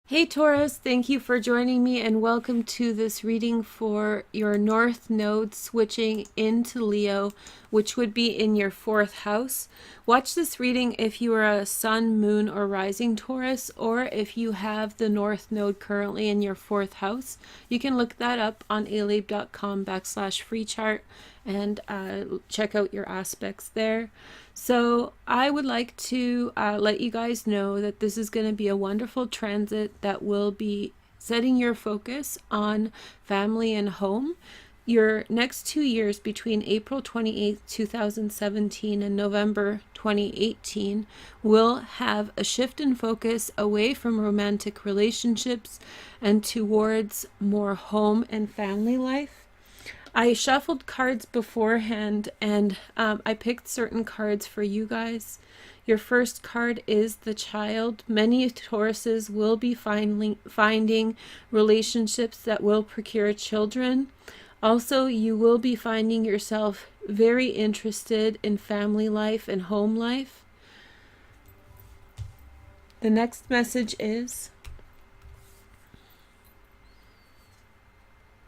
Hey Taurus, thank you for joining me and welcome to this reading for your North Node switching into Leo, which would be in your 4th house. Watch this reading if you are a Sun, Moon, or Rising Taurus, or if you have the North Node currently in your 4th house. You can look that up on alib.com/free chart and check out your aspects there. So I would like to let you guys know that this is going to be a wonderful transit that will be setting your focus on family and home. Your next 2 years between April 28th, 2017 and November 2018 will have a shift in focus away from romantic relationships and towards more home and family life. I shuffled cards beforehand and I picked certain cards for you guys. Your first card is the Child. Many Tauruses will be finding relationships that will procure children. Also, you will be finding yourself very interested in family life and home life. The next message is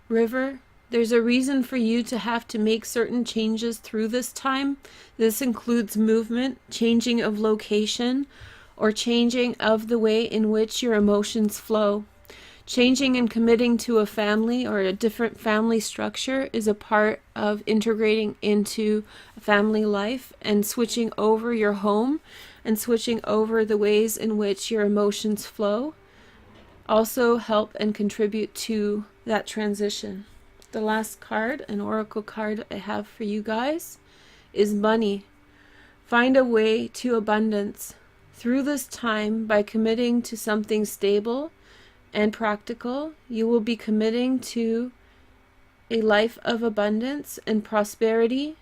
River. There's a reason for you to have to make certain changes through this time. This includes movement, changing of location, or changing of the way in which your emotions flow. Changing and committing to a family or a different family structure is a part of integrating into family life and switching over your home and switching over the ways in which your emotions flow also help and contribute to that transition. The last card, an oracle card I have for you guys, is money. Find a way to abundance through this time by committing to something stable and practical. You will be committing to a life of abundance and prosperity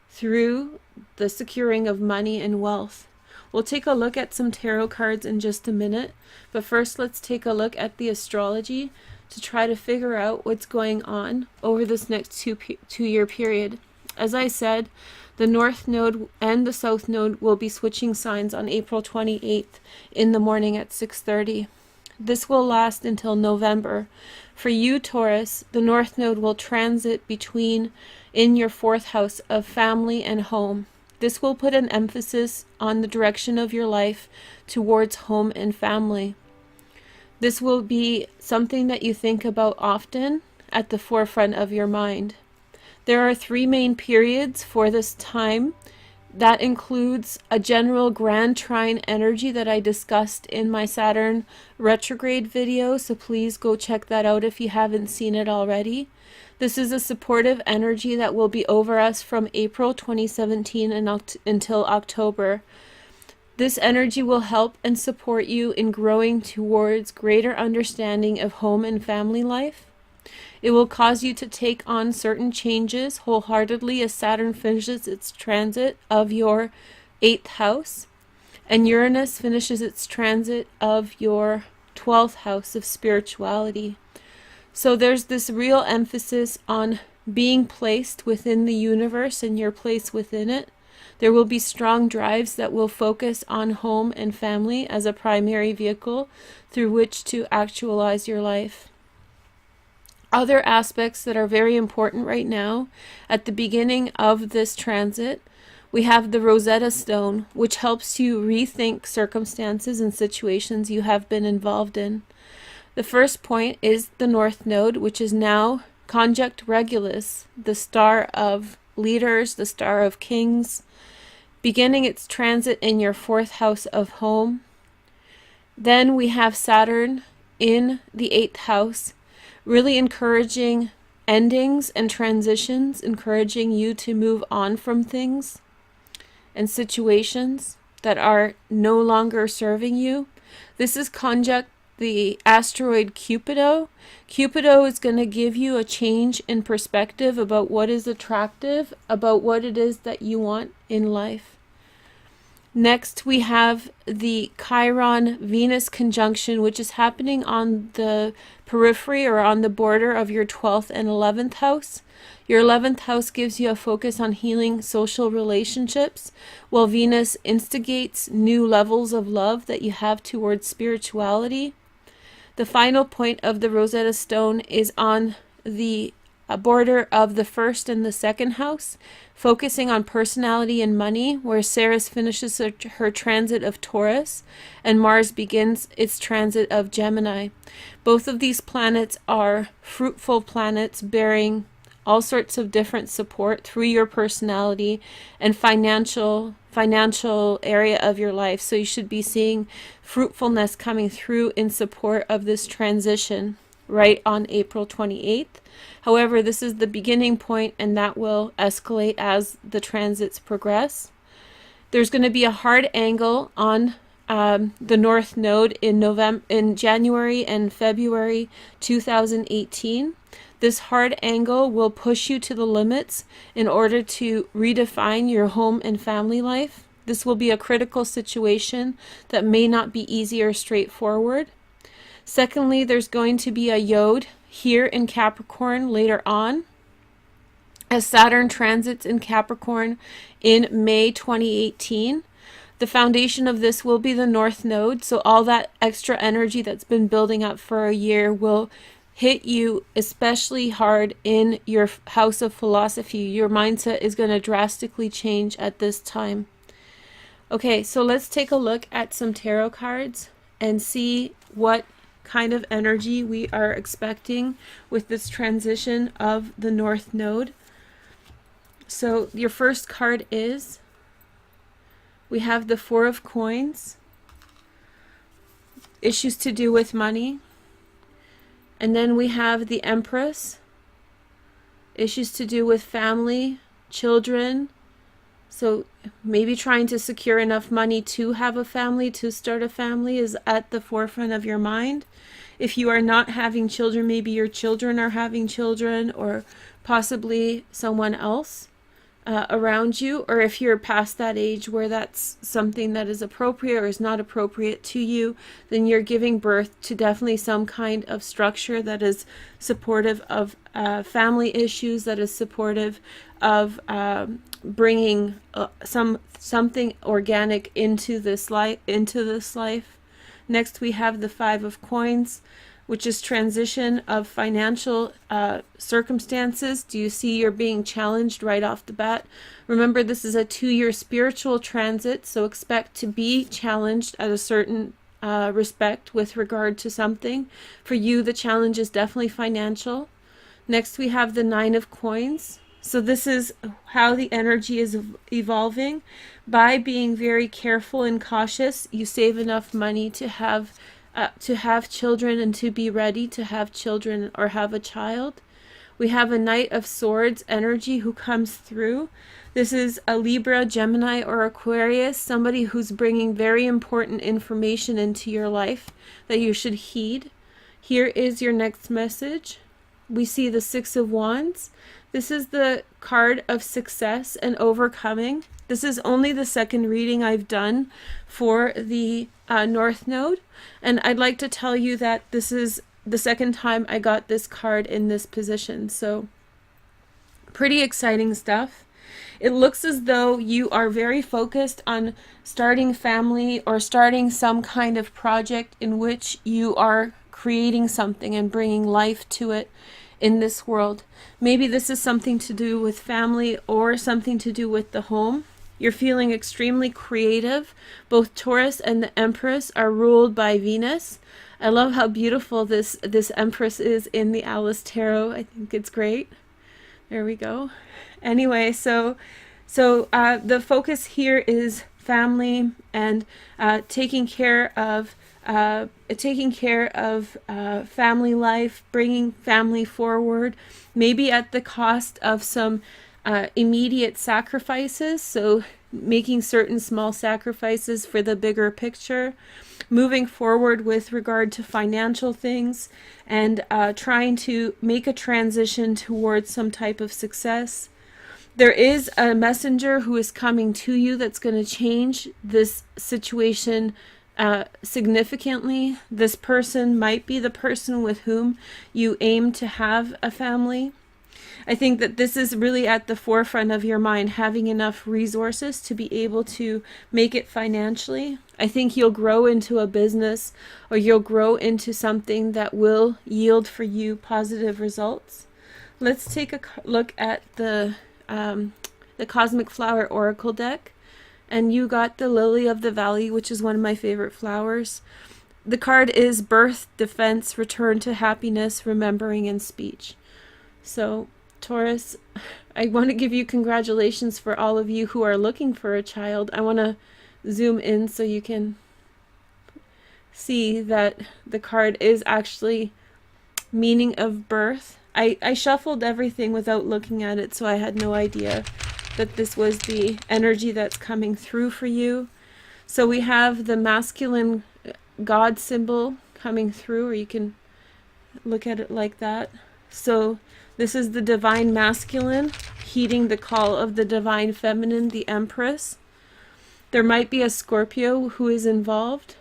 through the securing of money and wealth. We'll take a look at some tarot cards in just a minute, but first let's take a look at the astrology to try to figure out what's going on over this next two-year period. As I said, the North Node and the South Node will be switching signs on April 28th in the morning at 6:30. This will last until November. For you, Taurus, the North Node will transit in your 4th house of family and home. This will put an emphasis on the direction of your life towards home and family. This will be something that you think about often at the forefront of your mind. There are 3 main periods for this time. That includes a general grand trine energy that I discussed in my Saturn retrograde video, so please go check that out if you haven't seen it already. This is a supportive energy that will be over us from April 2017 until October. This energy will help and support you in growing towards greater understanding of home and family life. It will cause you to take on certain changes wholeheartedly as Saturn finishes its transit of your 8th house, and Uranus finishes its transit of your 12th house of spirituality. So there's this real emphasis on being placed within the universe and your place within it. There will be strong drives that will focus on home and family as a primary vehicle through which to actualize your life. Other aspects that are very important right now, at the beginning of this transit, we have the Rosetta Stone, which helps you rethink circumstances and situations you have been involved in. The first point is the North Node, which is now conjunct Regulus, the star of leaders, the star of kings, beginning its transit in your 4th house of home. Then we have Saturn in the 8th house, really encouraging endings and transitions, encouraging you to move on from things and situations that are no longer serving you. This is conjunct the asteroid Cupido. Cupido is going to give you a change in perspective about what is attractive, about what it is that you want in life. Next, we have the Chiron-Venus conjunction, which is happening on the periphery or on the border of your 12th and 11th house. Your 11th house gives you a focus on healing social relationships, while Venus instigates new levels of love that you have towards spirituality. The final point of the Rosetta Stone is on the border of the first and the second house, focusing on personality and money, where Ceres finishes her transit of Taurus and Mars begins its transit of Gemini. Both of these planets are fruitful planets bearing all sorts of different support through your personality and financial area of your life. So you should be seeing fruitfulness coming through in support of this transition right on April 28th. However, this is the beginning point, and that will escalate as the transits progress. There's going to be a hard angle on the North Node in January and February 2018. This hard angle will push you to the limits in order to redefine your home and family life. This will be a critical situation that may not be easy or straightforward. Secondly, there's going to be a Yod here in Capricorn later on, as Saturn transits in Capricorn in May 2018. The foundation of this will be the North Node, so all that extra energy that's been building up for a year will hit you especially hard in your house of philosophy. Your mindset is going to drastically change at this time. Okay, so let's take a look at some tarot cards and see what kind of energy we are expecting with this transition of the North Node. So your first card is, we have the Four of Coins, issues to do with money. And then we have the Empress, issues to do with family, children. So maybe trying to secure enough money to have a family, to start a family, is at the forefront of your mind. If you are not having children, maybe your children are having children, or possibly someone else around you. Or if you're past that age where that's something that is appropriate or is not appropriate to you, then you're giving birth to definitely some kind of structure that is supportive of family issues, that is supportive of bringing something organic into this life. Next, we have the Five of Coins, which is transition of financial circumstances. Do you see you're being challenged right off the bat? Remember, this is a 2-year spiritual transit, so expect to be challenged at a certain respect with regard to something. For you, the challenge is definitely financial. Next, we have the Nine of Coins. So this is how the energy is evolving. By being very careful and cautious, you save enough money to have children and to be ready to have children or have a child. We have a Knight of Swords energy who comes through. This is a Libra, Gemini, or Aquarius, somebody who's bringing very important information into your life that you should heed. Here is your next message. We see the Six of Wands. This is the card of success and overcoming. This is only the second reading I've done for the North Node, and I'd like to tell you that this is the second time I got this card in this position, so pretty exciting stuff. It looks as though you are very focused on starting family or starting some kind of project in which you are creating something and bringing life to it in this world. Maybe this is something to do with family or something to do with the home. You're feeling extremely creative. Both Taurus and the Empress are ruled by Venus. I love how beautiful this Empress is in the Alice Tarot. I think it's great. There we go. Anyway, so the focus here is family and taking care of family life, bringing family forward, maybe at the cost of some immediate sacrifices. So making certain small sacrifices for the bigger picture, moving forward with regard to financial things, and trying to make a transition towards some type of success. There is a messenger who is coming to you that's going to change this situation significantly. This person might be the person with whom you aim to have a family. I think that this is really at the forefront of your mind, having enough resources to be able to make it financially. I think you'll grow into a business, or you'll grow into something that will yield for you positive results. Let's take a look at the Cosmic Flower Oracle deck. And you got the Lily of the Valley, which is one of my favorite flowers. The card is birth, defense, return to happiness, remembering, and speech. So, Taurus, I want to give you congratulations for all of you who are looking for a child. I want to zoom in so you can see that the card is actually meaning of birth. I shuffled everything without looking at it, so I had no idea that this was the energy that's coming through for you. So we have the masculine God symbol coming through, or you can look at it like that. So this is the divine masculine heeding the call of the divine feminine, the Empress. There might be a Scorpio who is involved,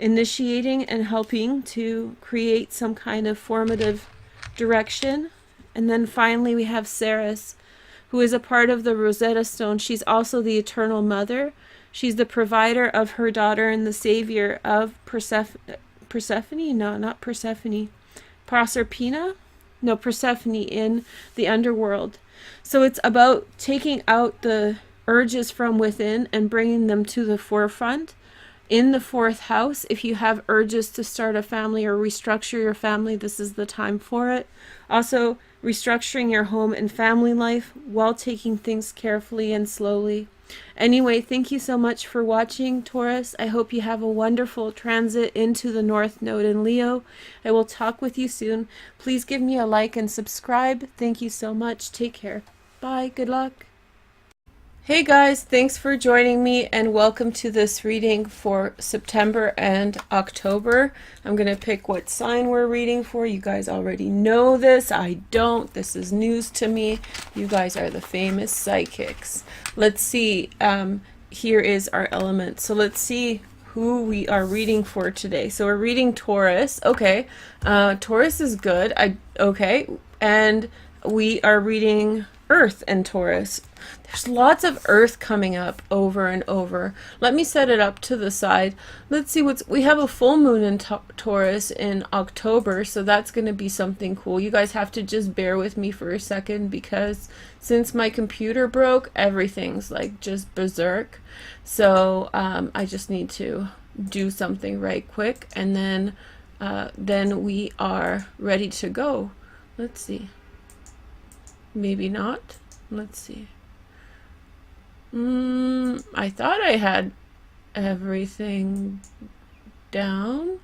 initiating and helping to create some kind of formative direction. And then finally we have Ceres, who is a part of the Rosetta Stone. She's also the Eternal Mother. She's the provider of her daughter and the savior of Persephone? No, not Persephone. Proserpina? No, Persephone in the underworld. So it's about taking out the urges from within and bringing them to the forefront. In the fourth house, if you have urges to start a family or restructure your family, this is the time for it. Also, restructuring your home and family life while taking things carefully and slowly. Anyway, thank you so much for watching, Taurus. I hope you have a wonderful transit into the North Node in Leo. I will talk with you soon. Please give me a like and subscribe. Thank you so much. Take care. Bye. Good luck. Hey guys, thanks for joining me and welcome to this reading for September and October. I'm going to pick what sign we're reading for. You guys already know this. I don't. This is news to me. You guys are the famous psychics. Let's see. Here is our element. So let's see who we are reading for today. So we're reading Taurus. Okay. Taurus is good. Okay. And we are reading Earth and Taurus. There's lots of Earth coming up over and over. Let me set it up to the side. Let's see we have a full moon in Taurus in October, so that's going to be something cool. You guys have to just bear with me for a second because since my computer broke, everything's like just berserk. So I just need to do something right quick, and then we are ready to go. Let's see. Maybe not. Let's see. I thought I had everything down.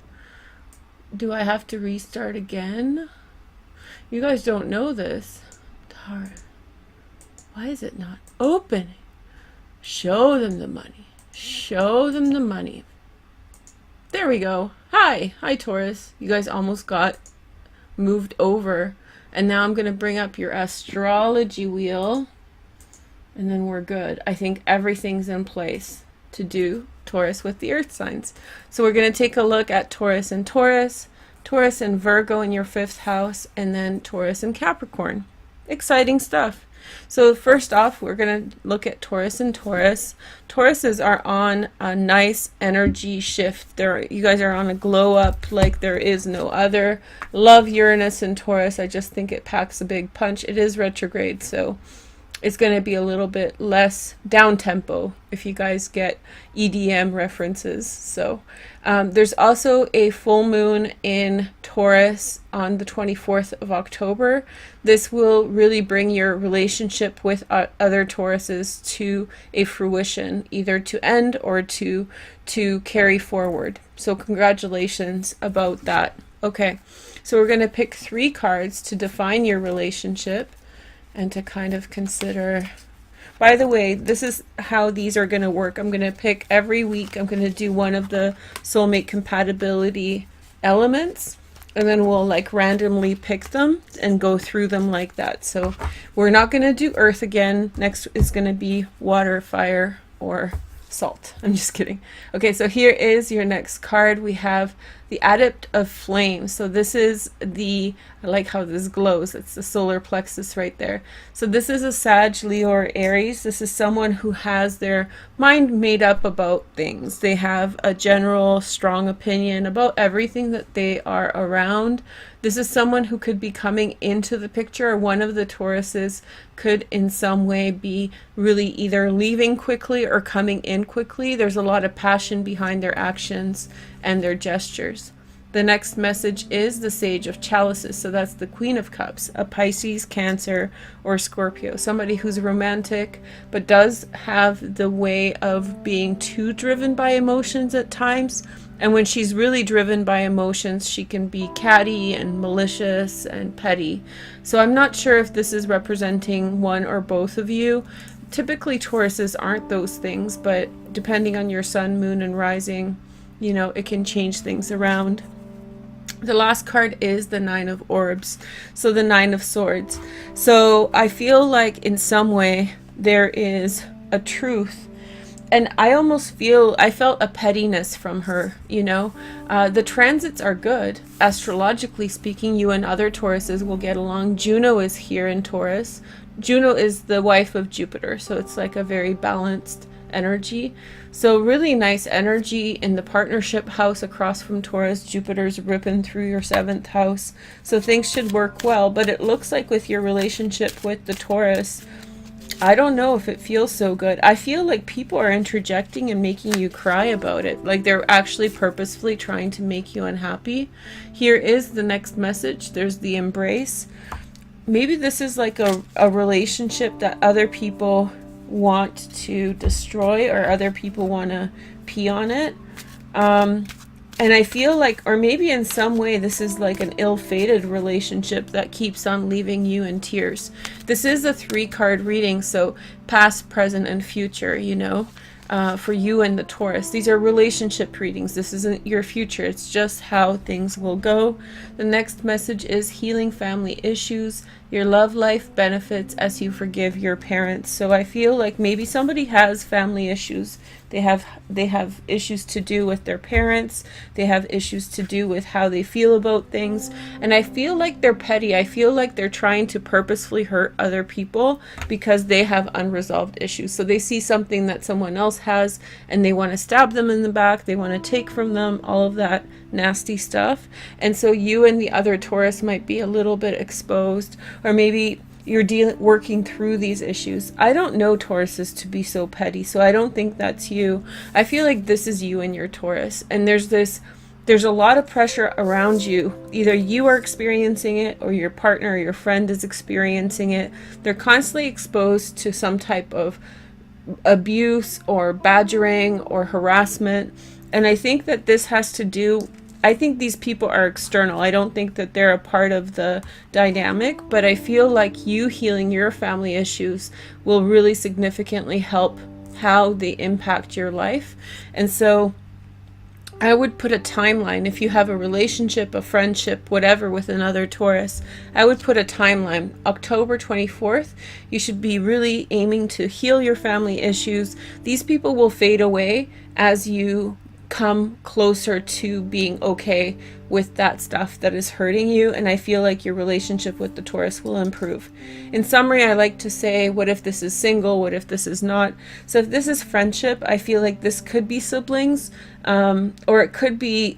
Do I have to restart again? You guys don't know this. Why is it not opening? Show them the money. Show them the money. There we go. Hi. Hi, Taurus. You guys almost got moved over. And now I'm going to bring up your astrology wheel. And then we're good. I think everything's in place to do Taurus with the earth signs. So we're going to take a look at Taurus and Taurus, Taurus and Virgo in your 5th house, and then Taurus and Capricorn. Exciting stuff. So first off, we're going to look at Taurus and Taurus. Tauruses are on a nice energy shift. You guys are on a glow up like there is no other. Love Uranus and Taurus. I just think it packs a big punch. It is retrograde, so it's going to be a little bit less down tempo if you guys get EDM references. So there's also a full moon in Taurus on the 24th of October. This will really bring your relationship with other Tauruses to a fruition, either to end or to carry forward. So congratulations about that. Okay, so we're going to pick 3 cards to define your relationship and to kind of consider. By the way, this is how these are going to work. I'm going to pick every week. I'm going to do one of the soulmate compatibility elements, and then we'll like randomly pick them and go through them like that. So we're not going to do earth again. Next is going to be water, fire, or salt. I'm just kidding. Okay, so here is your next card. We have the adept of flame. So this is the, I like how this glows. It's the solar plexus right there. So this is a Sag, Leo, or Aries. This is someone who has their mind made up about things. They have a general strong opinion about everything that they are around. This is someone who could be coming into the picture. One of the Tauruses could in some way be really either leaving quickly or coming in quickly. There's a lot of passion behind their actions and their gestures. The next message is the Sage of Chalices. So that's the Queen of Cups, a Pisces, Cancer, or Scorpio. Somebody who's romantic, but does have the way of being too driven by emotions at times. And when she's really driven by emotions, she can be catty and malicious and petty. So I'm not sure if this is representing one or both of you. Typically, Tauruses aren't those things, but depending on your sun, moon, and rising, you know, it can change things around. The last card is the Nine of Orbs, so the Nine of Swords. So I feel like in some way there is a truth, and I almost feel, I felt a pettiness from her, you know. The transits are good. Astrologically speaking, you and other Tauruses will get along. Juno is here in Taurus. Juno is the wife of Jupiter, so it's like a very balanced energy. So really nice energy in the partnership house across from Taurus. Jupiter's ripping through your 7th house, so things should work well. But it looks like with your relationship with the Taurus, I don't know if it feels so good. I feel like people are interjecting and making you cry about it, like they're actually purposefully trying to make you unhappy. Here is the next message. There's the Embrace. Maybe this is like a relationship that other people want to destroy, or other people want to pee on it. And I feel like, or maybe in some way this is like an ill-fated relationship that keeps on leaving you in tears. This is a 3-card reading, so past, present, and future, you know, for you and the Taurus. These are relationship readings. This isn't your future. It's just how things will go. The next message is healing family issues. Your love life benefits as you forgive your parents. So I feel like maybe somebody has family issues. They have issues to do with their parents. They have issues to do with how they feel about things. And I feel like they're petty. I feel like they're trying to purposefully hurt other people because they have unresolved issues. So they see something that someone else has and they want to stab them in the back. They want to take from them, all of that nasty stuff. And so you and the other Taurus might be a little bit exposed, or maybe you're working through these issues. I don't know Tauruses to be so petty, so I don't think that's you. I feel like this is you and your Taurus, and there's a lot of pressure around you. Either you are experiencing it, or your partner or your friend is experiencing it. They're constantly exposed to some type of abuse or badgering or harassment, and I think that this has to do, I think these people are external. I don't think that they're a part of the dynamic, but I feel like you healing your family issues will really significantly help how they impact your life. And so I would put a timeline. If you have a relationship, a friendship, whatever with another Taurus, I would put a timeline. October 24th, you should be really aiming to heal your family issues. These people will fade away as you come closer to being okay with that stuff that is hurting you, and I feel like your relationship with the Taurus will improve. In summary, I like to say, what if this is single? What if this is not? So if this is friendship, I feel like this could be siblings, or it could be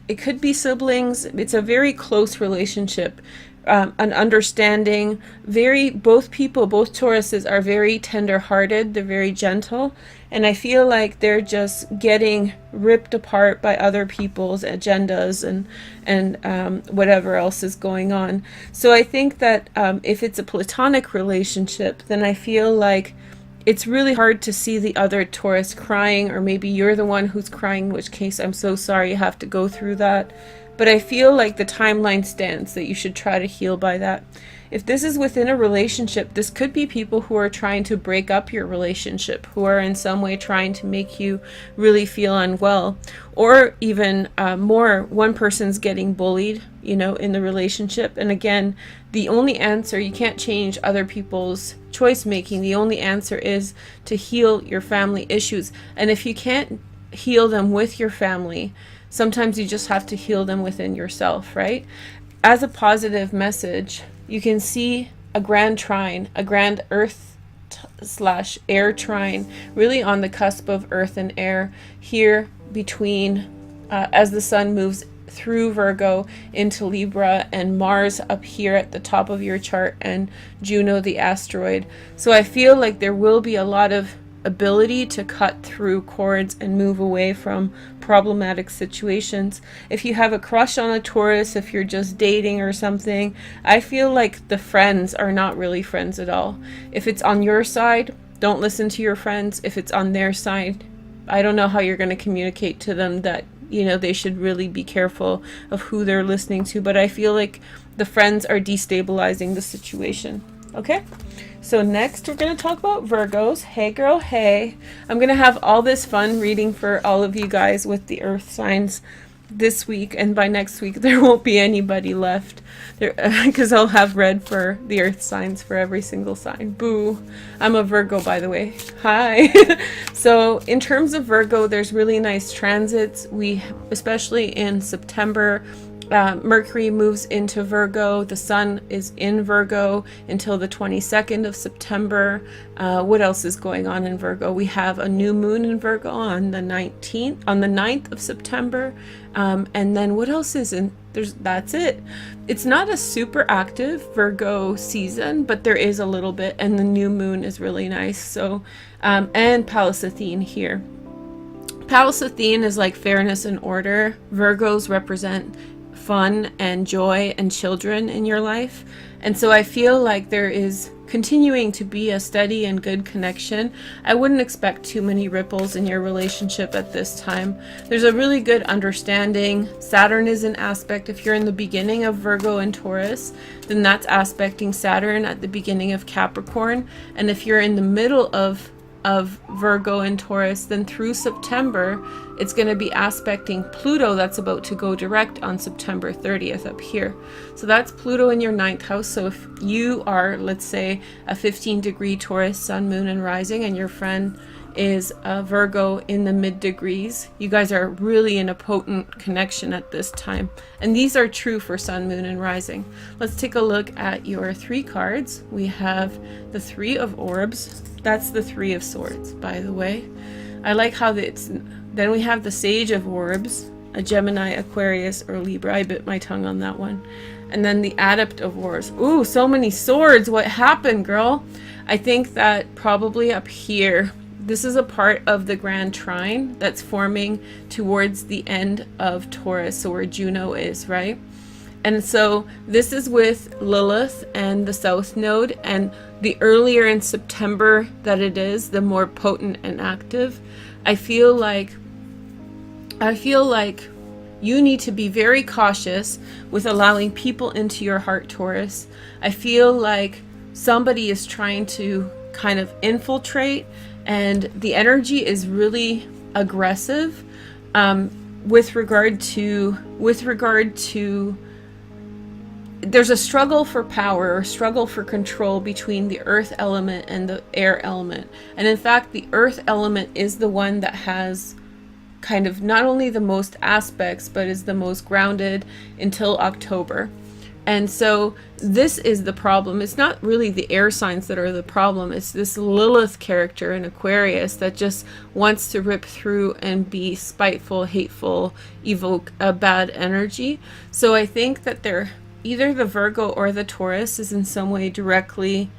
siblings. It's a very close relationship. An understanding, both Tauruses are very tender-hearted, they're very gentle, and I feel like they're just getting ripped apart by other people's agendas and whatever else is going on. So I think that if it's a platonic relationship, then I feel like it's really hard to see the other Taurus crying, or maybe you're the one who's crying, in which case I'm so sorry you have to go through that. But I feel like the timeline stands that you should try to heal by that. If this is within a relationship, this could be people who are trying to break up your relationship, who are in some way trying to make you really feel unwell. Or even more, one person's getting bullied, you know, in the relationship. And again, the only answer, you can't change other people's choice making. The only answer is to heal your family issues. And if you can't heal them with your family, sometimes you just have to heal them within yourself, right? As a positive message, you can see a grand trine, a grand earth slash air trine, really on the cusp of earth and air here between, as the sun moves through Virgo into Libra, and Mars up here at the top of your chart, and Juno the asteroid. So I feel like there will be a lot of ability to cut through cords and move away from problematic situations. If you have a crush on a Taurus, if you're just dating or something, I feel like the friends are not really friends at all. If it's on your side, don't listen to your friends. If it's on their side, I don't know how you're going to communicate to them that, you know, they should really be careful of who they're listening to. But I feel like the friends are destabilizing the situation. Okay? So next we're going to talk about Virgos. Hey girl, hey. I'm going to have all this fun reading for all of you guys with the earth signs this week, and by next week there won't be anybody left there, because I'll have read for the earth signs for every single sign. Boo. I'm a Virgo, by the way. Hi. So in terms of Virgo, there's really nice transits. Especially in September, Mercury moves into Virgo. The sun is in Virgo until the 22nd of September. What else is going on in Virgo? We have a new moon in Virgo on the 9th of September. And then what else is in that's it. It's not a super active Virgo season, but there is a little bit, and the new moon is really nice. So, and Pallas Athene here. Pallas Athene is like fairness and order. Virgos represent fun and joy and children in your life. And so I feel like there is continuing to be a steady and good connection. I wouldn't expect too many ripples in your relationship at this time. There's a really good understanding. Saturn is an aspect. If you're in the beginning of Virgo and Taurus, then that's aspecting Saturn at the beginning of Capricorn. And if you're in the middle of Virgo and Taurus, then through September it's going to be aspecting Pluto that's about to go direct on September 30th up here. So that's Pluto in your 9th house. So if you are, let's say, a 15-degree Taurus sun, moon, and rising, and your friend is a Virgo in the mid degrees, you guys are really in a potent connection at this time. And these are true for sun, moon, and rising. Let's take a look at your 3 cards. We have the 3 of orbs. That's the 3 of swords, by the way. I like how then we have the Sage of orbs, a Gemini, Aquarius, or Libra. I bit my tongue on that one. And then the Adept of orbs. Ooh, so many swords. What happened, girl? I think that probably up here, this is a part of the grand trine that's forming towards the end of Taurus, so where Juno is, right? And so this is with Lilith and the South Node, and the earlier in September that it is, the more potent and active. I feel like you need to be very cautious with allowing people into your heart, Taurus. I feel like somebody is trying to kind of infiltrate, and the energy is really aggressive with regard to there's a struggle for power or struggle for control between the earth element and the air element. And in fact, the earth element is the one that has kind of not only the most aspects, but is the most grounded until October. And so this is the problem. It's not really the air signs that are the problem. It's this Lilith character in Aquarius that just wants to rip through and be spiteful, hateful, evoke a bad energy. So I think that they're either the Virgo or the Taurus is in some way directly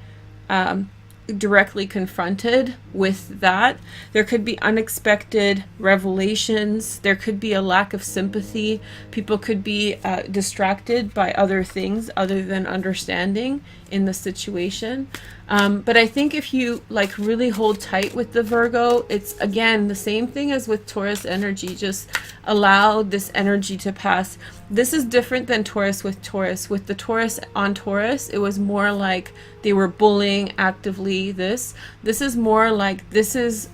confronted with that. There could be unexpected revelations. There could be a lack of sympathy. People could be distracted by other things other than understanding in the situation. But I think if you like really hold tight with the Virgo, it's again the same thing as with Taurus energy. Just allow this energy to pass. This is different than Taurus with Taurus. With the Taurus on Taurus, it was more like they were bullying actively. This is more like this is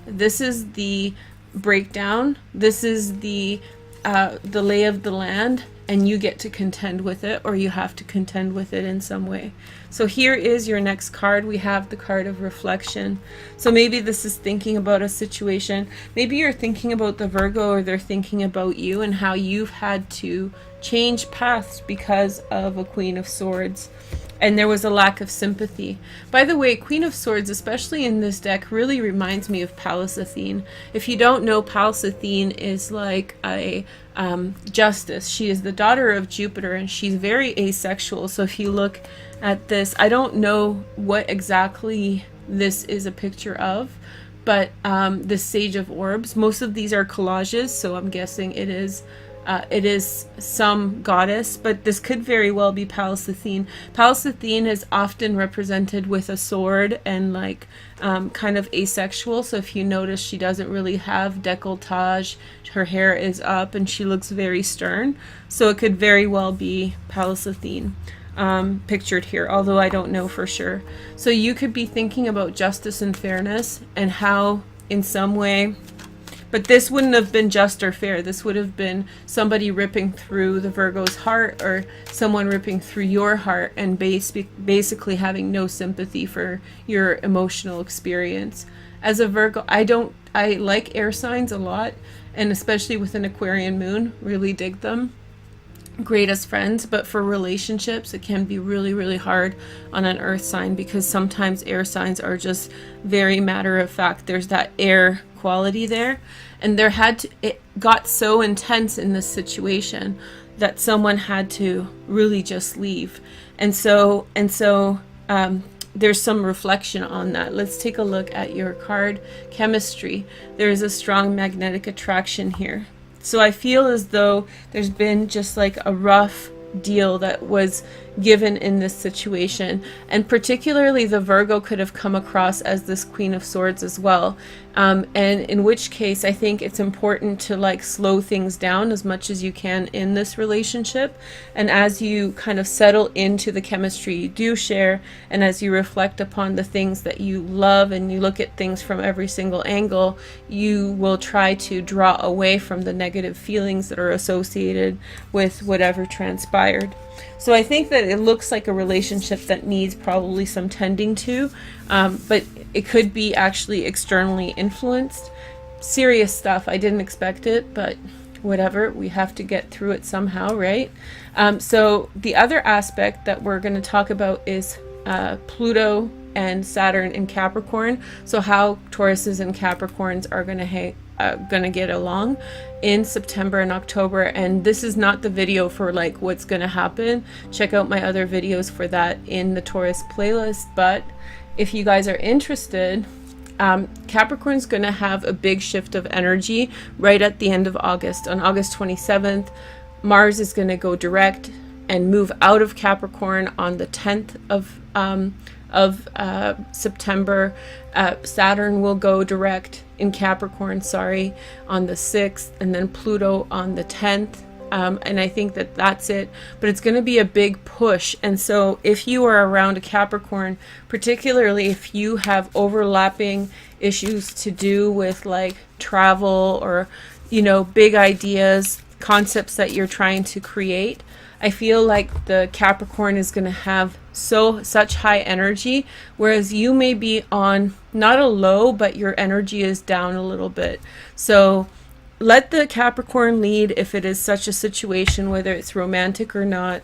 the breakdown. This is the lay of the land. and you get to contend with it, or you have to contend with it in some way. So here is your next card. We have the card of reflection. So maybe this is thinking about a situation. Maybe you're thinking about the Virgo, or they're thinking about you and how you've had to change paths because of a Queen of Swords. And there was a lack of sympathy. By the way, Queen of Swords, especially in this deck, really reminds me of Pallas Athene. If you don't know, Pallas Athene is like a justice. She is the daughter of Jupiter, and she's very asexual. So if you look at this, I don't know what exactly this is a picture of, but the Sage of Orbs. Most of these are collages, so I'm guessing it is some goddess, but this could very well be Pallas Athene. Pallas Athene is often represented with a sword and like kind of asexual. So if you notice, she doesn't really have décolletage. Her hair is up and she looks very stern. So it could very well be Pallas Athene pictured here, although I don't know for sure. So you could be thinking about justice and fairness and how in some way, but this wouldn't have been just or fair. This would have been somebody ripping through the Virgo's heart, or someone ripping through your heart and basically having no sympathy for your emotional experience. As a Virgo, I like air signs a lot, and especially with an Aquarian moon, really dig them. Great as friends, but for relationships it can be really, really hard on an earth sign, because sometimes air signs are just very matter of fact. There's that air quality there, and it got so intense in this situation that someone had to really just leave, and so there's some reflection on that. Let's take a look at your card chemistry. There is a strong magnetic attraction here. So I feel as though there's been just like a rough deal that was given in this situation, and particularly the Virgo could have come across as this Queen of Swords as well, and in which case I think it's important to like slow things down as much as you can in this relationship, and as you kind of settle into the chemistry you do share, and as you reflect upon the things that you love and you look at things from every single angle, you will try to draw away from the negative feelings that are associated with whatever transpired. So I think that it looks like a relationship that needs probably some tending to, but it could be actually externally influenced. Serious stuff. I didn't expect it, but whatever. We have to get through it somehow, right? So the other aspect that we're going to talk about is Pluto and Saturn in Capricorn. So how Tauruses and Capricorns are going to get along in September and October. And this is not the video for like what's going to happen. Check out my other videos for that in the Taurus playlist. But if you guys are interested, Capricorn's going to have a big shift of energy right at the end of August. On August 27th, Mars is going to go direct and move out of Capricorn on the 10th of September. Saturn will go direct in Capricorn, on the 6th, and then Pluto on the 10th. And I think that that's it, but it's going to be a big push. And so if you are around a Capricorn, particularly if you have overlapping issues to do with like travel or, you know, big ideas, concepts that you're trying to create, I feel like the Capricorn is going to have such high energy, whereas you may be on not a low, but your energy is down a little bit. So let the Capricorn lead if it is such a situation, whether it's romantic or not.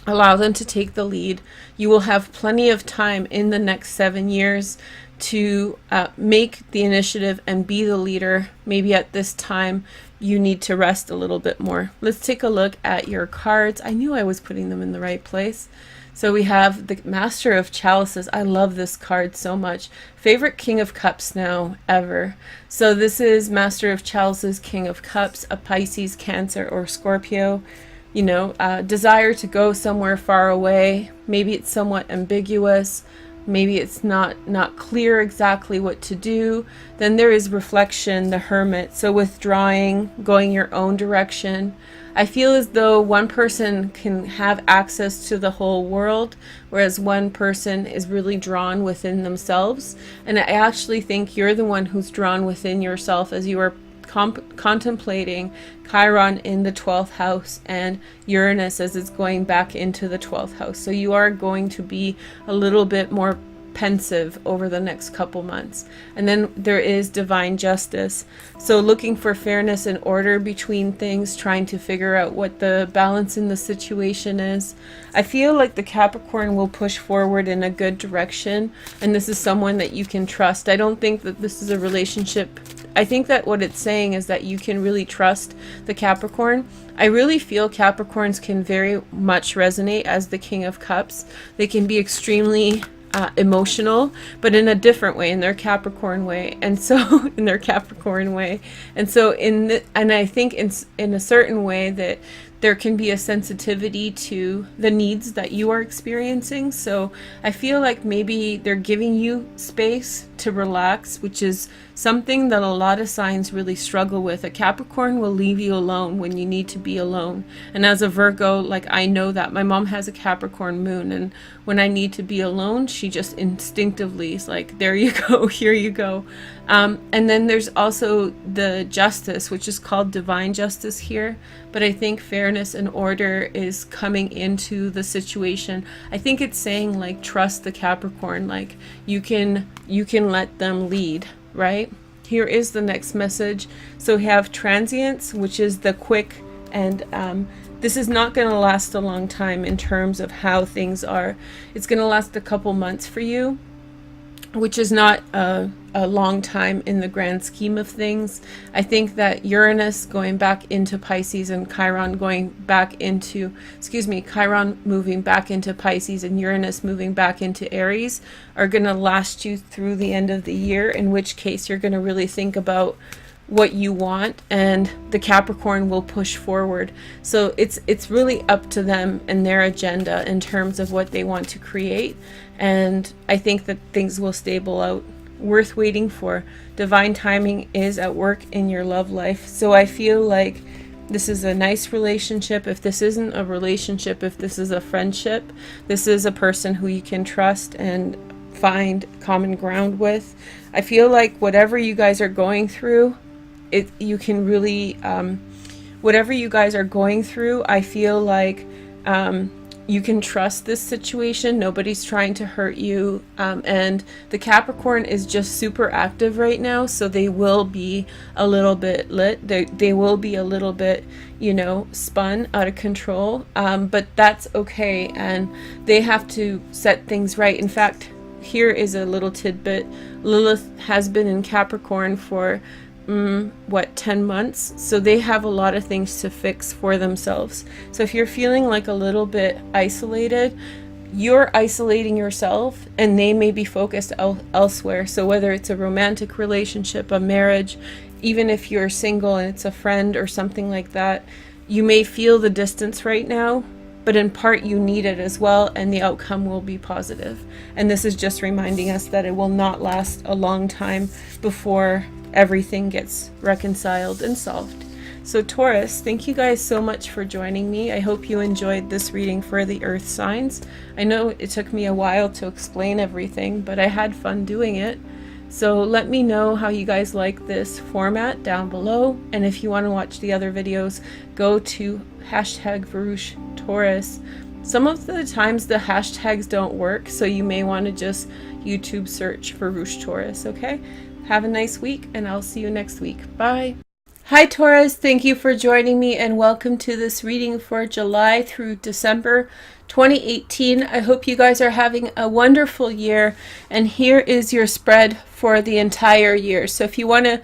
Allow them to take the lead. You will have plenty of time in the next 7 years to make the initiative and be the leader. Maybe at this time you need to rest a little bit more. Let's take a look at your cards. I knew I was putting them in the right place. So we have the Master of Chalices. I love this card so much. Favorite King of Cups now ever. So this is Master of Chalices, King of Cups, a Pisces, Cancer, or Scorpio. You know, desire to go somewhere far away. Maybe it's somewhat ambiguous. Maybe it's not clear exactly what to do. Then there is reflection, the Hermit. So withdrawing, going your own direction. I feel as though one person can have access to the whole world, whereas one person is really drawn within themselves. And I actually think you're the one who's drawn within yourself, as you are contemplating Chiron in the 12th house and Uranus as it's going back into the 12th house. So you are going to be a little bit more pensive over the next couple months. And then there is divine justice. So looking for fairness and order between things, trying to figure out what the balance in the situation is. I feel like the Capricorn will push forward in a good direction, and this is someone that you can trust. I don't think that this is a relationship. I think that what it's saying is that you can really trust the Capricorn. I really feel Capricorns can very much resonate as the King of Cups. They can be extremely emotional, but in a different way, in their Capricorn way. And so in their Capricorn way. And so and I think in a certain way that there can be a sensitivity to the needs that you are experiencing. So I feel like maybe they're giving you space to relax, which is something that a lot of signs really struggle with. A Capricorn will leave you alone when you need to be alone. And as a Virgo, like, I know that my mom has a Capricorn moon, and when I need to be alone, she just instinctively is like, there you go, here you go. And then there's also the justice, which is called divine justice here. But I think fairness and order is coming into the situation. I think it's saying, like, trust the Capricorn, like you can let them lead, right? Here is the next message. So we have transience, which is the quick, and this is not going to last a long time in terms of how things are. It's going to last a couple months for you, which is not a long time in the grand scheme of things. I think that Uranus going back into Pisces and Chiron going back into, Chiron moving back into Pisces and Uranus moving back into Aries are going to last you through the end of the year, in which case you're going to really think about what you want, and the Capricorn will push forward. So it's really up to them and their agenda in terms of what they want to create. And I think that things will stable out. Worth waiting for. Divine timing is at work in your love life. So I feel like this is a nice relationship. If this isn't a relationship, if this is a friendship, this is a person who you can trust and find common ground with. I feel like whatever you guys are going through, you can really, whatever you guys are going through, I feel like you can trust this situation. Nobody's trying to hurt you. And the Capricorn is just super active right now. So they will be a little bit lit. They will be a little bit, spun out of control. But that's okay. And they have to set things right. In fact, here is a little tidbit. Lilith has been in Capricorn for 10 months, so they have a lot of things to fix for themselves. So if you're feeling like a little bit isolated, you're isolating yourself, and they may be focused elsewhere. So whether it's a romantic relationship, a marriage, even if you're single and it's a friend or something like that, you may feel the distance right now, but in part you need it as well, and the outcome will be positive. And this is just reminding us that it will not last a long time before everything gets reconciled and solved. So Taurus, thank you guys so much for joining me. I hope you enjoyed this reading for the earth signs. I know it took me a while to explain everything, but I had fun doing it. So let me know how you guys like this format down below. And if you want to watch the other videos, go to #VaroucheTaurus. Some of the times the hashtags don't work, so you may want to just YouTube search Varouche Taurus, okay? Have a nice week, and I'll see you next week. Bye. Hi Taurus, thank you for joining me, and welcome to this reading for July through December 2018. I hope you guys are having a wonderful year, and here is your spread for the entire year. So if you want to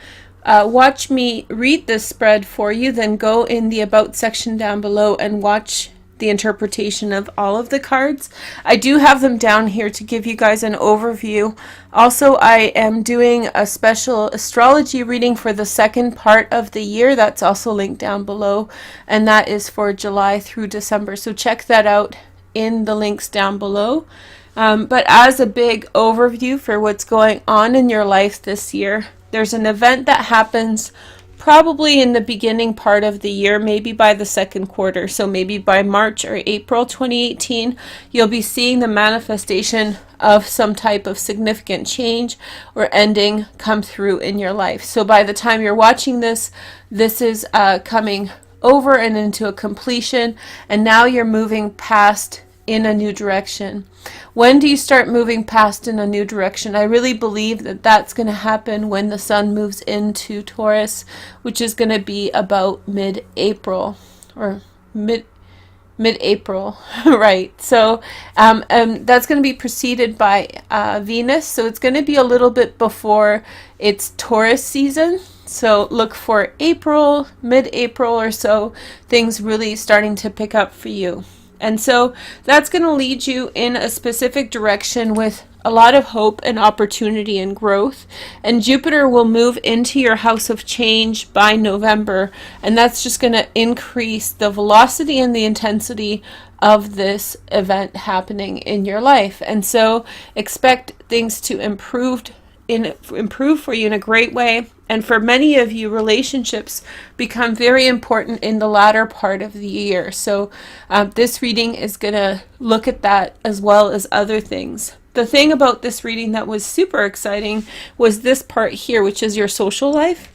watch me read this spread for you, then go in the About section down below and watch the interpretation of all of the cards. I do have them down here to give you guys an overview. Also, I am doing a special astrology reading for the second part of the year. That's also linked down below, and that is for July through December. So check that out in the links down below. But as a big overview for what's going on in your life this year, there's an event that happens probably in the beginning part of the year, maybe by the second quarter. So maybe by March or April 2018, you'll be seeing the manifestation of some type of significant change or ending come through in your life. So by the time you're watching this, this is coming over and into a completion, and now you're moving past in a new direction. When do you start moving past in a new direction? I really believe that that's going to happen when the sun moves into Taurus, which is going to be about mid-April or mid-April, right? So that's going to be preceded by Venus. So it's going to be a little bit before it's Taurus season. So look for April, mid-April or so, things really starting to pick up for you. And so that's going to lead you in a specific direction with a lot of hope and opportunity and growth. And Jupiter will move into your house of change by November. And that's just going to increase the velocity and the intensity of this event happening in your life. And so expect things to improve for you in a great way. And for many of you, relationships become very important in the latter part of the year. So this reading is going to look at that as well as other things. The thing about this reading that was super exciting was this part here, which is your social life.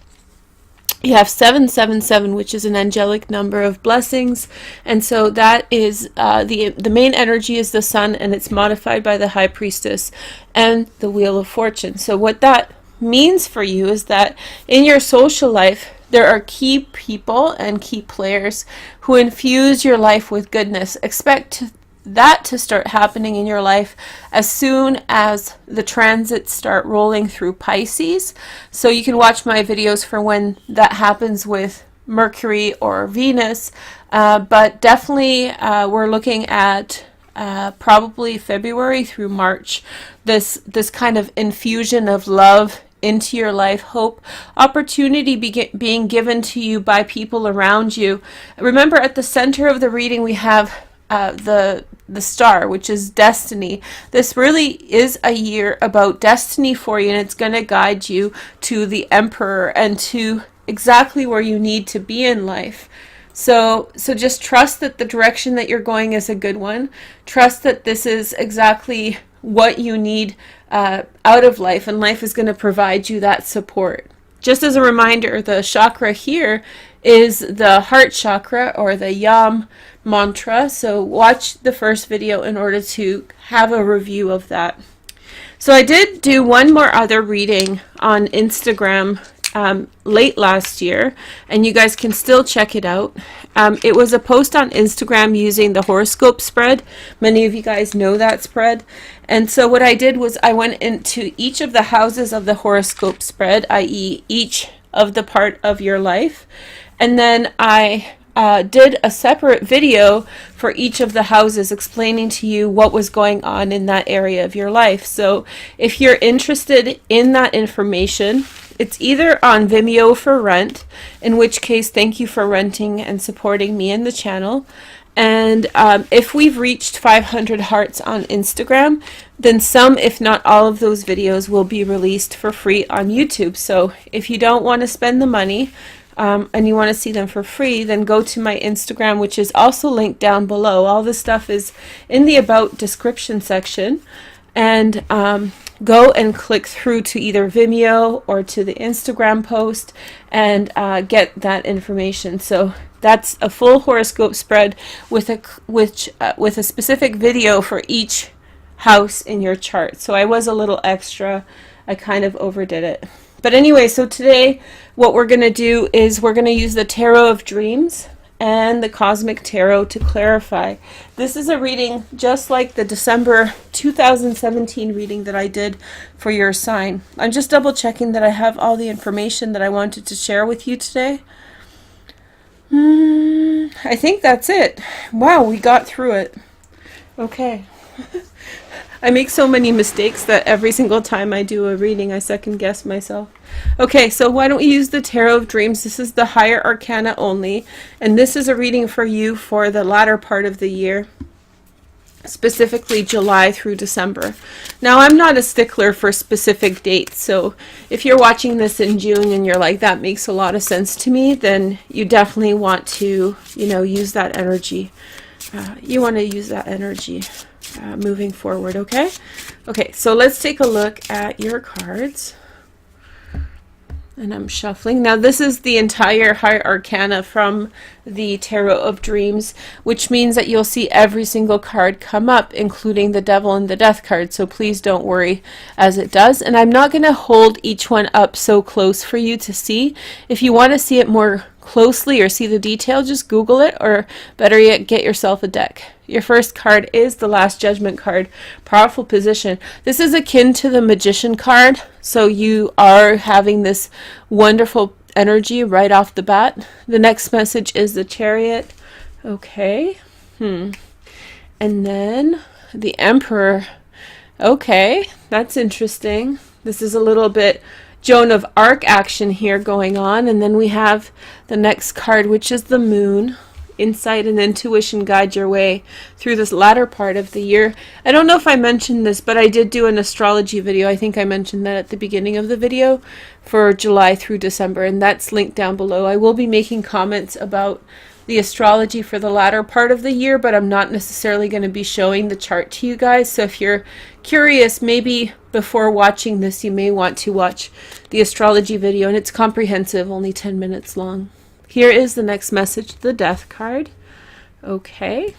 You have 777, which is an angelic number of blessings. And so that is the main energy is the sun, and it's modified by the high priestess and the wheel of fortune. So what that means for you is that in your social life, there are key people and key players who infuse your life with goodness. Expect that to start happening in your life as soon as the transits start rolling through Pisces. So you can watch my videos for when that happens with Mercury or Venus, but definitely we're looking at probably February through March, this kind of infusion of love into your life, hope, opportunity being given to you by people around you. Remember, at the center of the reading we have the star, which is destiny. This really is a year about destiny for you, and it's going to guide you to the Emperor and to exactly where you need to be in life. So just trust that the direction that you're going is a good one. Trust that this is exactly what you need out of life, and life is going to provide you that support. Just as a reminder, the chakra here is the heart chakra, or the Yam mantra. So watch the first video in order to have a review of that. So I did do one more other reading on Instagram late last year, and you guys can still check it out. It was a post on Instagram using the horoscope spread. Many of you guys know that spread. And so what I did was I went into each of the houses of the horoscope spread, i.e. each of the part of your life, and then I did a separate video for each of the houses explaining to you what was going on in that area of your life. So if you're interested in that information, it's either on Vimeo for rent, in which case thank you for renting and supporting me and the channel. And if we've reached 500 hearts on Instagram, then some, if not all of those videos will be released for free on YouTube. So if you don't want to spend the money and you want to see them for free, then go to my Instagram, which is also linked down below. All this stuff is in the About description section. And go and click through to either Vimeo or to the Instagram post and get that information. So that's a full horoscope spread with a specific video for each house in your chart. So I was a little extra. I kind of overdid it. But anyway, so today what we're going to do is we're going to use the Tarot of Dreams and the Cosmic Tarot to clarify. This is a reading just like the December 2017 reading that I did for your sign. I'm just double checking that I have all the information that I wanted to share with you today. I think that's it. Wow, we got through it. Okay. I make so many mistakes that every single time I do a reading, I second guess myself. Okay, so why don't we use the Tarot of Dreams? This is the higher arcana only, and this is a reading for you for the latter part of the year. specifically July through December. Now, I'm not a stickler for specific dates, so if you're watching this in June and you're like, that makes a lot of sense to me, then you definitely want to, you know, use that energy. You want to use that energy moving forward, okay? Okay, so let's take a look at your cards. And I'm shuffling. Now, this is the entire High Arcana from the Tarot of Dreams, which means that you'll see every single card come up, including the Devil and the Death card. So please don't worry as it does. And I'm not going to hold each one up so close for you to see. If you want to see it more closely or see the detail, just Google it, or better yet, get yourself a deck. Your first card is the Last Judgment card. Powerful position. This is akin to the Magician card, so you are having this wonderful energy right off the bat. The next message is the Chariot. Okay. And then the Emperor. Okay, that's interesting. This is a little bit Joan of Arc action here going on. And then we have the next card, which is the Moon. Insight and intuition guide your way through this latter part of the year. I don't know if I mentioned this, but I did do an astrology video. I think I mentioned that at the beginning of the video for July through December, and that's linked down below. I will be making comments about the astrology for the latter part of the year, but I'm not necessarily going to be showing the chart to you guys. So if you're curious, maybe before watching this, you may want to watch the astrology video, and it's comprehensive, only 10 minutes long. Here is the next message, the Death card. Okay.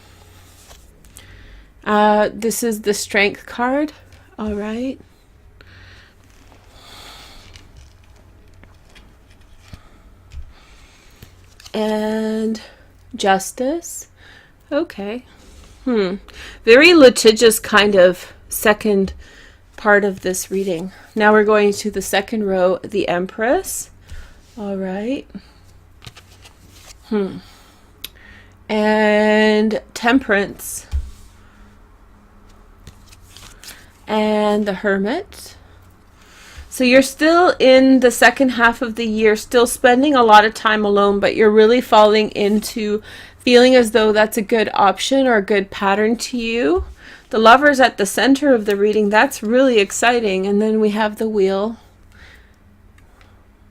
This is the Strength card. All right. And Justice. Okay. Very litigious kind of second part of this reading. Now we're going to the second row, the Empress. All right. And Temperance. And the Hermit. So you're still in the second half of the year, still spending a lot of time alone, but you're really falling into feeling as though that's a good option or a good pattern to you. The Lover's at the center of the reading. That's really exciting. And then we have the Wheel.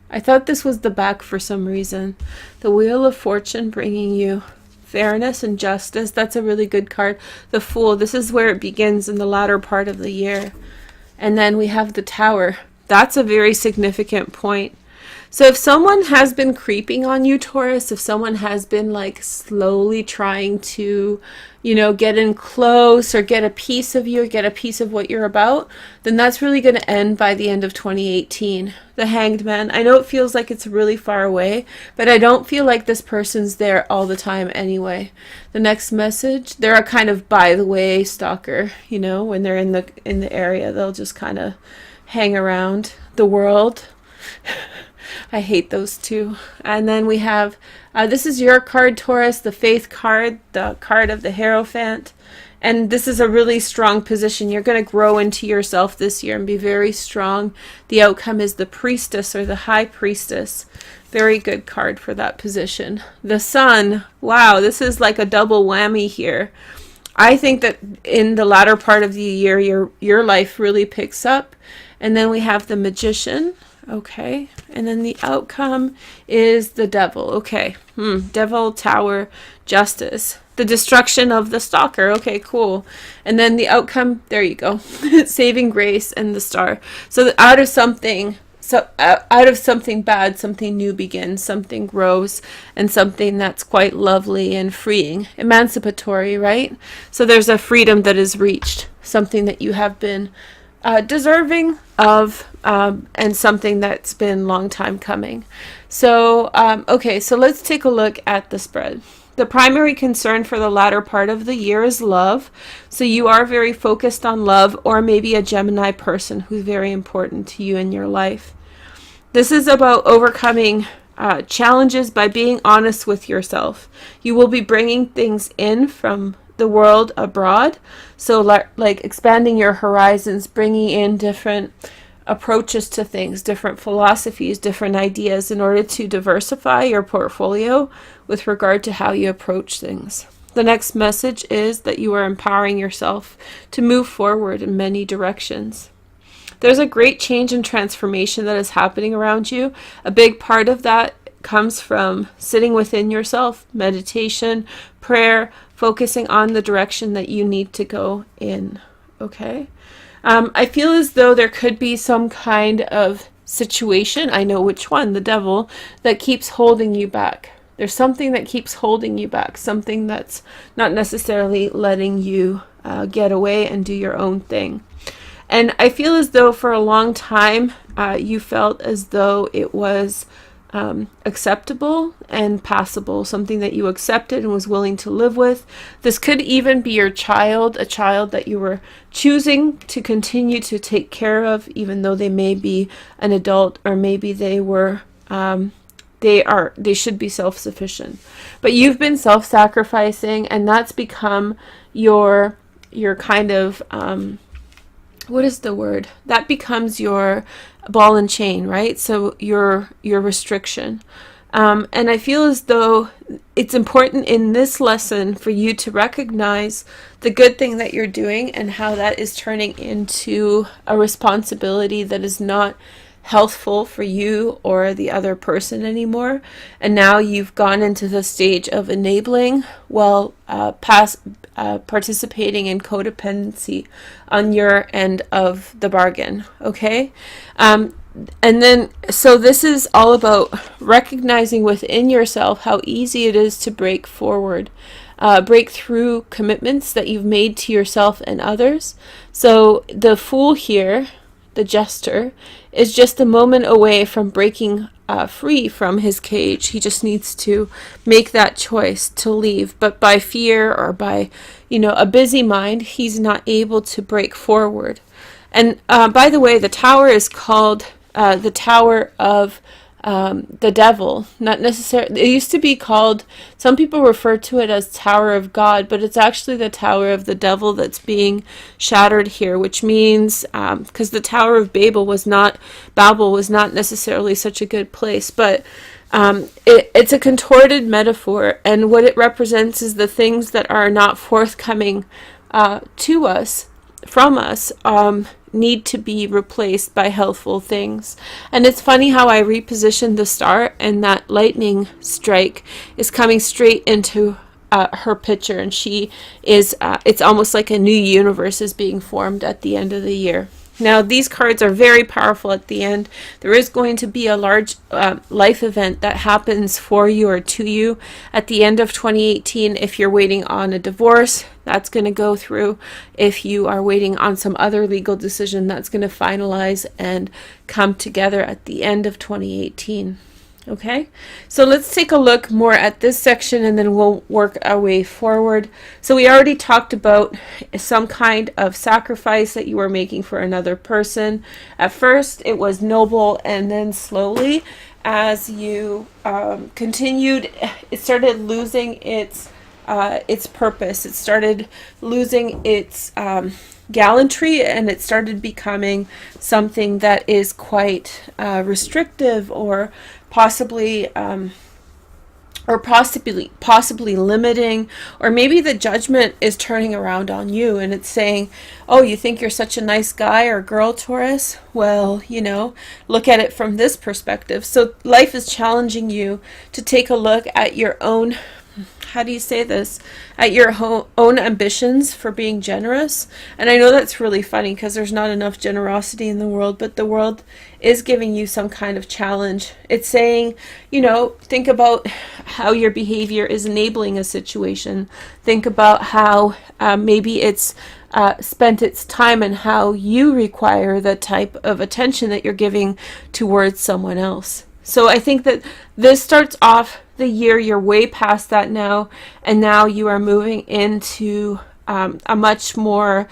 I thought this was the back for some reason. The Wheel of Fortune bringing you fairness and justice. That's a really good card. The Fool. This is where it begins in the latter part of the year. And then we have the Tower. That's a very significant point. So if someone has been creeping on you, Taurus, if someone has been like slowly trying to, you know, get in close or get a piece of you or get a piece of what you're about, then that's really going to end by the end of 2018. The Hanged Man. I know it feels like it's really far away, but I don't feel like this person's there all the time anyway. The next message, they're a kind of by the way stalker, you know, when they're in the area, they'll just kind of hang around the world. I hate those two. And then we have, this is your card, Taurus, the Faith card, the card of the Hierophant. And this is a really strong position. You're going to grow into yourself this year and be very strong. The outcome is the Priestess or the High Priestess. Very good card for that position. The Sun. Wow, this is like a double whammy here. I think that in the latter part of the year, your life really picks up. And then we have the Magician. Okay, and then the outcome is the Devil. Okay, Devil, Tower, Justice, the destruction of the stalker. Okay, cool. And then the outcome, there you go, Saving Grace and the Star. So out of something bad, something new begins, something grows, and something that's quite lovely and freeing, emancipatory, right? So there's a freedom that is reached, something that you have been deserving of, and something that's been a long time coming. So, okay, so let's take a look at the spread. The primary concern for the latter part of the year is love. So you are very focused on love, or maybe a Gemini person who's very important to you in your life. This is about overcoming challenges by being honest with yourself. You will be bringing things in from the world abroad, so like expanding your horizons, bringing in different approaches to things, different philosophies, different ideas in order to diversify your portfolio with regard to how you approach things. The next message is that you are empowering yourself to move forward in many directions. There's a great change and transformation that is happening around you. A big part of that comes from sitting within yourself, meditation, prayer, focusing on the direction that you need to go in. Okay? I feel as though there could be some kind of situation, I know which one, the devil, that keeps holding you back. There's something that keeps holding you back, something that's not necessarily letting you get away and do your own thing. And I feel as though for a long time, you felt as though it was acceptable and passable, something that you accepted and was willing to live with. This could even be your child, a child that you were choosing to continue to take care of, even though they may be an adult, or maybe they were they should be self-sufficient. But you've been self-sacrificing, and that's become your kind of what is the word? That becomes your ball and chain, right? So your restriction. And I feel as though it's important in this lesson for you to recognize the good thing that you're doing and how that is turning into a responsibility that is not healthful for you or the other person anymore. And now you've gone into the stage of enabling, participating in codependency on your end of the bargain. Okay? And then, so this is all about recognizing within yourself how easy it is to break forward, break through commitments that you've made to yourself and others. So the Fool here, the jester, is just a moment away from breaking free from his cage. He just needs to make that choice to leave. But by fear or by, a busy mind, he's not able to break forward. And by the way, the tower is called the Tower of the Devil. Not necessarily, it used to be called, some people refer to it as Tower of God, but it's actually the Tower of the Devil that's being shattered here, which means, because the Tower of Babel was not necessarily such a good place, but it's a contorted metaphor, and what it represents is the things that are not forthcoming to us, from us, need to be replaced by healthful things. And it's funny how I repositioned the star, and that lightning strike is coming straight into her picture, and she is it's almost like a new universe is being formed at the end of the year. Now, these cards are very powerful at the end. There is going to be a large life event that happens for you or to you at the end of 2018. If you're waiting on a divorce, that's going to go through. If you are waiting on some other legal decision, that's going to finalize and come together at the end of 2018. Okay, so let's take a look more at this section, and then we'll work our way forward. So we already talked about some kind of sacrifice that you were making for another person. At first it was noble, and then slowly as you continued, it started losing its purpose. It started losing its gallantry, and it started becoming something that is quite restrictive, or possibly limiting, or maybe the judgment is turning around on you, and it's saying, oh, you think you're such a nice guy or girl, Taurus? Well, look at it from this perspective. So life is challenging you to take a look at your own, how do you say this, at your own ambitions for being generous. And I know that's really funny because there's not enough generosity in the world, but the world is giving you some kind of challenge. It's saying, think about how your behavior is enabling a situation. Think about how maybe it's spent its time, and how you require the type of attention that you're giving towards someone else. So I think that this starts off the year, you're way past that now, and now you are moving into a much more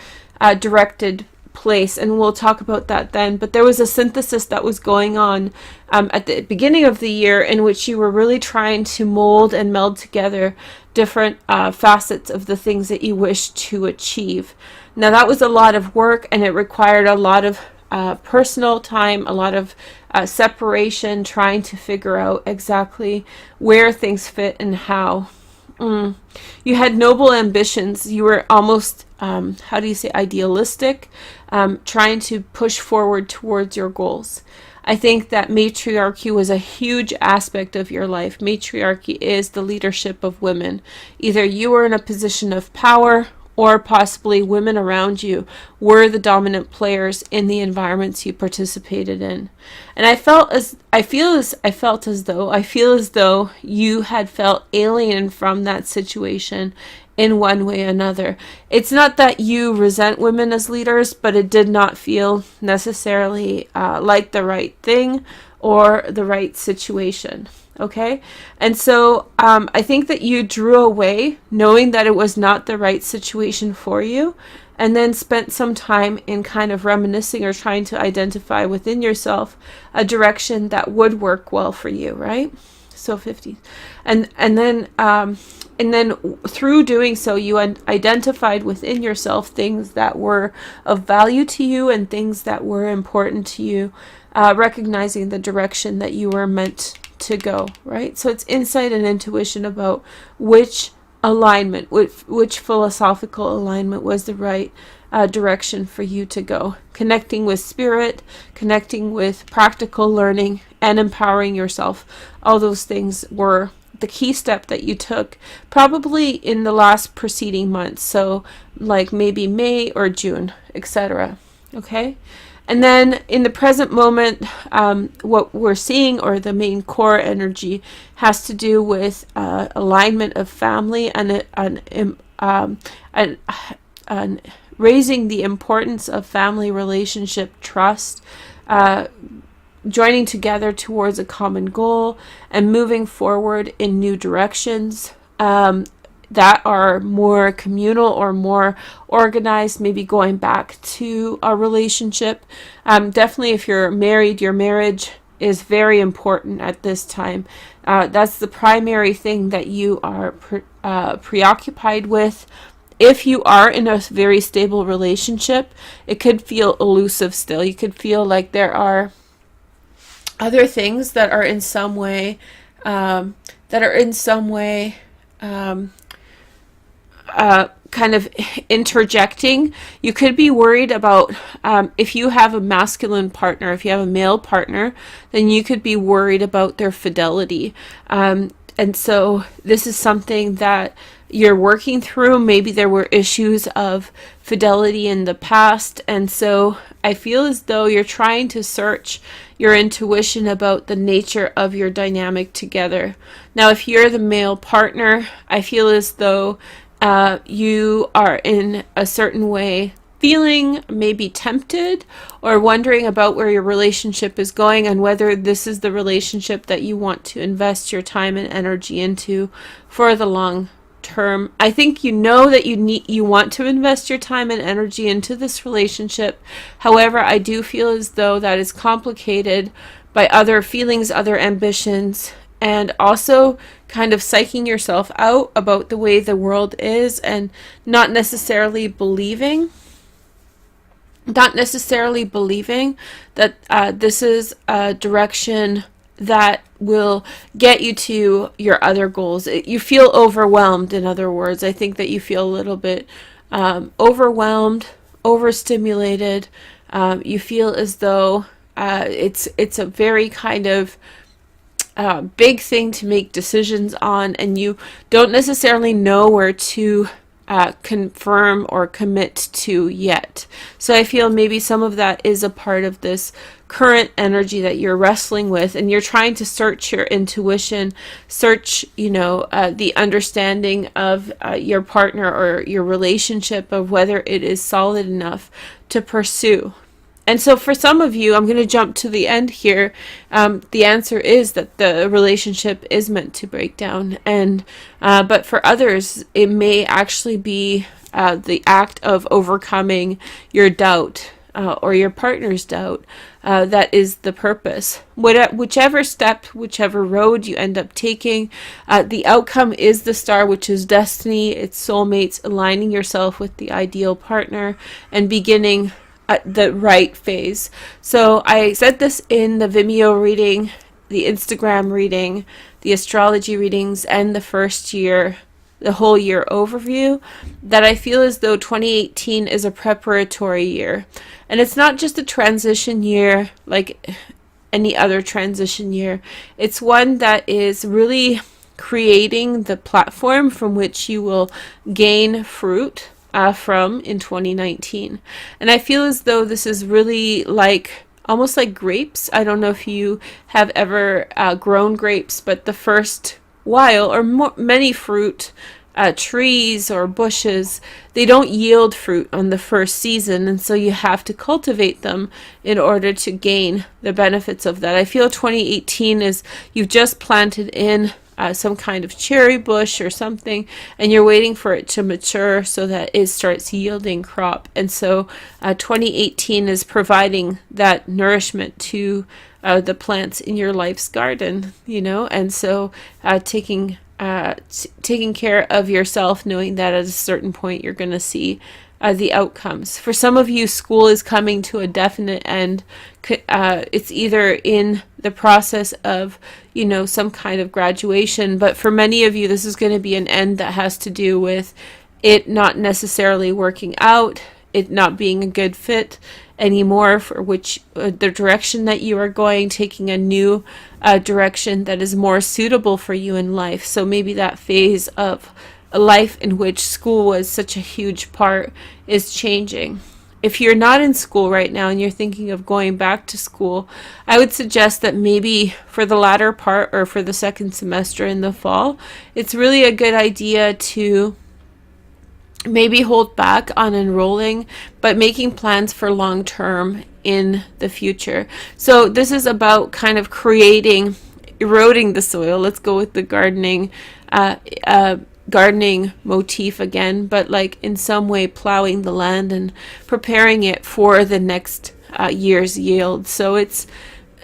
directed place, and we'll talk about that then. But there was a synthesis that was going on at the beginning of the year, in which you were really trying to mold and meld together different facets of the things that you wish to achieve. Now, that was a lot of work, and it required a lot of personal time, a lot of separation, trying to figure out exactly where things fit and how. You had noble ambitions. You were almost, how do you say, idealistic, trying to push forward towards your goals. I think that matriarchy was a huge aspect of your life. Matriarchy is the leadership of women. Either you were in a position of power, or possibly women around you were the dominant players in the environments you participated in. And I feel as though you had felt alien from that situation in one way or another. It's not that you resent women as leaders, but it did not feel necessarily like the right thing or the right situation. Okay? And so I think that you drew away knowing that it was not the right situation for you, and then spent some time in kind of reminiscing or trying to identify within yourself a direction that would work well for you, right? So 50. And then through doing so, you identified within yourself things that were of value to you and things that were important to you, recognizing the direction that you were meant to go, right? So it's insight and intuition about which alignment, which philosophical alignment was the right direction for you to go. Connecting with spirit, connecting with practical learning, and empowering yourself. All those things were the key step that you took probably in the last preceding months. So like maybe May or June, etc. Okay? And then in the present moment, what we're seeing, or the main core energy, has to do with alignment of family and raising the importance of family relationship, trust, joining together towards a common goal, and moving forward in new directions that are more communal or more organized, maybe going back to a relationship. Definitely if you're married, your marriage is very important at this time. That's the primary thing that you are preoccupied with. If you are in a very stable relationship, it could feel elusive still. You could feel like there are other things that are in some way kind of interjecting. You could be worried about if you have a masculine partner, if you have a male partner, then you could be worried about their fidelity. And so this is something that you're working through. Maybe there were issues of fidelity in the past. And so I feel as though you're trying to search your intuition about the nature of your dynamic together. Now, if you're the male partner, I feel as though you are in a certain way feeling maybe tempted or wondering about where your relationship is going and whether this is the relationship that you want to invest your time and energy into for the long term. I think you know that you want to invest your time and energy into this relationship. However, I do feel as though that is complicated by other feelings, other ambitions, and also kind of psyching yourself out about the way the world is, and not necessarily believing that this is a direction that will get you to your other goals. You feel overwhelmed, in other words. I think that you feel a little bit overwhelmed, overstimulated. You feel as though it's a very kind of big thing to make decisions on, and you don't necessarily know where to confirm or commit to yet. So I feel maybe some of that is a part of this current energy that you're wrestling with, and you're trying to search your intuition, search, the understanding of your partner or your relationship, of whether it is solid enough to pursue. And so for some of you, I'm going to jump to the end here. The answer is that the relationship is meant to break down. But for others, it may actually be the act of overcoming your doubt or your partner's doubt. That is the purpose. Whichever step, whichever road you end up taking, the outcome is the star, which is destiny. It's soulmates, aligning yourself with the ideal partner and beginning the right phase. So I said this in the Vimeo reading, the Instagram reading, the astrology readings, and the first year the whole year overview, that I feel as though 2018 is a preparatory year. And it's not just a transition year like any other transition year. It's one that is really creating the platform from which you will gain fruit from in 2019. And I feel as though this is really like almost like grapes. I don't know if you have ever grown grapes, but the first while, or many fruit trees or bushes, they don't yield fruit on the first season, and so you have to cultivate them in order to gain the benefits of that. I feel 2018 is you've just planted in some kind of cherry bush or something, and you're waiting for it to mature so that it starts yielding crop. And so 2018 is providing that nourishment to the plants in your life's garden, you know, and so taking care of yourself, knowing that at a certain point you're going to see the outcomes. For some of you, school is coming to a definite end. It's either in the process of, you know, some kind of graduation, but for many of you, this is going to be an end that has to do with it not necessarily working out, it not being a good fit anymore for which the direction that you are going, taking a new direction that is more suitable for you in life. So maybe that phase of a life in which school was such a huge part is changing. If you're not in school right now and you're thinking of going back to school, I would suggest that maybe for the latter part or for the second semester in the fall, it's really a good idea to maybe hold back on enrolling, but making plans for long term in the future. So this is about kind of eroding the soil. Let's go with the gardening motif again, but like in some way plowing the land and preparing it for the next year's yield. So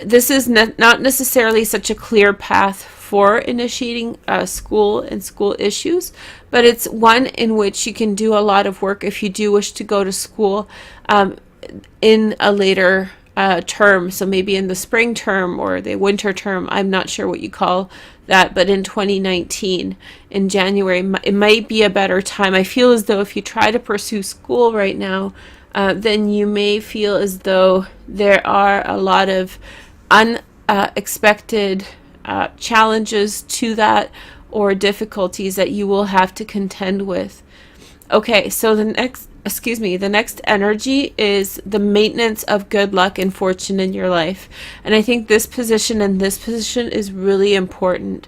this is not necessarily such a clear path for initiating school and school issues, but it's one in which you can do a lot of work if you do wish to go to school in a later term. So maybe in the spring term or the winter term, I'm not sure what you call that, but in 2019, in January, it might be a better time. I feel as though if you try to pursue school right now, then you may feel as though there are a lot of unexpected challenges to that or difficulties that you will have to contend with. Okay, so the next energy is the maintenance of good luck and fortune in your life. And I think this position and this position is really important.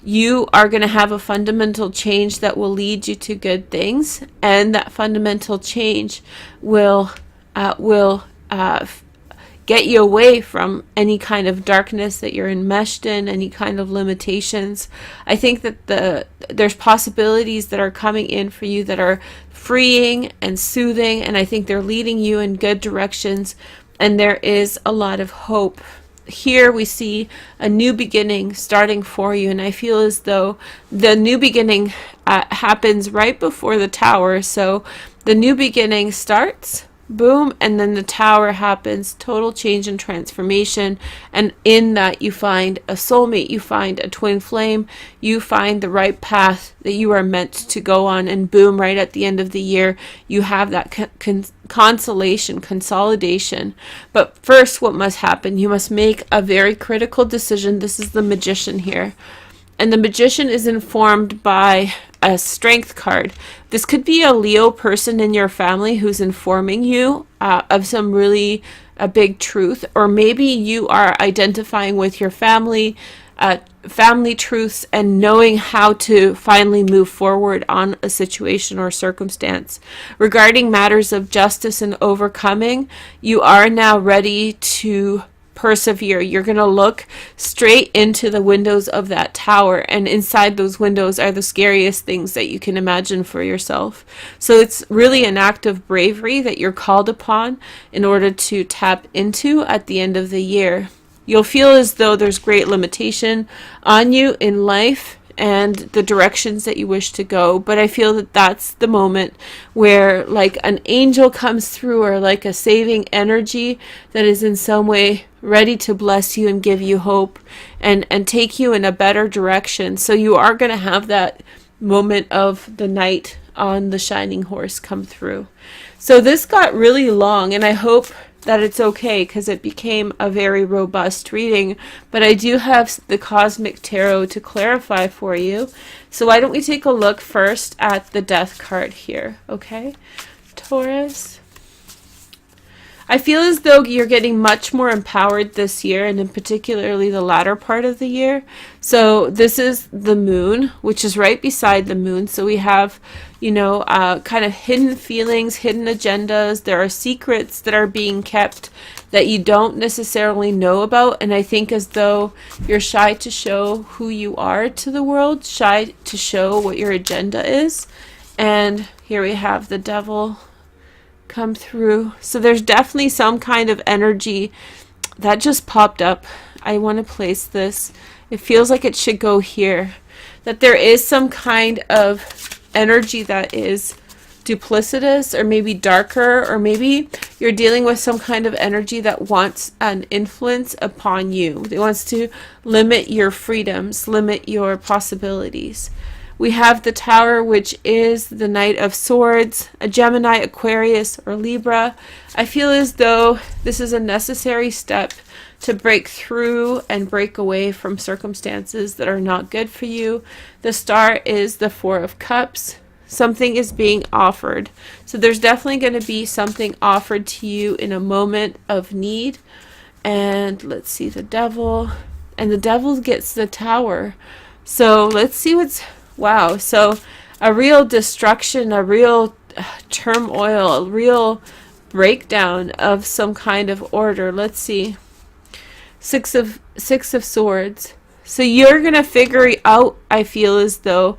You are going to have a fundamental change that will lead you to good things, and that fundamental change will get you away from any kind of darkness that you're enmeshed in, any kind of limitations. I think that there's possibilities that are coming in for you that are freeing and soothing, and I think they're leading you in good directions, and there is a lot of hope. Here we see a new beginning starting for you, and I feel as though the new beginning happens right before the tower. So the new beginning starts, boom, and then the tower happens, total change and transformation, and in that you find a soulmate, you find a twin flame, you find the right path that you are meant to go on, and boom, right at the end of the year you have that consolidation. But first, what must happen? You must make a very critical decision. This is the Magician here, and the Magician is informed by a Strength card. This could be a Leo person in your family who's informing you of some really big truth, or maybe you are identifying with your family truths and knowing how to finally move forward on a situation or circumstance. Regarding matters of justice and overcoming, you are now ready to persevere. You're going to look straight into the windows of that tower, and inside those windows are the scariest things that you can imagine for yourself. So it's really an act of bravery that you're called upon in order to tap into at the end of the year. You'll feel as though there's great limitation on you in life and the directions that you wish to go, but I feel that that's the moment where like an angel comes through, or like a saving energy that is in some way ready to bless you and give you hope and take you in a better direction. So you are going to have that moment of the knight on the shining horse come through. So this got really long, and I hope that it's okay because it became a very robust reading, but I do have the Cosmic Tarot to clarify for you. So why don't we take a look first at the Death card here, okay? Taurus. I feel as though you're getting much more empowered this year, and in particularly the latter part of the year. So this is the moon, which is right beside the moon. So we have, you know, kind of hidden feelings, hidden agendas. There are secrets that are being kept that you don't necessarily know about. And I think as though you're shy to show who you are to the world, shy to show what your agenda is. And here we have the Devil come through. So there's definitely some kind of energy that just popped up. I want to place this. It feels like it should go here. That there is some kind of energy that is duplicitous or maybe darker, or maybe you're dealing with some kind of energy that wants an influence upon you. It wants to limit your freedoms, limit your possibilities. We have the Tower, which is the Knight of Swords, a Gemini, Aquarius, or Libra. I feel as though this is a necessary step to break through and break away from circumstances that are not good for you. The Star is the Four of Cups. Something is being offered. So there's definitely going to be something offered to you in a moment of need. And let's see, the Devil. And the Devil gets the Tower. So let's see what's... Wow, so a real destruction, a real turmoil, a real breakdown of some kind of order. Let's see. Six of Swords. So you're going to figure out, I feel as though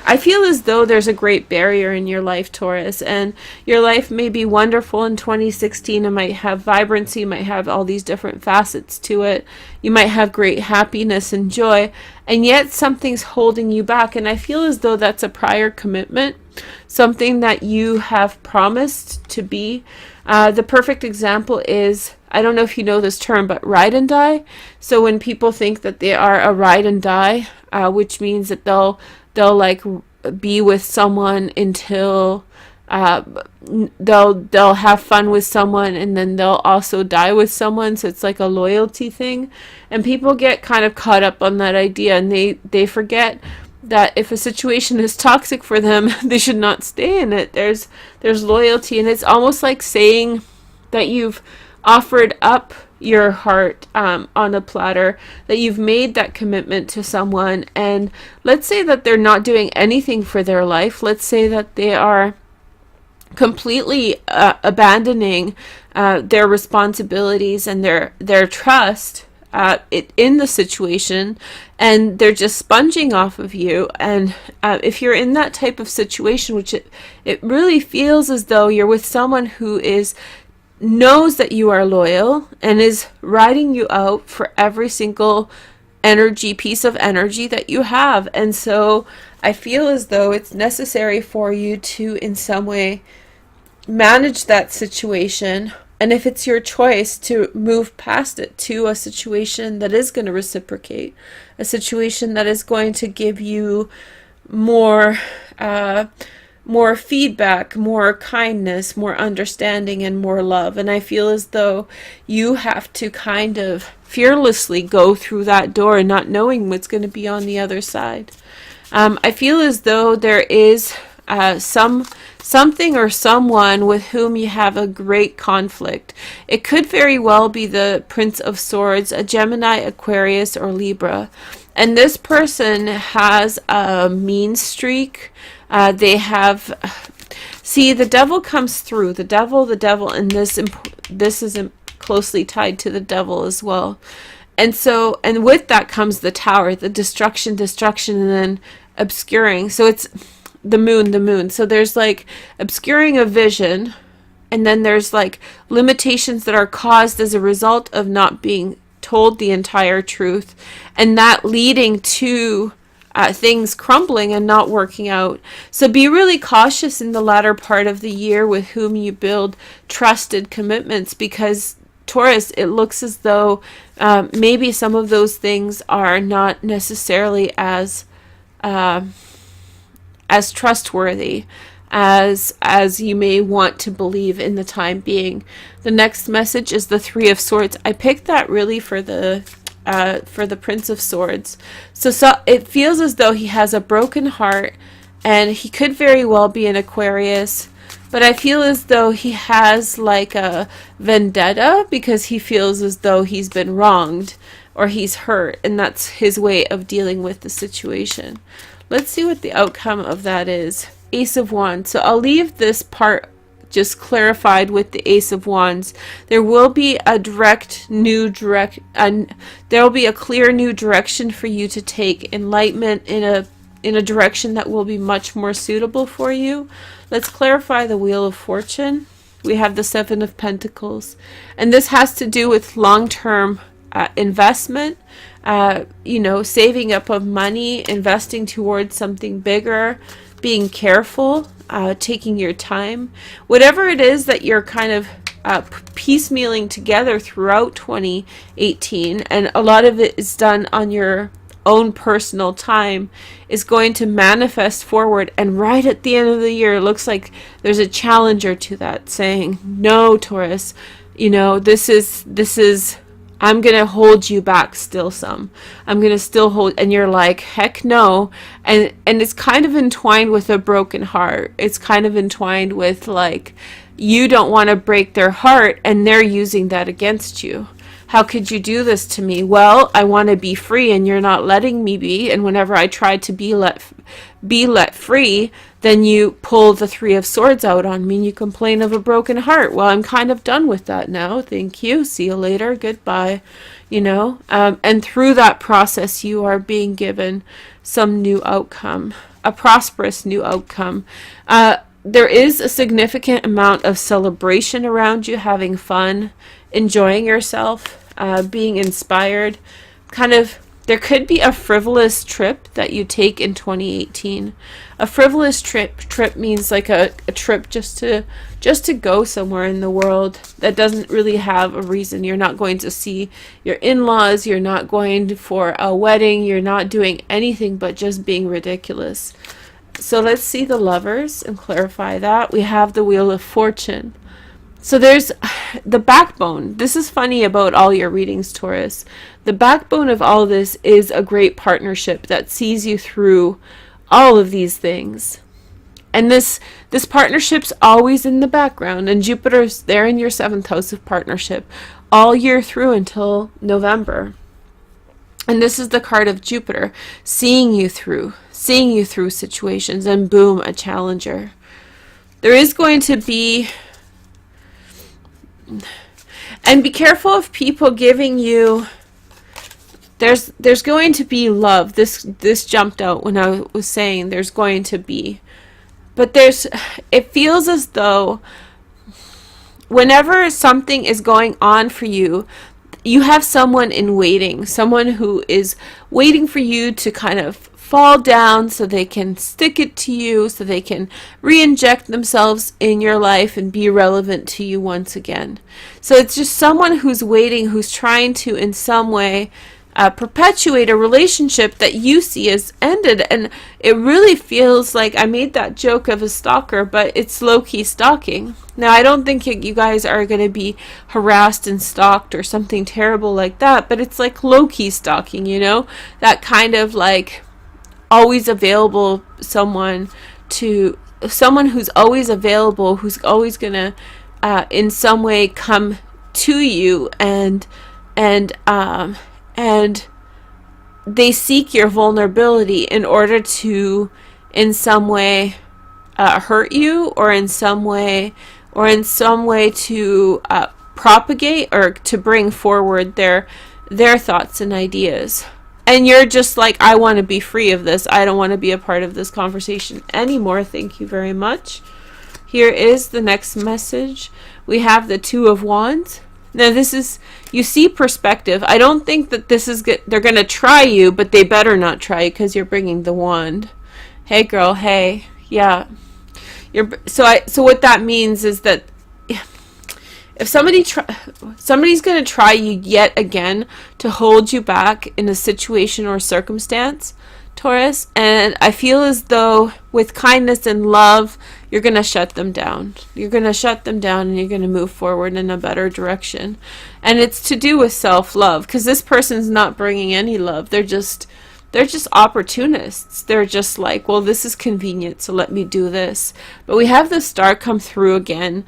there's a great barrier in your life, Taurus, and your life may be wonderful in 2016. It might have vibrancy, might have all these different facets to it. You might have great happiness and joy, and yet something's holding you back. And I feel as though that's a prior commitment, something that you have promised to be. The perfect example is, I don't know if you know this term, but ride and die. So when people think that they are a ride and die, which means that they'll like be with someone until they'll have fun with someone, and then they'll also die with someone. So it's like a loyalty thing, and people get kind of caught up on that idea, and they forget that if a situation is toxic for them, they should not stay in it. There's loyalty, and it's almost like saying that you've offered up your heart on a platter, that you've made that commitment to someone, and let's say that they're not doing anything for their life. Let's say that they are completely abandoning their responsibilities and their trust in the situation, and they're just sponging off of you. And if you're in that type of situation, which it really feels as though you're with someone who knows that you are loyal and is riding you out for every single piece of energy that you have. And so I feel as though it's necessary for you to in some way manage that situation, and if it's your choice, to move past it to a situation that is going to reciprocate, a situation that is going to give you more feedback, more kindness, more understanding, and more love. And I feel as though you have to kind of fearlessly go through that door, not knowing what's going to be on the other side. I feel as though there is something or someone with whom you have a great conflict. It could very well be the Prince of Swords, a Gemini, Aquarius, or Libra. And this person has a mean streak. They have... See, the Devil comes through. The devil, and this is closely tied to the Devil as well. And so, and with that comes the Tower, the destruction, and then obscuring. So it's the moon. So there's like obscuring of vision, and then there's like limitations that are caused as a result of not being told the entire truth, and that leading to things crumbling and not working out. So be really cautious in the latter part of the year with whom you build trusted commitments, because Taurus, it looks as though maybe some of those things are not necessarily as as trustworthy as you may want to believe in the time being. The next message is the Three of Swords. I picked that really for the Prince of Swords. So it feels as though he has a broken heart, and he could very well be an Aquarius, but I feel as though he has like a vendetta because he feels as though he's been wronged or he's hurt, and that's his way of dealing with the situation. Let's see what the outcome of that is. Ace of Wands. So I'll leave this part just clarified with the Ace of Wands. There will be a there will be a clear new direction for you to take, enlightenment in a direction that will be much more suitable for you. Let's clarify the Wheel of Fortune. We have the Seven of Pentacles, and this has to do with long-term investment, saving up of money, investing towards something bigger, being careful, taking your time. Whatever it is that you're kind of piecemealing together throughout 2018, and a lot of it is done on your own personal time, is going to manifest forward. And right at the end of the year, it looks like there's a challenger to that saying, no, Taurus, this is I'm going to hold you back still some. I'm going to still hold, and you're like, heck no. And it's kind of entwined with a broken heart. It's kind of entwined with like, you don't want to break their heart, and they're using that against you. How could you do this to me? Well, I want to be free, and you're not letting me be. And whenever I try to be let free, then you pull the Three of Swords out on me and you complain of a broken heart. Well, I'm kind of done with that now. Thank you. See you later. Goodbye. And through that process, you are being given some new outcome, a prosperous new outcome. There is a significant amount of celebration around you, having fun, enjoying yourself, being inspired. There could be a frivolous trip that you take in 2018. A frivolous trip means like a trip just to go somewhere in the world that doesn't really have a reason. You're not going to see your in-laws, you're not going for a wedding, you're not doing anything but just being ridiculous. So let's see the Lovers and clarify that. We have the Wheel of Fortune. So there's the backbone. This is funny about all your readings, Taurus. The backbone of all of this is a great partnership that sees you through all of these things. And this partnership's always in the background, and Jupiter's there in your 7th house of partnership all year through until November. And this is the card of Jupiter, seeing you through situations, and boom, a challenger. There is going to be, and be careful of people giving you, there's going to be love. This jumped out when I was saying there's going to be, but it feels as though whenever something is going on for you, you have someone in waiting, someone who is waiting for you to kind of fall down so they can stick it to you, so they can re-inject themselves in your life and be relevant to you once again. So it's just someone who's waiting, who's trying to in some way perpetuate a relationship that you see as ended. And it really feels like, I made that joke of a stalker, but it's low-key stalking. Now, I don't think you guys are going to be harassed and stalked or something terrible like that, but it's like low-key stalking, that kind of like always available, someone who's always available, who's always going to in some way come to you, and they seek your vulnerability in order to in some way hurt you, or in some way to propagate or to bring forward their thoughts and ideas. And you're just like, I want to be free of this. I don't want to be a part of this conversation anymore. Thank you very much. Here is the next message. We have the Two of Wands. Now this is, you see perspective. I don't think that this is good. They're going to try you, but they better not try you because you're bringing the wand. Hey girl, hey. Yeah. So what that means is that if somebody's going to try you yet again to hold you back in a situation or circumstance, Taurus, and I feel as though with kindness and love, you're going to shut them down. You're going to shut them down and you're going to move forward in a better direction. And it's to do with self-love, because this person's not bringing any love. They're just opportunists. They're just like, well, this is convenient, so let me do this. But we have the star come through again,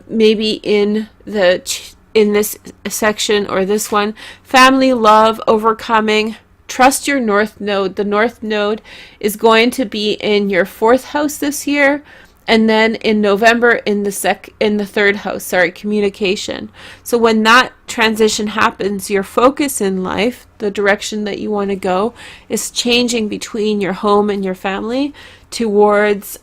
maybe in this section or this one. Family, love, overcoming. Trust your North Node. The North Node is going to be in your 4th house this year, and then in November in the 3rd house, communication. So when that transition happens, your focus in life, the direction that you want to go, is changing between your home and your family towards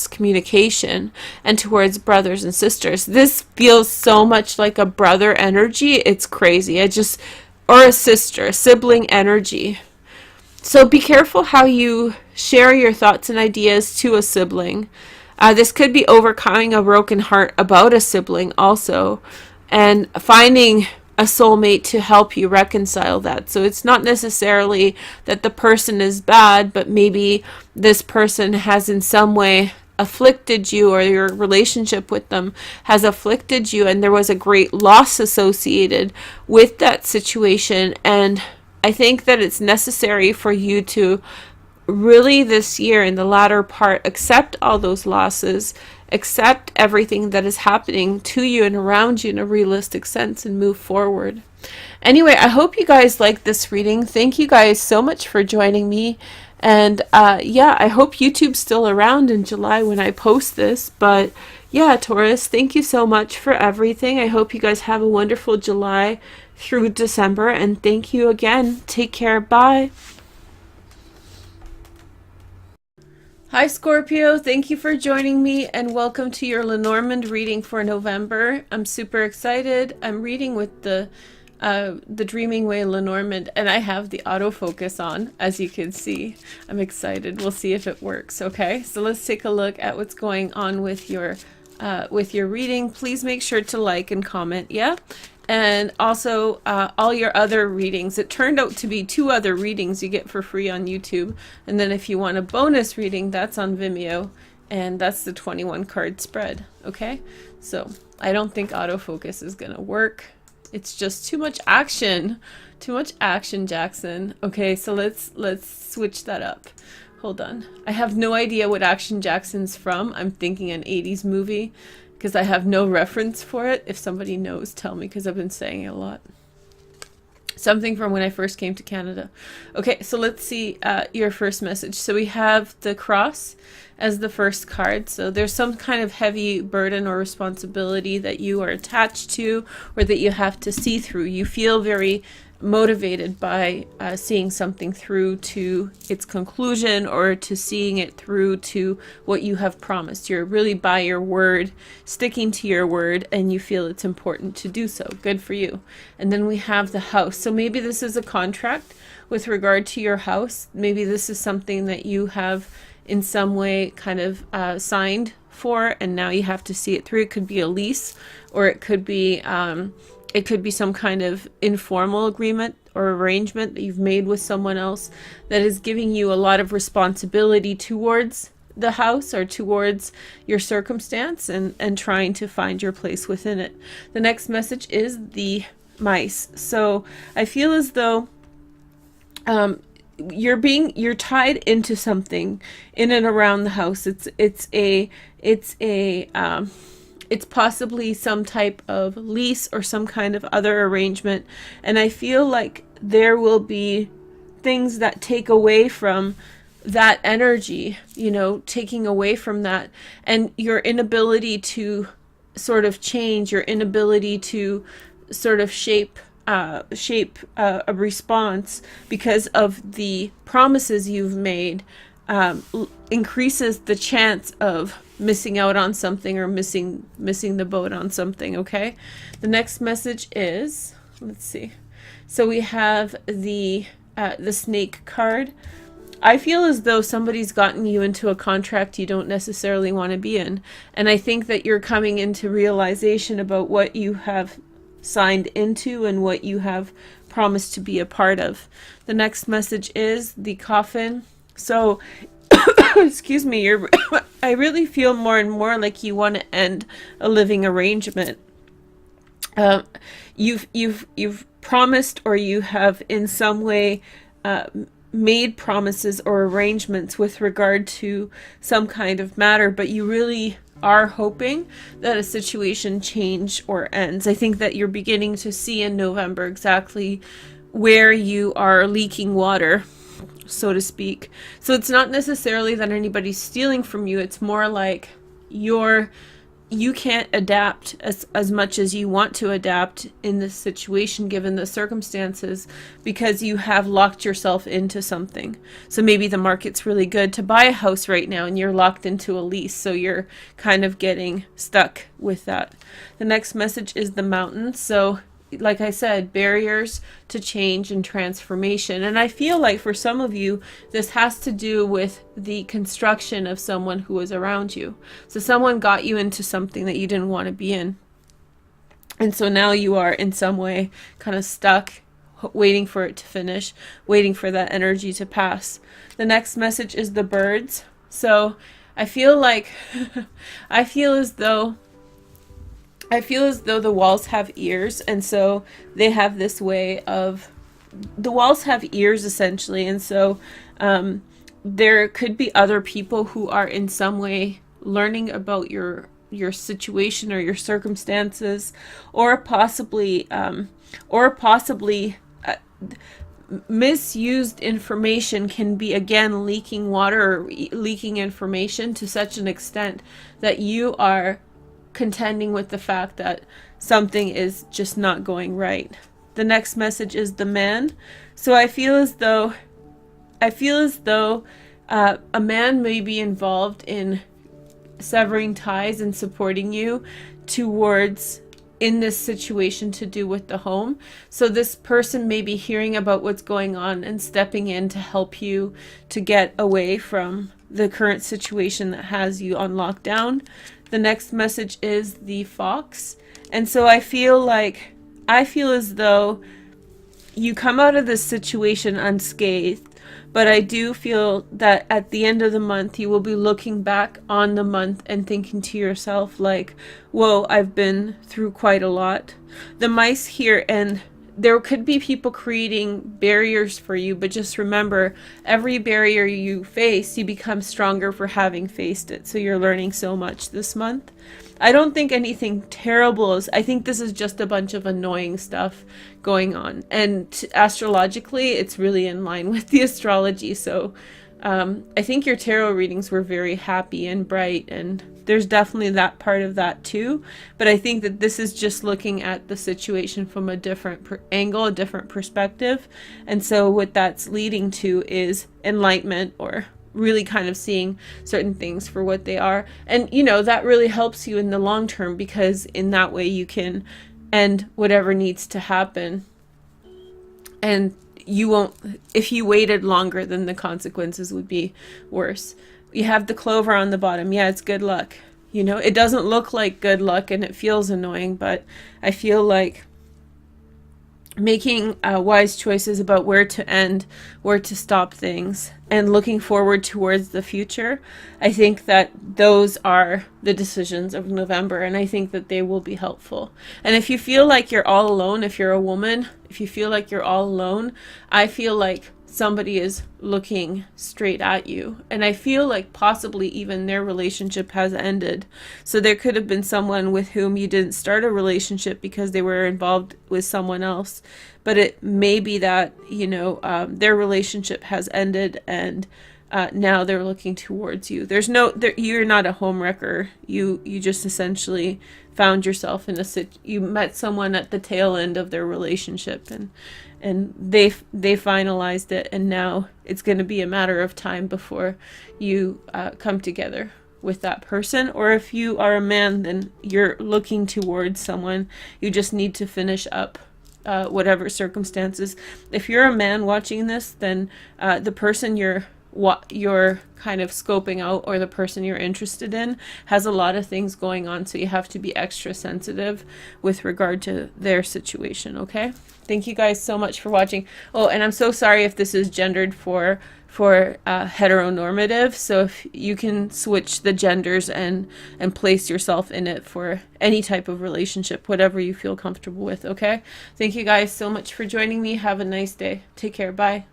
communication and towards brothers and sisters. This feels so much like a brother energy. It's crazy. Or a sister, sibling energy. So be careful how you share your thoughts and ideas to a sibling. This could be overcoming a broken heart about a sibling also, and finding a soulmate to help you reconcile that. So it's not necessarily that the person is bad, but maybe this person has in some way afflicted you, or your relationship with them has afflicted you, and there was a great loss associated with that situation. And I think that it's necessary for you to really this year, in the latter part, accept all those losses, accept everything that is happening to you and around you in a realistic sense, and move forward. Anyway, I hope you guys like this reading. Thank you guys so much for joining me. And yeah, I hope YouTube's still around in July when I post this. But yeah, Taurus, thank you so much for everything. I hope you guys have a wonderful July through December. And thank you again. Take care. Bye. Hi Scorpio, thank you for joining me and welcome to your Lenormand reading for November. I'm super excited. I'm reading with the Dreaming Way Lenormand, and I have the autofocus on, as you can see. I'm excited. We'll see if it works. Okay, so let's take a look at what's going on with your reading. Please make sure to like and comment, yeah? And also all your other readings. It turned out to be 2 other readings you get for free on YouTube. And then if you want a bonus reading, that's on Vimeo. And that's the 21 card spread. Okay, so I don't think autofocus is gonna work. It's just too much action. Too much action, Jackson. Okay, so let's switch that up. Hold on. I have no idea what Action Jackson's from. I'm thinking an 80s movie, because I have no reference for it. If somebody knows, tell me, because I've been saying it a lot. Something from when I first came to Canada. Okay, so let's see your first message. So we have the cross as the first card. So there's some kind of heavy burden or responsibility that you are attached to, or that you have to see through. You feel very motivated by seeing something through to its conclusion, or to seeing it through to what you have promised. You're really by your word, sticking to your word, and you feel it's important to do so. Good for you. And then we have the house. So maybe this is a contract with regard to your house. Maybe this is something that you have in some way kind of signed for, and now you have to see it through. It could be a lease, or it could be some kind of informal agreement or arrangement that you've made with someone else that is giving you a lot of responsibility towards the house or towards your circumstance, and trying to find your place within it. The next message is the mice. So I feel as though you're tied into something in and around the house. It's possibly some type of lease or some kind of other arrangement. And I feel like there will be things that take away from that energy, you know, taking away from that, and your inability to sort of change, your inability to sort of shape a response because of the promises you've made, increases the chance of missing out on something, or missing the boat on something. Okay, the next message is, let's see, so we have the snake card. I feel as though somebody's gotten you into a contract you don't necessarily want to be in, and I think that you're coming into realization about what you have signed into and what you have promise to be a part of. The next message is the Coffin. So, excuse me, I really feel more and more like you want to end a living arrangement. You've promised, or you have in some way made promises or arrangements with regard to some kind of matter, but you really are hoping that a situation change or ends. I think that you're beginning to see in November exactly where you are leaking water, so to speak. So it's not necessarily that anybody's stealing from you. It's more like you can't adapt as much as you want to adapt in this situation given the circumstances, because you have locked yourself into something. So maybe the market's really good to buy a house right now and you're locked into a lease, so you're kind of getting stuck with that. The next message is the Mountain. So like I said, barriers to change and transformation. And I feel like for some of you, this has to do with the construction of someone who was around you. So someone got you into something that you didn't want to be in. And so now you are in some way kind of stuck, waiting for it to finish, waiting for that energy to pass. The next message is the Birds. So I feel like, I feel as though the walls have ears, and so they have this way of, the walls have ears essentially, and so there could be other people who are in some way learning about your situation or your circumstances, or possibly misused information can be, again, leaking water or leaking information to such an extent that you are contending with the fact that something is just not going right. The next message is the Man. So I feel as though a man may be involved in severing ties and supporting you towards, in this situation, to do with the home. So this person may be hearing about what's going on and stepping in to help you to get away from the current situation that has you on lockdown. The next message is the Fox. And so I feel as though you come out of this situation unscathed, but I do feel that at the end of the month, you will be looking back on the month and thinking to yourself like, whoa, I've been through quite a lot. The Mice here, and there could be people creating barriers for you, but just remember, every barrier you face, you become stronger for having faced it. So you're learning so much this month. I don't think anything terrible is, I think this is just a bunch of annoying stuff going on. And astrologically, it's really in line with the astrology. So I think your tarot readings were very happy and bright, and there's definitely that part of that too. But I think that this is just looking at the situation from a different angle, a different perspective. And so what that's leading to is enlightenment, or really kind of seeing certain things for what they are. And, you know, that really helps you in the long term, because in that way you can end whatever needs to happen. And you won't, if you waited longer, then the consequences would be worse. You have the Clover on the bottom. Yeah, it's good luck. You know, it doesn't look like good luck and it feels annoying, but I feel like making wise choices about where to end, where to stop things, and looking forward towards the future. I think that those are the decisions of November, and I think that they will be helpful. And if you feel like you're all alone, if you're a woman, if you feel like you're all alone, I feel like somebody is looking straight at you, and I feel like possibly even their relationship has ended. So there could have been someone with whom you didn't start a relationship because they were involved with someone else, but it may be that, you know, their relationship has ended, and now they're looking towards you. You're not a homewrecker. You just essentially found yourself in you met someone at the tail end of their relationship, and they finalized it, and now it's going to be a matter of time before you come together with that person. Or if you are a man, then you're looking towards someone. You just need to finish up whatever circumstances. If you're a man watching this, then the person you're what you're kind of scoping out, or the person you're interested in has a lot of things going on, so you have to be extra sensitive with regard to their situation. Okay, thank you guys so much for watching. Oh, and I'm so sorry if this is gendered for heteronormative, so if you can switch the genders and place yourself in it for any type of relationship, whatever you feel comfortable with. Okay, thank you guys so much for joining me. Have a nice day. Take care. Bye.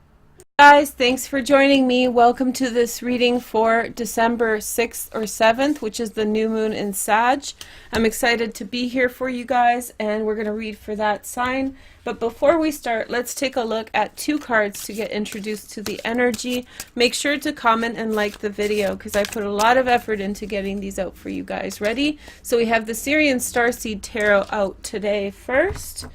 Guys, thanks for joining me. Welcome to this reading for December 6th or 7th, which is the new moon in Sag. I'm excited to be here for you guys, and we're going to read for that sign. But before we start, let's take a look at 2 cards to get introduced to the energy. Make sure to comment and like the video, because I put a lot of effort into getting these out for you guys. Ready? So we have the Syrian Starseed Tarot out today first.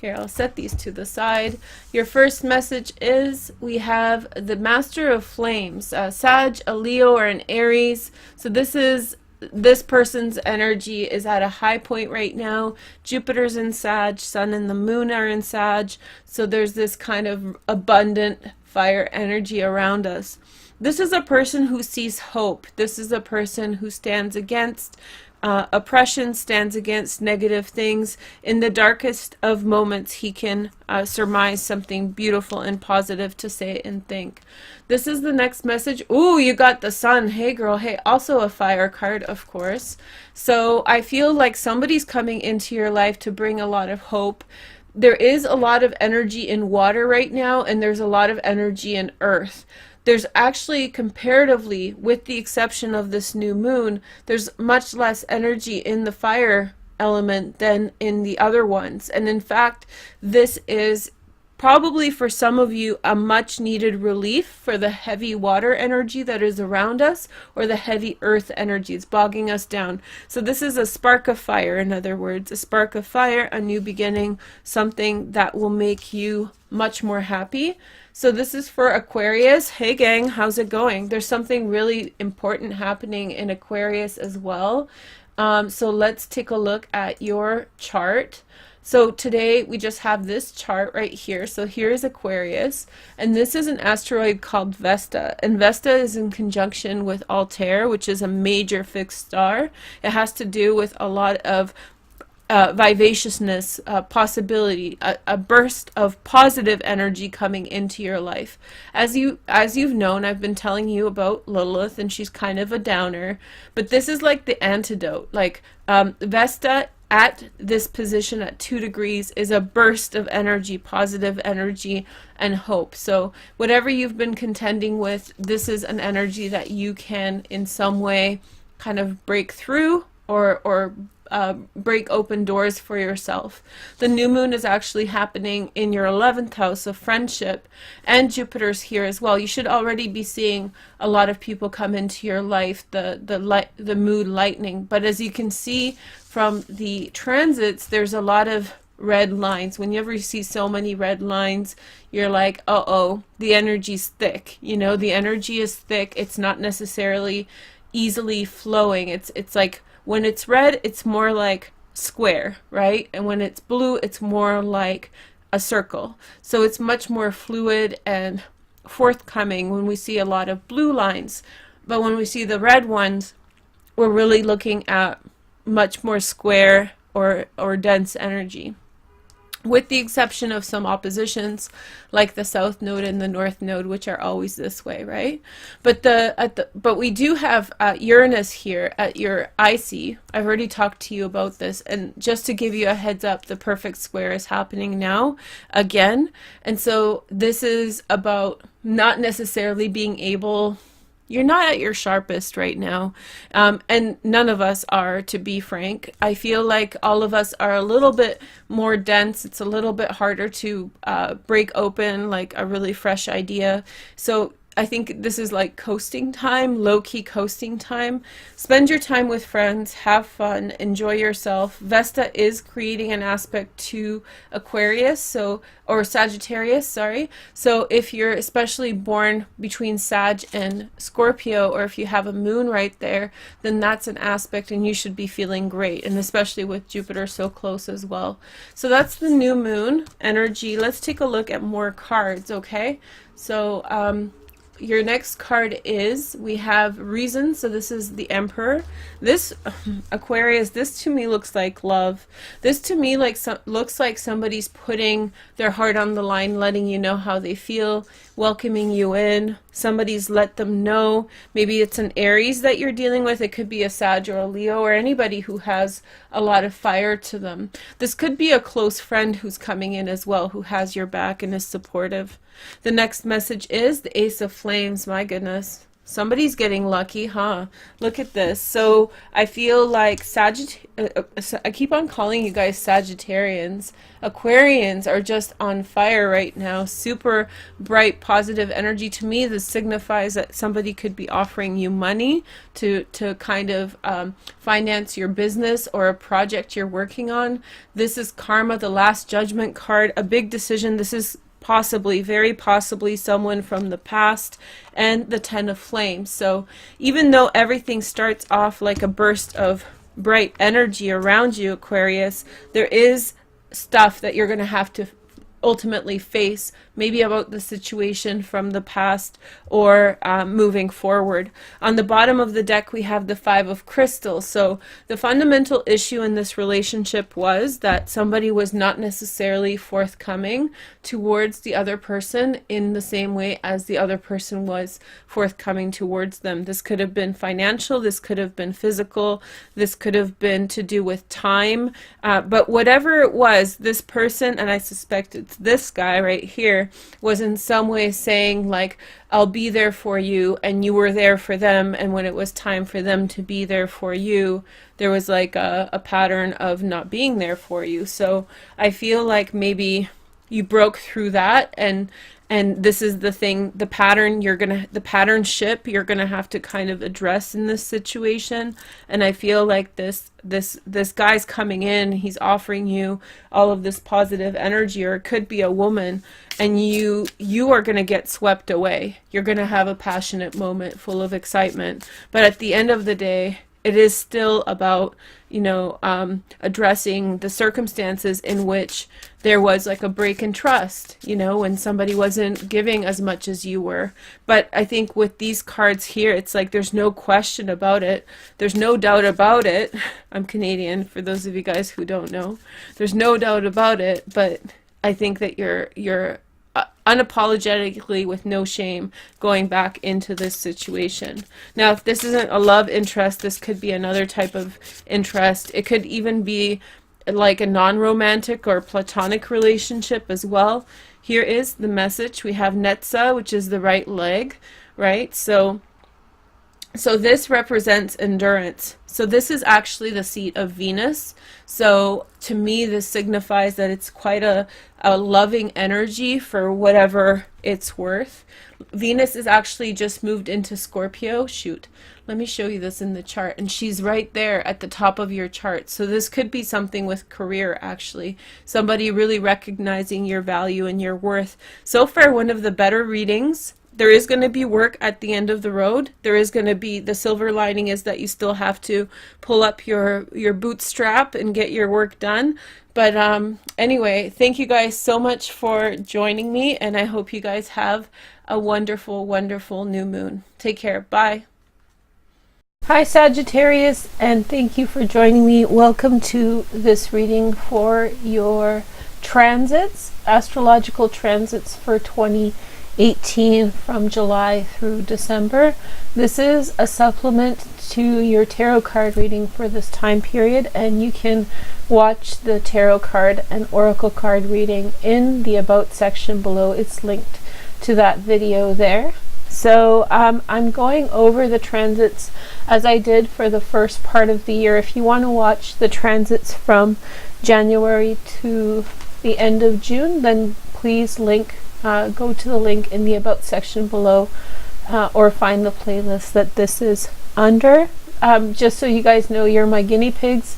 Here, I'll set these to the side. Your first message is, we have the Master of Flames, Sag, a Leo, or an Aries. So this person's energy is at a high point right now. Jupiter's in Sag, Sun and the Moon are in Sag. So there's this kind of abundant fire energy around us. This is a person who sees hope. This is a person who stands against oppression, stands against negative things. In the darkest of moments, he can surmise something beautiful and positive to say and think. This is the next message. Ooh, you got the Sun. Hey girl, hey, also a fire card, of course. So I feel like somebody's coming into your life to bring a lot of hope. There is a lot of energy in water right now, and there's a lot of energy in earth. There's actually, comparatively, with the exception of this new moon, there's much less energy in the fire element than in the other ones. And in fact, this is probably for some of you a much needed relief for the heavy water energy that is around us, or the heavy earth energy. It's bogging us down. So this is a spark of fire, in other words, a spark of fire, a new beginning, something that will make you much more happy. So this is for Aquarius. Hey gang, how's it going? There's something really important happening in Aquarius as well. So let's take a look at your chart. So today we just have this chart right here. So here's Aquarius, and this is an asteroid called Vesta. And Vesta is in conjunction with Altair, which is a major fixed star. It has to do with a lot of vivaciousness, possibility, a burst of positive energy coming into your life. As you've known, I've been telling you about Lilith, and she's kind of a downer, but this is like the antidote. Like Vesta at this position at 2 degrees is a burst of energy, positive energy and hope. So whatever you've been contending with, this is an energy that you can in some way kind of break through, or break open doors for yourself. The new moon is actually happening in your 11th house of friendship, and Jupiter's here as well. You should already be seeing a lot of people come into your life, the mood lightening. But as you can see from the transits, there's a lot of red lines. Whenever you see so many red lines, you're like, uh-oh, the energy's thick. You know, the energy is thick. It's not necessarily easily flowing. It's like, when it's red, it's more like square, right? And when it's blue, it's more like a circle. So it's much more fluid and forthcoming when we see a lot of blue lines. But when we see the red ones, we're really looking at much more square or dense energy, with the exception of some oppositions like the south node and the north node, which are always this way, right? But but we do have Uranus here at your IC. I've already talked to you about this, and just to give you a heads up, the perfect square is happening now again. And so this is about not necessarily being able, you're not at your sharpest right now, and none of us are, to be frank. I feel like all of us are a little bit more dense. It's a little bit harder to break open like a really fresh idea. So I think this is like coasting time, low-key coasting time. Spend your time with friends, have fun, enjoy yourself. Vesta is creating an aspect to Aquarius, or Sagittarius, sorry. So if you're especially born between Sag and Scorpio, or if you have a moon right there, then that's an aspect and you should be feeling great, and especially with Jupiter so close as well. So that's the new moon energy. Let's take a look at more cards, okay? So your next card is, we have reason. So this is the Emperor. This Aquarius, this to me looks like love. This to me looks like somebody's putting their heart on the line, letting you know how they feel, welcoming you in. Somebody's let them know. Maybe it's an Aries that you're dealing with. It could be a Sag or a Leo, or anybody who has a lot of fire to them. This could be a close friend who's coming in as well, who has your back and is supportive. The next message is the Ace of Flames. My goodness. Somebody's getting lucky, huh? Look at this. So I feel like I keep on calling you guys Sagittarians. Aquarians are just on fire right now. Super bright, positive energy. To me, this signifies that somebody could be offering you money to kind of finance your business or a project you're working on. This is Karma, the Last Judgment card. A big decision. This is possibly, very possibly, someone from the past, and the Ten of Flames. So even though everything starts off like a burst of bright energy around you, Aquarius, there is stuff that you're going to have to ultimately face, maybe about the situation from the past or moving forward. On the bottom of the deck, we have the Five of Crystals. So the fundamental issue in this relationship was that somebody was not necessarily forthcoming towards the other person in the same way as the other person was forthcoming towards them. This could have been financial, this could have been physical, this could have been to do with time, but whatever it was, this person, and I suspect it's this guy right here, was in some way saying like, I'll be there for you, and you were there for them, and when it was time for them to be there for you, there was like a pattern of not being there for you. So I feel like maybe you broke through that, and this is the thing, the pattern the pattern ship you're gonna have to kind of address in this situation. And I feel like this guy's coming in, he's offering you all of this positive energy, or it could be a woman, and you are gonna get swept away. You're gonna have a passionate moment full of excitement, but at the end of the day, it is still about, you know, addressing the circumstances in which there was like a break in trust, you know, when somebody wasn't giving as much as you were. But I think with these cards here, it's like there's no question about it. There's no doubt about it. I'm Canadian, for those of you guys who don't know. There's no doubt about it, but I think that you're unapologetically, with no shame, going back into this situation. Now, if this isn't a love interest, this could be another type of interest. It could even be like a non-romantic or platonic relationship as well. Here is the message. We have Netza, which is the right leg, right? So this represents endurance. So this is actually the seat of Venus. So to me, this signifies that it's quite a loving energy for whatever it's worth. Venus is actually just moved into Scorpio. Shoot, let me show you this in the chart. And she's right there at the top of your chart. So this could be something with career, actually. Somebody really recognizing your value and your worth. So far, one of the better readings. There is going to be work at the end of the road. There is going to be, the silver lining is that you still have to pull up your bootstrap and get your work done. But anyway, thank you guys so much for joining me, and I hope you guys have a wonderful, wonderful new moon. Take care. Bye. Hi Sagittarius, and thank you for joining me. Welcome to this reading for your transits, astrological transits for 2018 from July through December. This is a supplement to your tarot card reading for this time period, and you can watch the tarot card and oracle card reading in the about section below. It's linked to that video there. So I'm going over the transits as I did for the first part of the year. If you want to watch the transits from January to the end of June, then please go to the link in the about section below, or find the playlist that this is under. Just so you guys know, you're my guinea pigs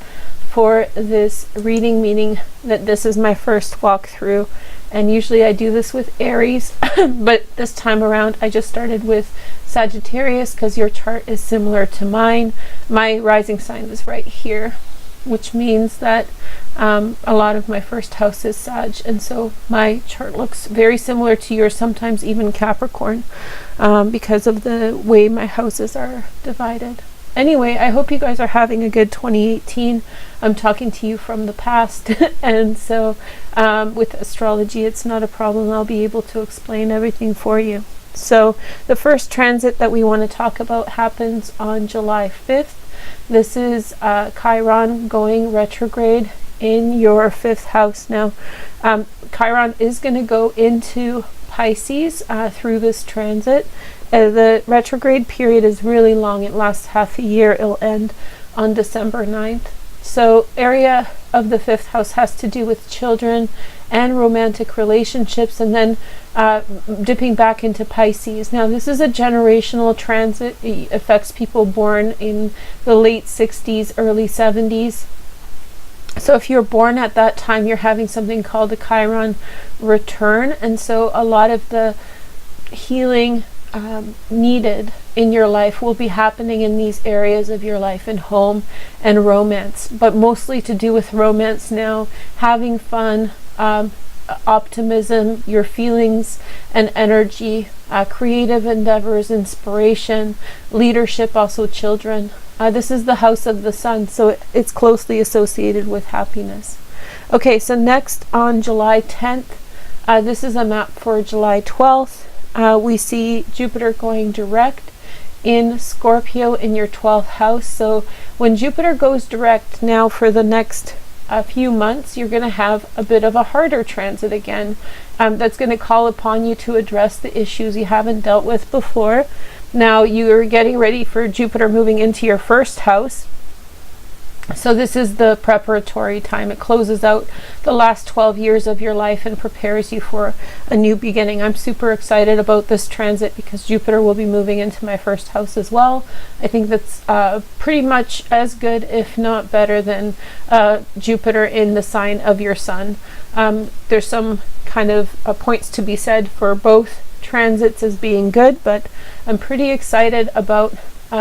for this reading, meaning that this is my first walkthrough, and usually I do this with Aries, but this time around I just started with Sagittarius because your chart is similar to mine. My rising sign is right here. which means that a lot of my first house is Sag, and so my chart looks very similar to yours, sometimes even Capricorn, because of the way my houses are divided. Anyway, I hope you guys are having a good 2018. I'm talking to you from the past, and so with astrology, it's not a problem. I'll be able to explain everything for you. So the first transit that we want to talk about happens on July 5th. This is Chiron going retrograde in your 5th house. Now, Chiron is going to go into Pisces through this transit. The retrograde period is really long. It lasts half a year. It'll end on December 9th. So area of the 5th house has to do with children and romantic relationships, and then dipping back into Pisces. Now, this is a generational transit. It affects people born in the late 60s, early 70s. So if you're born at that time, you're having something called a Chiron return, and so a lot of the healing needed in your life will be happening in these areas of your life, in home and romance, but mostly to do with romance now, having fun, optimism, your feelings and energy, creative endeavors, inspiration, leadership, also children. This is the house of the sun, so it's closely associated with happiness. Okay, so next on July 10th, this is a map for July 12th. We see Jupiter going direct in Scorpio in your 12th house. So when Jupiter goes direct now for the next few months, you're going to have a bit of a harder transit again. That's going to call upon you to address the issues you haven't dealt with before. Now you're getting ready for Jupiter moving into your 1st house. So this is the preparatory time. It closes out the last 12 years of your life and prepares you for a new beginning. I'm super excited about this transit because Jupiter will be moving into my 1st house as well. I think that's pretty much as good, if not better, than Jupiter in the sign of your sun. There's some kind of points to be said for both transits as being good, but I'm pretty excited about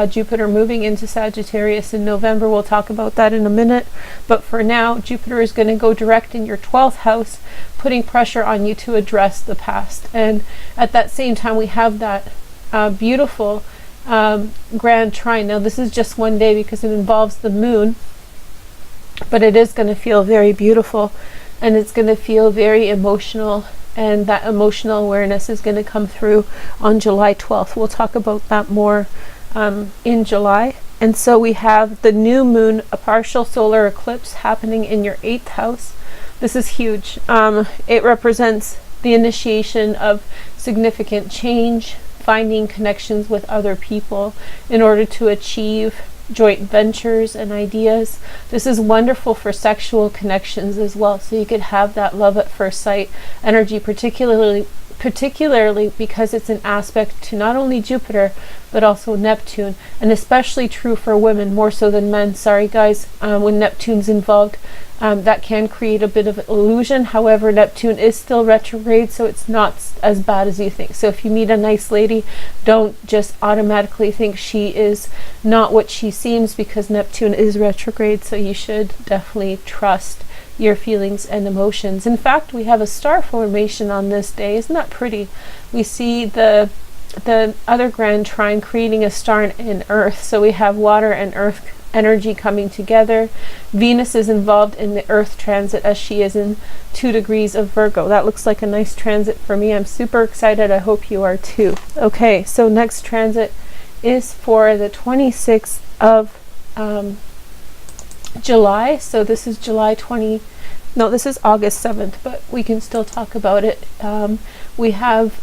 Jupiter moving into Sagittarius in November. We'll talk about that in a minute. But for now, Jupiter is going to go direct in your 12th house, putting pressure on you to address the past. And at that same time, we have that beautiful grand trine. Now, this is just one day because it involves the moon, but it is going to feel very beautiful, and it's going to feel very emotional. And that emotional awareness is going to come through on July 12th. We'll talk about that more in July. And so we have the new moon, a partial solar eclipse happening in your 8th house. This is huge. It represents the initiation of significant change, finding connections with other people in order to achieve joint ventures and ideas. This is wonderful for sexual connections as well, so you could have that love at first sight energy, particularly because it's an aspect to not only Jupiter but also Neptune, and especially true for women more so than men. Sorry guys, when Neptune's involved, that can create a bit of illusion. However, Neptune is still retrograde, so it's not as bad as you think. So if you meet a nice lady, don't just automatically think she is not what she seems, because Neptune is retrograde, so you should definitely trust your feelings and emotions. In fact, we have a star formation on this day. Isn't that pretty? We see the other grand trine creating a star in Earth. So we have water and earth energy coming together. Venus is involved in the Earth transit as she is in 2 degrees of Virgo. That looks like a nice transit for me. I'm super excited. I hope you are too. Okay, so next transit is for the 26th of July. So this is this is August 7th, but we can still talk about it. We have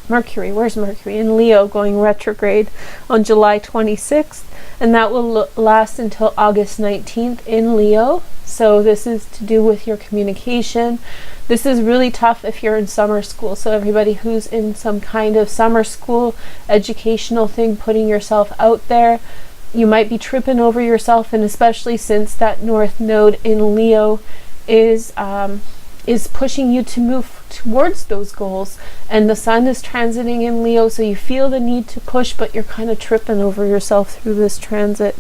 Mercury. Where's Mercury? In Leo, going retrograde on July 26th, and that will last until August 19th in Leo. So this is to do with your communication. This is really tough if you're in summer school. So everybody who's in some kind of summer school educational thing, putting yourself out there, you might be tripping over yourself, and especially since that North Node in Leo is pushing you to move towards those goals, and the sun is transiting in Leo, so you feel the need to push, but you're kind of tripping over yourself through this transit.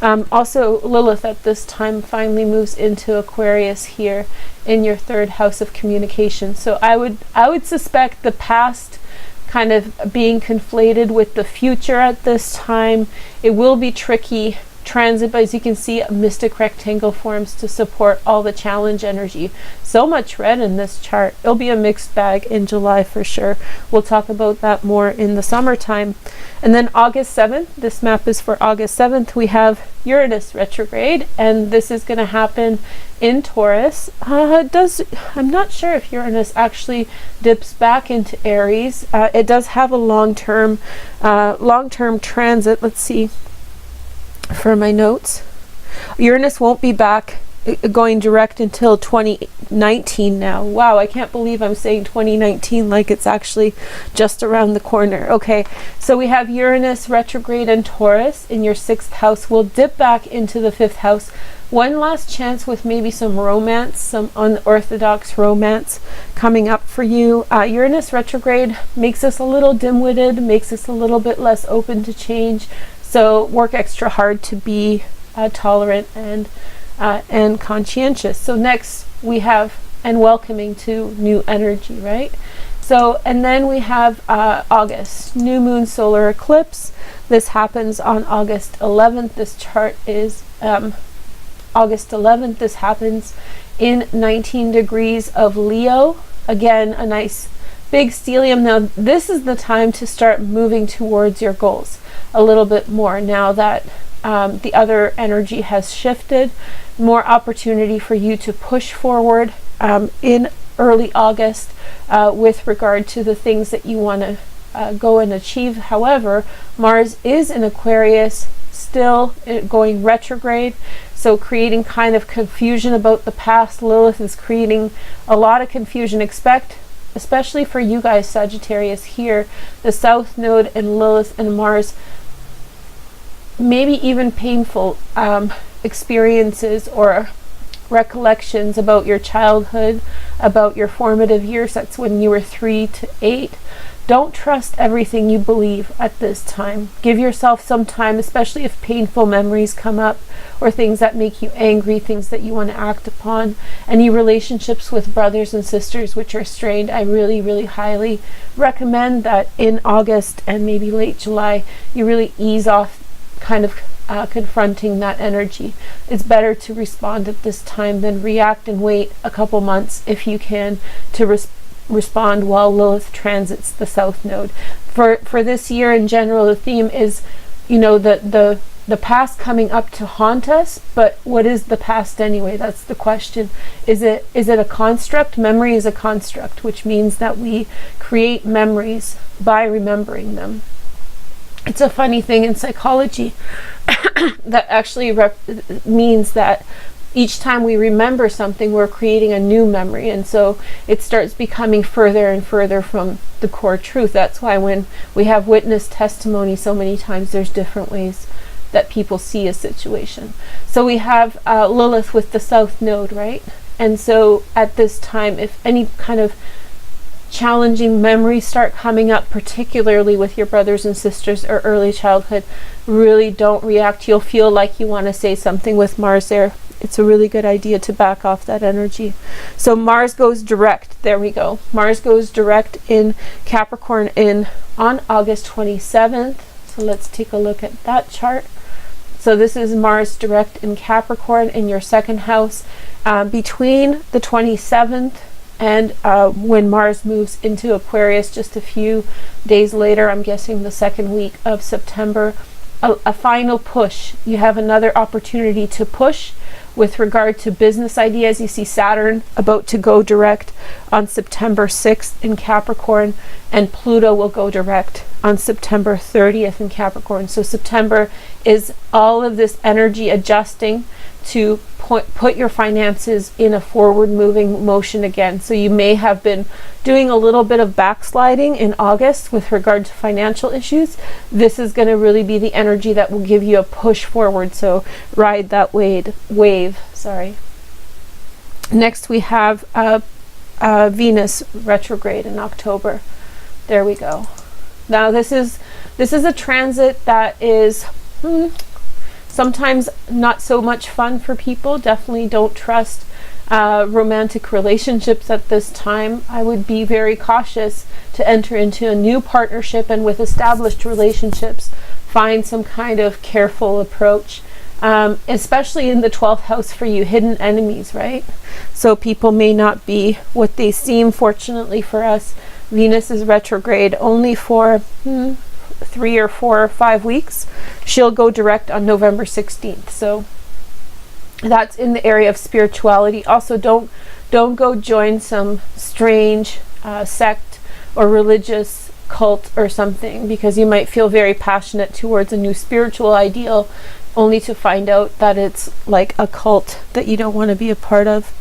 Also, Lilith at this time finally moves into Aquarius here in your 3rd house of communication. So I would suspect the past kind of being conflated with the future at this time. It will be tricky transit, but as you can see, a mystic rectangle forms to support all the challenge energy. So much red in this chart. It'll be a mixed bag in July for sure. We'll talk about that more in the summertime. And then August 7th, this map is for August 7th, we have Uranus retrograde, and this is going to happen in Taurus. I'm not sure if Uranus actually dips back into Aries. It does have a long-term transit. Let's see for my notes. Uranus won't be back going direct until 2019 now. Wow, I can't believe I'm saying 2019 like it's actually just around the corner. Okay, so we have Uranus retrograde in Taurus in your 6th house. We'll dip back into the 5th house. One last chance with maybe some romance, some unorthodox romance coming up for you. Uranus retrograde makes us a little dim-witted, makes us a little bit less open to change. So work extra hard to be tolerant and conscientious. So next we have, and welcoming to new energy, right? So, and then we have August, new moon solar eclipse. This happens on August 11th. This chart is August 11th. This happens in 19 degrees of Leo. Again, a nice big stellium. Now, this is the time to start moving towards your goals a little bit more now that the other energy has shifted. More opportunity for you to push forward in early August with regard to the things that you want to go and achieve. However, Mars is in Aquarius, still going retrograde, so creating kind of confusion about the past. Lilith is creating a lot of confusion. Expect, especially for you guys, Sagittarius here, the South Node and Lilith and Mars, maybe even painful experiences or recollections about your childhood, about your formative years. That's when you were 3 to 8. Don't trust everything you believe at this time. Give yourself some time, especially if painful memories come up or things that make you angry, things that you want to act upon. Any relationships with brothers and sisters which are strained, I really, really highly recommend that in August and maybe late July, you really ease off kind of confronting that energy. It's better to respond at this time than react and wait a couple months if you can to respond while Lilith transits the South Node. For this year in general, the theme is, you know, the past coming up to haunt us, but what is the past anyway? That's the question. Is it a construct? Memory is a construct, which means that we create memories by remembering them. It's a funny thing in psychology that actually means that each time we remember something, we're creating a new memory, and so it starts becoming further and further from the core truth. That's why when we have witness testimony so many times, there's different ways that people see a situation. So we have Lilith with the South Node, right? And so at this time, if any kind of challenging memories start coming up, particularly with your brothers and sisters or early childhood, really don't react. You'll feel like you want to say something with Mars there. It's a really good idea to back off that energy. So Mars goes direct. There we go. Mars goes direct in Capricorn on August 27th. So let's take a look at that chart. So this is Mars direct in Capricorn in your 2nd house between the 27th and when Mars moves into Aquarius just a few days later. I'm guessing the 2nd week of September. A final push. You have another opportunity to push with regard to business ideas. You see Saturn about to go direct on September 6th in Capricorn, and Pluto will go direct on September 30th in Capricorn. So September is all of this energy adjusting to put your finances in a forward moving motion again. So you may have been doing a little bit of backsliding in August with regard to financial issues. This is going to really be the energy that will give you a push forward. So ride that wave. Sorry. Next we have Venus retrograde in October. There we go. Now this is a transit that is Sometimes not so much fun for people. Definitely don't trust romantic relationships at this time. I would be very cautious to enter into a new partnership, and with established relationships, find some kind of careful approach. Especially in the 12th house for you, hidden enemies, right? So people may not be what they seem. Fortunately for us, Venus is retrograde only for 3 or 4 or 5 weeks. She'll go direct on November 16th. So that's in the area of spirituality. Also, don't go join some strange sect or religious cult or something, because you might feel very passionate towards a new spiritual ideal, only to find out that it's like a cult that you don't want to be a part of.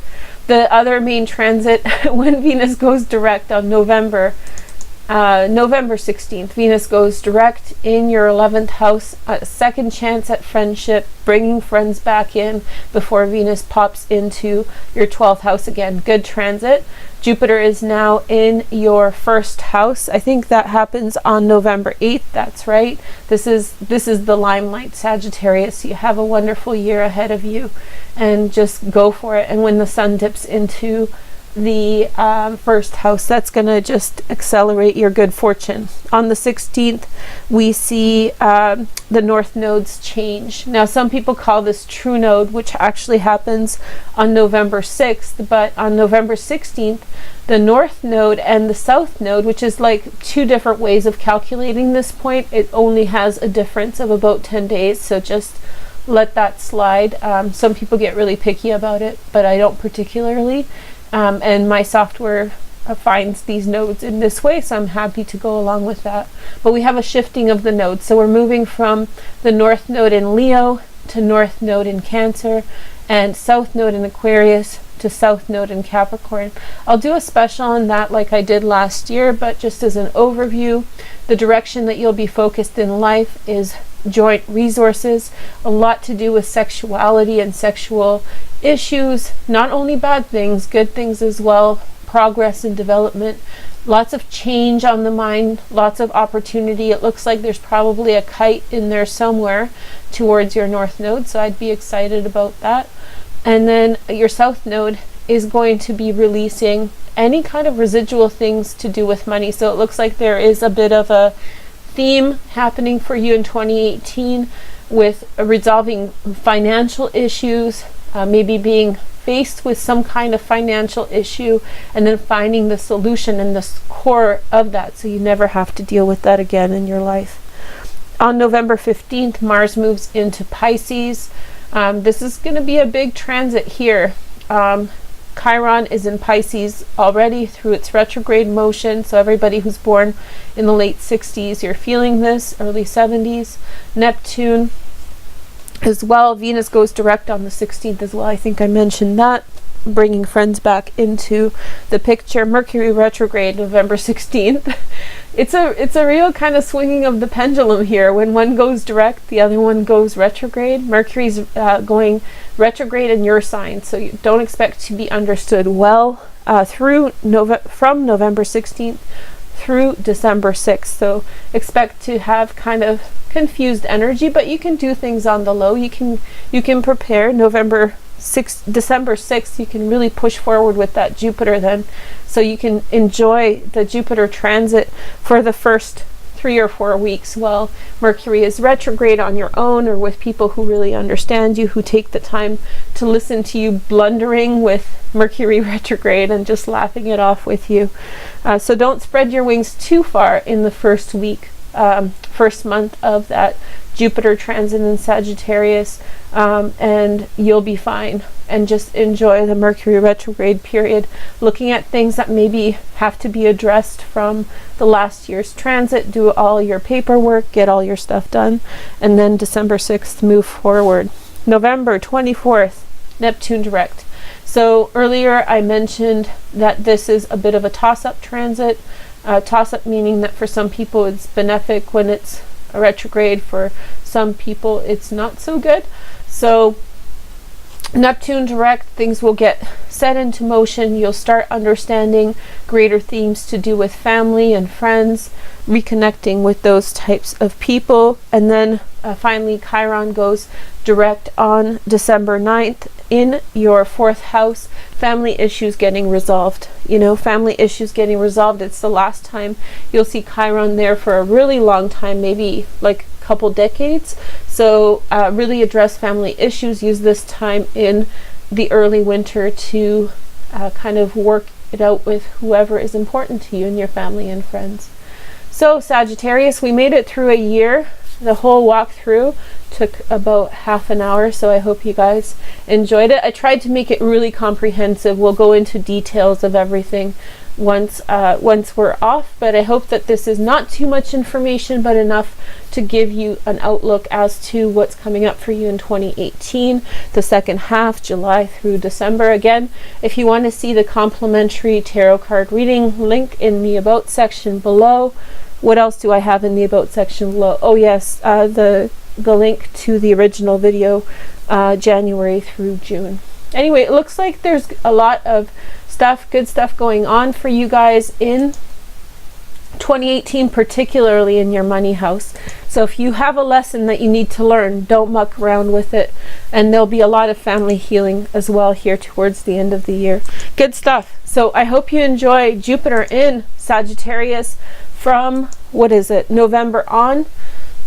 The other main transit, when Venus goes direct on November 16th, Venus goes direct in your 11th house, a second chance at friendship, bringing friends back in before Venus pops into your 12th house again. Good transit. Jupiter is now in your first house. I think that happens on November 8th. That's right. This is the limelight, Sagittarius. You have a wonderful year ahead of you, and just go for it. And when the sun dips into the first house, that's going to just accelerate your good fortune. On the 16th, we see the north nodes change. Now, some people call this true node, which actually happens on November 6th, but on November 16th, the north node and the south node, which is like 2 different ways of calculating this point, it only has a difference of about 10 days, so just let that slide. Some people get really picky about it, but I don't particularly. And my software finds these nodes in this way, so I'm happy to go along with that. But we have a shifting of the nodes, so we're moving from the north node in Leo to north node in Cancer, and south node in Aquarius to south node in Capricorn. I'll do a special on that like I did last year, but just as an overview, the direction that you'll be focused in life is joint resources, a lot to do with sexuality and sexual issues, not only bad things, good things as well, progress and development, lots of change on the mind, lots of opportunity. It looks like there's probably a kite in there somewhere towards your north node, so I'd be excited about that. And then your south node is going to be releasing any kind of residual things to do with money. So it looks like there is a bit of a theme happening for you in 2018 with resolving financial issues, maybe being faced with some kind of financial issue and then finding the solution and the core of that, so you never have to deal with that again in your life. On November 15th, Mars moves into Pisces. This is going to be a big transit here. Chiron is in Pisces already through its retrograde motion, so everybody who's born in the late 60s, you're feeling this, early 70s. Neptune as well. Venus goes direct on the 16th as well. I think I mentioned that, bringing friends back into the picture. Mercury retrograde November 16th. It's a real kind of swinging of the pendulum here. When one goes direct, the other one goes retrograde. Mercury's going retrograde in your sign, so you don't expect to be understood well from November 16th through December 6th. So expect to have kind of confused energy, but you can do things on the low. You can prepare. December 6th, you can really push forward with that Jupiter then, so you can enjoy the Jupiter transit for the first 3 or 4 weeks while Mercury is retrograde on your own, or with people who really understand you, who take the time to listen to you blundering with Mercury retrograde and just laughing it off with you. So don't spread your wings too far in the first week, first month of that Jupiter transit in Sagittarius, and you'll be fine. And just enjoy the Mercury retrograde period, looking at things that maybe have to be addressed from the last year's transit. Do all your paperwork, get all your stuff done, and then December 6th, move forward. November 24th, Neptune direct. So earlier I mentioned that this is a bit of a toss-up transit. Toss-up meaning that for some people it's benefic when it's a retrograde, for some people it's not so good. So Neptune direct, things will get set into motion. You'll start understanding greater themes to do with family and friends, reconnecting with those types of people. And then finally Chiron goes direct on December 9th in your 4th house. Family issues getting resolved. You know, family issues getting resolved. It's the last time you'll see Chiron there for a really long time, maybe like a couple decades. So really address family issues. Use this time in the early winter to kind of work it out with whoever is important to you in your family and friends. So Sagittarius, we made it through a year. The whole walkthrough took about half an hour, so I hope you guys enjoyed it. I tried to make it really comprehensive. We'll go into details of everything once we're off, but I hope that this is not too much information, but enough to give you an outlook as to what's coming up for you in 2018, the second half, July through December. Again, if you want to see the complimentary tarot card reading, link in the About section below. What else do I have in the About section below? Oh yes, the link to the original video, January through June. Anyway, it looks like there's a lot of stuff, good stuff going on for you guys in 2018, particularly in your money house. So if you have a lesson that you need to learn, don't muck around with it. And there'll be a lot of family healing as well here towards the end of the year. Good stuff. So I hope you enjoy Jupiter in Sagittarius from, what is it, November on.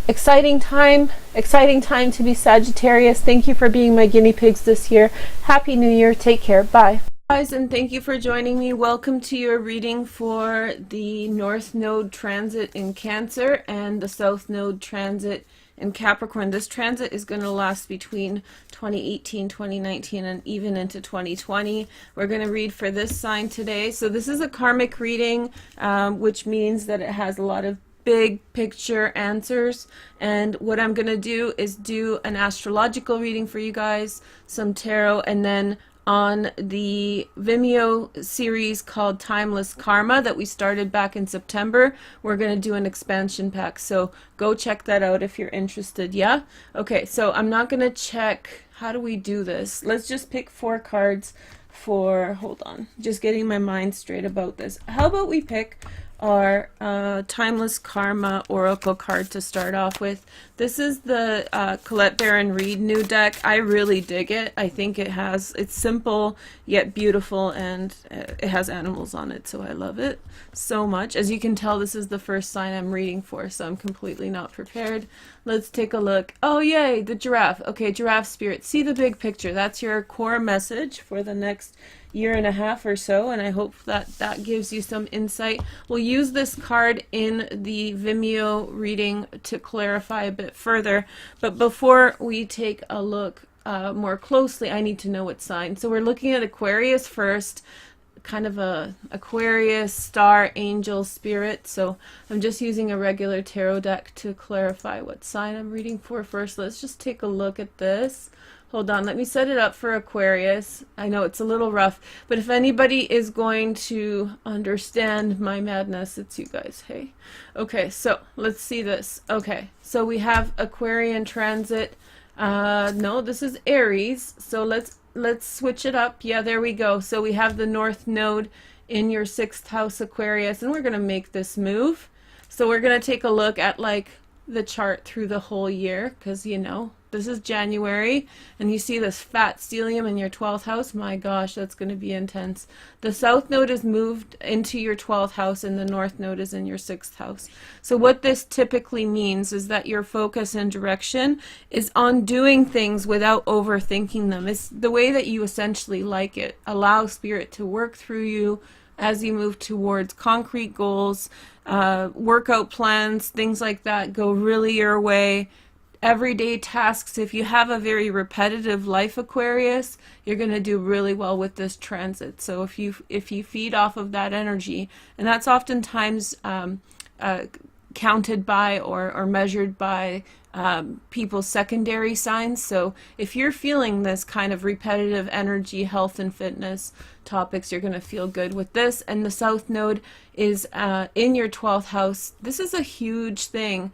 Exciting time to be Sagittarius. Thank you for being my guinea pigs this year. Happy New Year. Take care. Bye. Guys, and thank you for joining me. Welcome to your reading for the North Node transit in Cancer and the South Node transit in Capricorn. This transit is going to last between 2018, 2019, and even into 2020. We're going to read for this sign today. So this is a karmic reading, which means that it has a lot of big picture answers. And what I'm going to do is do an astrological reading for you guys, some tarot, and then on the Vimeo series called Timeless Karma that we started back in September, we're going to do an expansion pack. So go check that out if you're interested. Yeah? Okay, so I'm not going to check. How do we do this? Let's just pick 4 cards for, hold on, just getting my mind straight about this. How about we pick our Timeless Karma Oracle card to start off with. This is the Colette Baron Reid new deck. I really dig it. I think it's simple yet beautiful, and it has animals on it, so I love it so much. As you can tell, this is the first sign I'm reading for, so I'm completely not prepared. Let's take a look. Oh yay, the giraffe. Okay, giraffe spirit. See the big picture. That's your core message for the next year and a half or so, and I hope that that gives you some insight. We'll use this card in the Vimeo reading to clarify a bit further, but before we take a look more closely, I need to know what sign. So we're looking at Aquarius first, kind of a Aquarius star angel spirit. So I'm just using a regular tarot deck to clarify what sign I'm reading for first. Let's just take a look at this. Hold on, let me set it up for Aquarius. I know it's a little rough, but if anybody is going to understand my madness, it's you guys, hey? Okay, so let's see this. Okay, so we have Aquarian transit. No, this is Aries. So let's switch it up. Yeah, there we go. So we have the North Node in your 6th house, Aquarius, and we're going to make this move. So we're going to take a look at like the chart through the whole year, because you know this is January and you see this fat stellium in your 12th house. My gosh, that's going to be intense. The South Node is moved into your 12th house and the North Node is in your 6th house. So what this typically means is that your focus and direction is on doing things without overthinking them. It's the way that you essentially like it. Allow spirit to work through you as you move towards concrete goals, workout plans, things like that go really your way. Everyday tasks, if you have a very repetitive life, Aquarius, you're going to do really well with this transit. So if you feed off of that energy, and that's oftentimes counted by or measured by people's secondary signs. So if you're feeling this kind of repetitive energy, health and fitness topics, you're going to feel good with this. And the South Node is in your 12th house. This is a huge thing.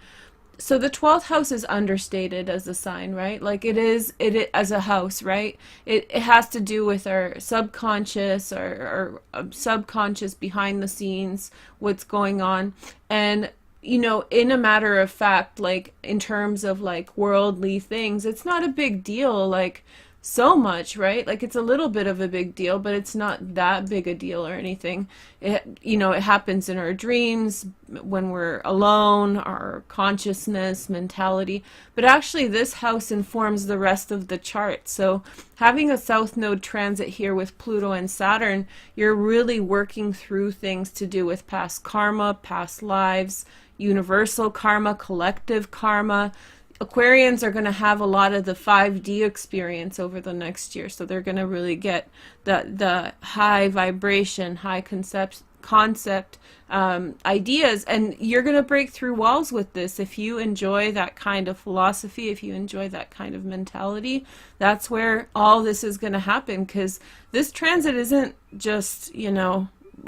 So the 12th house is understated as a sign, right? Like it is as a house, right? It has to do with our subconscious or subconscious behind the scenes, what's going on. And you know, in a matter of fact, like in terms of like worldly things, it's not a big deal, like so much, right? Like it's a little bit of a big deal, but it's not that big a deal or anything. It, you know, it happens in our dreams when we're alone, our consciousness, mentality. But actually, this house informs the rest of the chart. So having a South Node transit here with Pluto and Saturn, you're really working through things to do with past karma, past lives, universal karma, collective karma. Aquarians are going to have a lot of the 5D experience over the next year, so they're going to really get the high vibration, high concept ideas, and you're going to break through walls with this. If you enjoy that kind of philosophy, if you enjoy that kind of mentality, that's where all this is going to happen, because this transit isn't just, you know,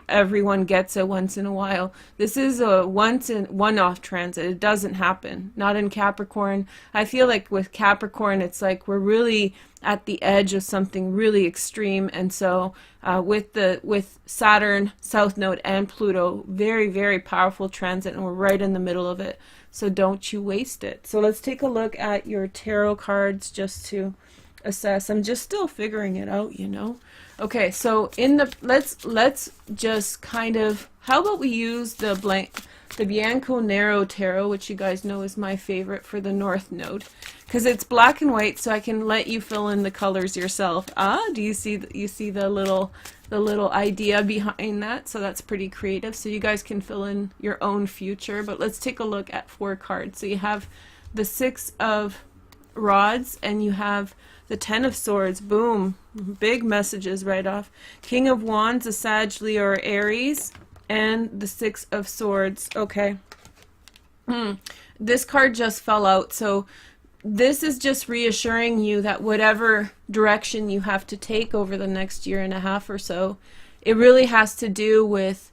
everyone gets it once in a while. This is a one-off transit. It doesn't happen. Not in Capricorn. I feel like with Capricorn, it's like we're really at the edge of something really extreme. And so with Saturn, South Node, and Pluto, very, very powerful transit, and we're right in the middle of it. So don't you waste it. So let's take a look at your tarot cards just to assess. I'm just still figuring it out, you know. Okay, so in the let's just kind of, how about we use the Bianco Nero tarot, which you guys know is my favorite for the North Node, because it's black and white, so I can let you fill in the colors yourself. Do you see the little idea behind that? So that's pretty creative. So you guys can fill in your own future. But let's take a look at 4 cards. So you have the 6 of Rods, and you have the 10 of Swords. Boom, big messages right off. King of Wands, a Sag, Leo, or Aries, and the 6 of Swords. Okay. This card just fell out, so this is just reassuring you that whatever direction you have to take over the next year and a half or so, it really has to do with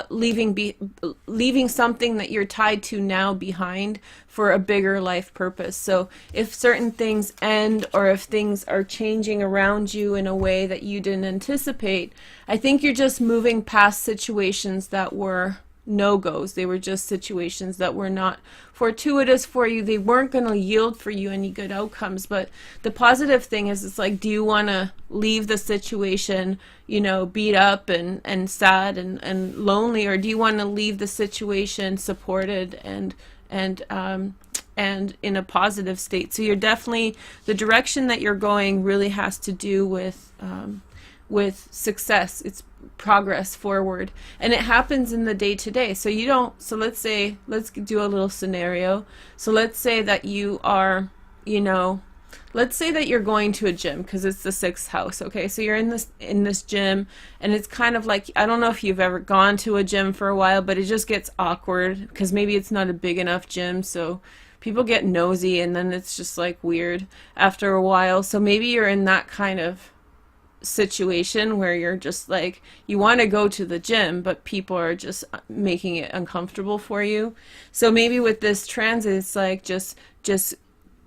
leaving something that you're tied to now behind for a bigger life purpose. So if certain things end, or if things are changing around you in a way that you didn't anticipate, I think you're just moving past situations that were no-goes. They were just situations that were not fortuitous for you. They weren't going to yield for you any good outcomes. But the positive thing is, it's like, do you want to leave the situation, you know, beat up and sad and lonely, or do you want to leave the situation supported and in a positive state? So you're definitely, the direction that you're going really has to do with success. It's progress forward, and it happens in the day-to-day. So you don't, so let's say, let's do a little scenario. So let's say that you are, you know, let's say that you're going to a gym, because it's the 6th house. Okay, so you're in this gym, and it's kind of like, I don't know if you've ever gone to a gym for a while, but it just gets awkward because maybe it's not a big enough gym, so people get nosy, and then it's just like weird after a while. So maybe you're in that kind of situation where you're just like, you want to go to the gym, but people are just making it uncomfortable for you. So maybe with this transit, it's like, just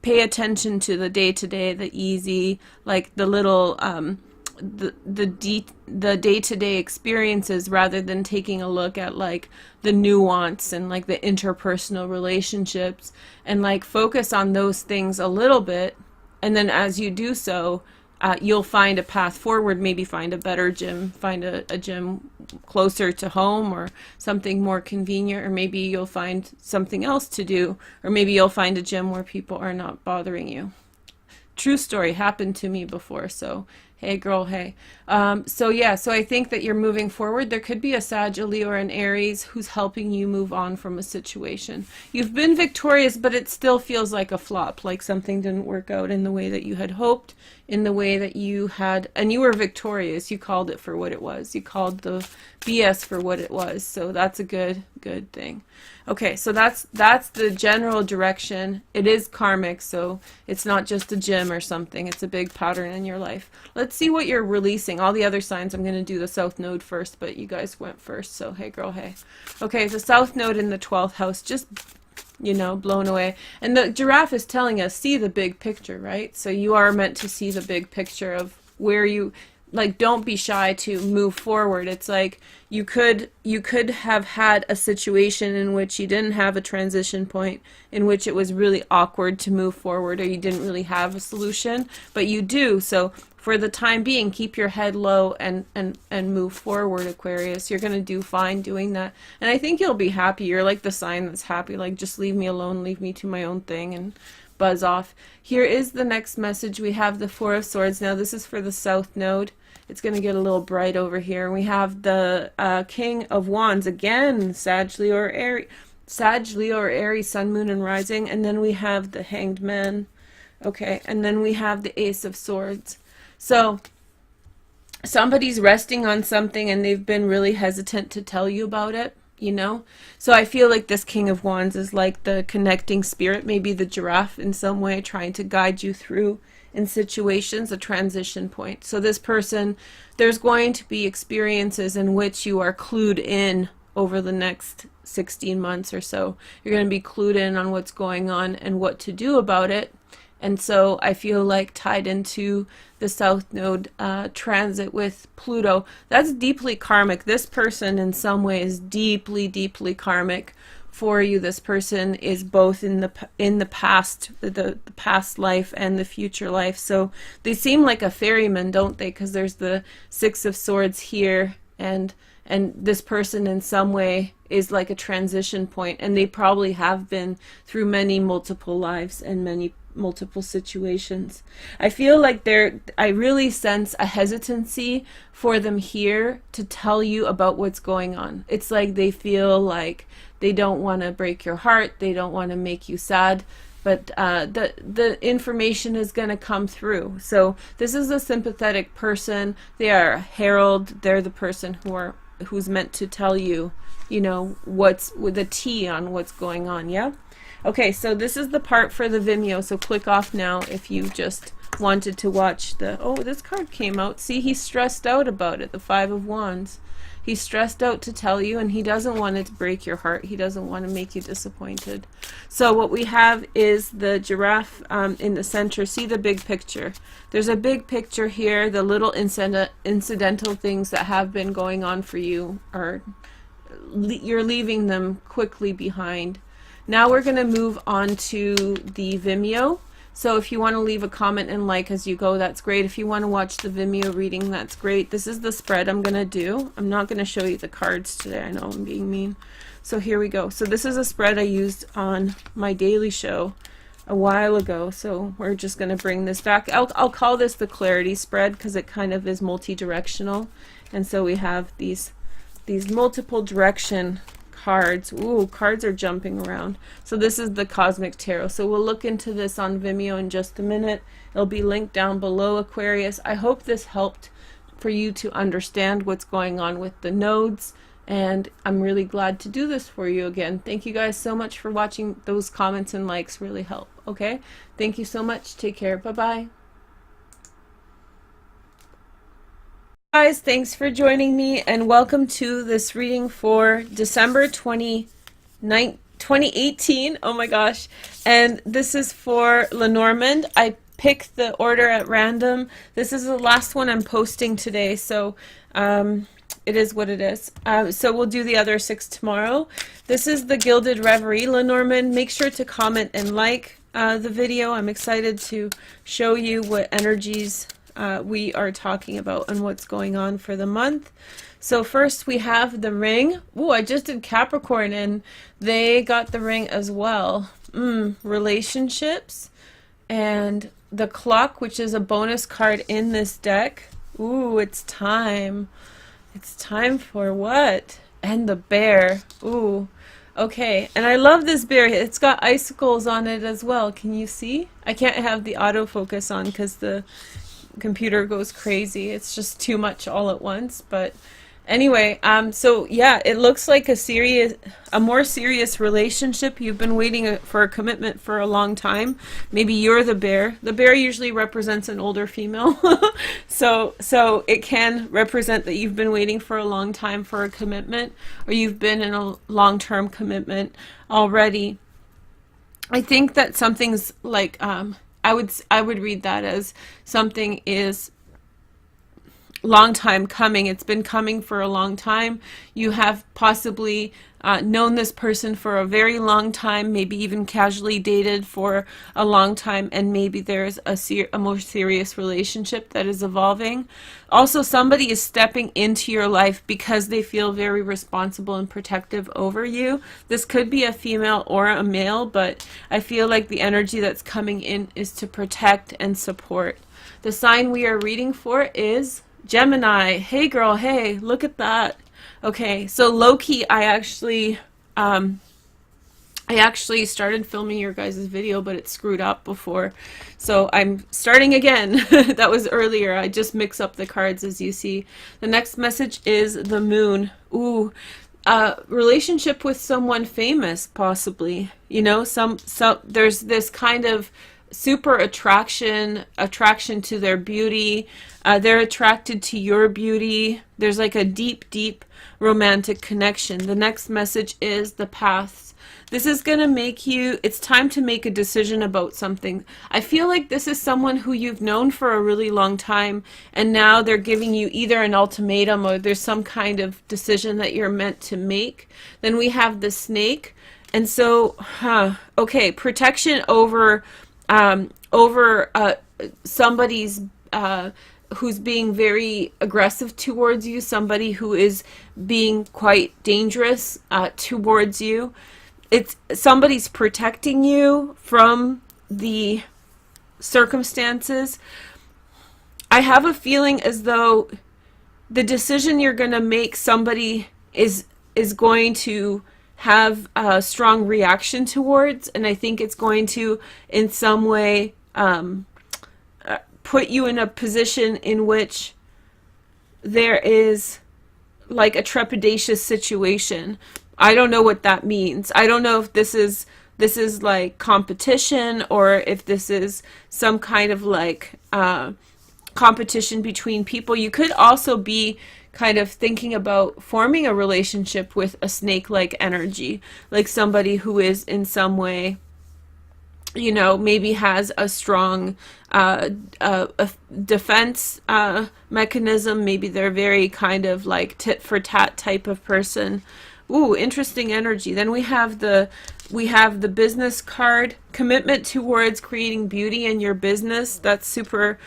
pay attention to the day-to-day, the easy, like the little the day-to-day experiences, rather than taking a look at like the nuance and like the interpersonal relationships, and like focus on those things a little bit. And then as you do so, you'll find a path forward, maybe find a better gym, find a gym closer to home, or something more convenient, or maybe you'll find something else to do, or maybe you'll find a gym where people are not bothering you. True story, happened to me before, so hey girl, hey. So yeah, so I think that you're moving forward. There could be a Sag, a Leo, or an Aries who's helping you move on from a situation. You've been victorious, but it still feels like a flop, like something didn't work out in the way that you had hoped, in the way that you had, and you were victorious. You called it for what it was. You called the BS for what it was. So that's a good thing. Okay, so that's the general direction. It is karmic, so it's not just a gym or something. It's a big pattern in your life. Let's see what you're releasing. All the other signs, I'm going to do the South Node first, but you guys went first, so hey girl, hey. Okay, the South Node in the 12th house, just, you know, blown away. And the giraffe is telling us, see the big picture, right? So you are meant to see the big picture of where you like, don't be shy to move forward. It's like you could have had a situation in which you didn't have a transition point, in which it was really awkward to move forward, or you didn't really have a solution, but you do. So for the time being, keep your head low and move forward, Aquarius. You're going to do fine doing that. And I think you'll be happy. You're like the sign that's happy, like, just leave me alone, leave me to my own thing, and buzz off. Here is the next message. We have the Four of Swords. Now this is for the South Node. It's going to get a little bright over here. We have the King of Wands. Again, Sag, Leo, or Aries, Sun, Moon, and Rising. And then we have the Hanged Man. Okay, and then we have the Ace of Swords. So somebody's resting on something and they've been really hesitant to tell you about it, you know? So I feel like this King of Wands is like the connecting spirit, maybe the giraffe in some way, trying to guide you through in situations, a transition point. So this person, there's going to be experiences in which you are clued in over the next 16 months or so. You're going to be clued in on what's going on and what to do about it. And so I feel like tied into the South Node transit with Pluto, that's deeply karmic. This person in some way is deeply, deeply karmic for you. This person is both in the past, the past life and the future life. So they seem like a ferryman, don't they? Because there's the Six of Swords here, and this person in some way is like a transition point, and they probably have been through many multiple lives and many multiple situations. I feel like I really sense a hesitancy for them here to tell you about what's going on. It's like they feel like they don't want to break your heart, they don't want to make you sad, but the information is going to come through. So this is a sympathetic person. They are a herald. They're the person who's meant to tell you, you know, what's with a T on what's going on. Yeah. Okay, so this is the part for the Vimeo, so click off now if you just wanted to watch the... Oh, this card came out. See, he's stressed out about it, the Five of Wands. He's stressed out to tell you, and he doesn't want it to break your heart. He doesn't want to make you disappointed. So what we have is the giraffe in the center. See the big picture. There's a big picture here. The little incidental things that have been going on for you, you're leaving them quickly behind. Now we're going to move on to the Vimeo. So if you want to leave a comment and like as you go, that's great. If you want to watch the Vimeo reading, that's great. This is the spread I'm going to do. I'm not going to show you the cards today. I know I'm being mean. So here we go. So this is a spread I used on my daily show a while ago. So we're just going to bring this back. I'll call this the clarity spread because it kind of is multi-directional. And so we have these multiple direction cards. Ooh, cards are jumping around. So this is the Cosmic Tarot. So we'll look into this on Vimeo in just a minute. It'll be linked down below, Aquarius. I hope this helped for you to understand what's going on with the nodes, and I'm really glad to do this for you again. Thank you guys so much for watching. Those comments and likes really help. Okay? Thank you so much. Take care. Bye-bye. Guys, thanks for joining me, and welcome to this reading for December 2018. Oh my gosh. And this is for Lenormand. I picked the order at random. This is the last one I'm posting today, so it is what it is. So we'll do the other 6 tomorrow. This is the Gilded Reverie, Lenormand. Make sure to comment and like the video. I'm excited to show you what energies we are talking about and what's going on for the month. So first we have the ring. Ooh, I just did Capricorn and they got the ring as well. Relationships, and the clock, which is a bonus card in this deck. Ooh, it's time. It's time for what? And the bear. Ooh, okay. And I love this bear. It's got icicles on it as well. Can you see? I can't have the autofocus on because the computer goes crazy. It's just too much all at once. But anyway, so yeah, it looks like a more serious relationship. You've been waiting for a commitment for a long time. Maybe you're the bear. The bear usually represents an older female. so it can represent that you've been waiting for a long time for a commitment, or you've been in a long-term commitment already. I think that something's like I would read that as something is long time coming. It's been coming for a long time. You have possibly known this person for a very long time, maybe even casually dated for a long time, and maybe there's a more serious relationship that is evolving. Also, somebody is stepping into your life because they feel very responsible and protective over you. This could be a female or a male, but I feel like the energy that's coming in is to protect and support. The sign we are reading for is Gemini. Hey girl, hey, look at that. Okay, so low-key, I actually started filming your guys' video, but it screwed up before. So I'm starting again. That was earlier. I just mix up the cards, as you see. The next message is the moon. Ooh, relationship with someone famous, possibly. You know, there's this kind of super attraction to their beauty. They're attracted to your beauty. There's like a deep romantic connection. The next message is the paths. This is going to make you, it's time to make a decision about something. I feel like this is someone who you've known for a really long time, and now they're giving you either an ultimatum or there's some kind of decision that you're meant to make. Then we have the snake. And so, okay, protection over somebody's who's being very aggressive towards you, somebody who is being quite dangerous towards you. It's somebody's protecting you from the circumstances. I have a feeling as though the decision you're going to make, somebody is going to have a strong reaction towards, and I think it's going to in some way put you in a position in which there is like a trepidatious situation. I don't know what that means. I don't know if this is like competition, or if this is some kind of like competition between people. You could also be kind of thinking about forming a relationship with a snake-like energy, like somebody who is in some way, you know, maybe has a strong a defense mechanism. Maybe they're very kind of like tit for tat type of person. Ooh, interesting energy. Then we have the business card, commitment towards creating beauty in your business. That's super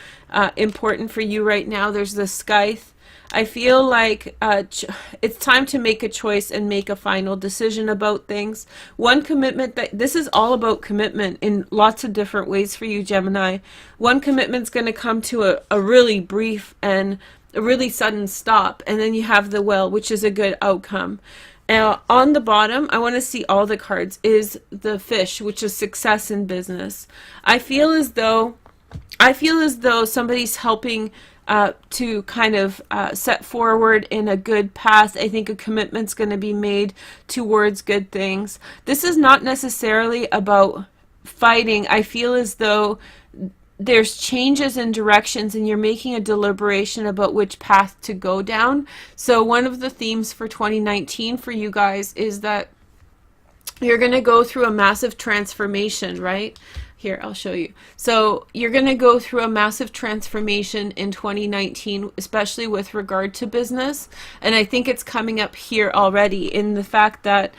important for you right now. There's the scythe. I feel like it's time to make a choice and make a final decision about things. One commitment, that this is all about commitment in lots of different ways for you, Gemini. One commitment's going to come to a really brief and a really sudden stop, and then you have the well, which is a good outcome. Now, on the bottom, I want to see all the cards, is the fish, which is success in business. I feel as though somebody's helping to kind of set forward in a good path. I think a commitment's going to be made towards good things. This is not necessarily about fighting. I feel as though there's changes in directions and you're making a deliberation about which path to go down. So one of the themes for 2019 for you guys is that you're going to go through a massive transformation, right? Here, I'll show you. So you're going to go through a massive transformation in 2019, especially with regard to business. And I think it's coming up here already in the fact that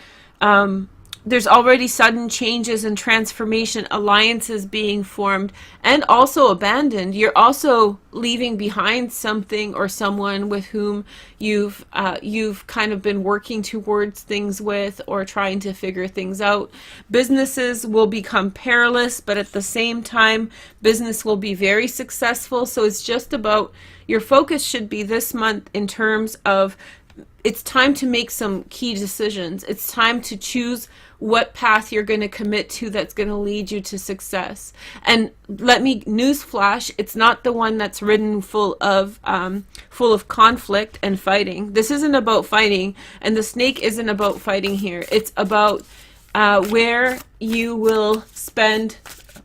there's already sudden changes and transformation, alliances being formed and also abandoned. You're also leaving behind something or someone with whom you've kind of been working towards things with or trying to figure things out. Businesses will become perilous, but at the same time, business will be very successful. So it's just about, your focus should be this month in terms of, it's time to make some key decisions. It's time to choose what path you're going to commit to that's going to lead you to success. And let me newsflash, it's not the one that's ridden full of conflict and fighting. This isn't about fighting, and the snake isn't about fighting here. It's about where you will spend,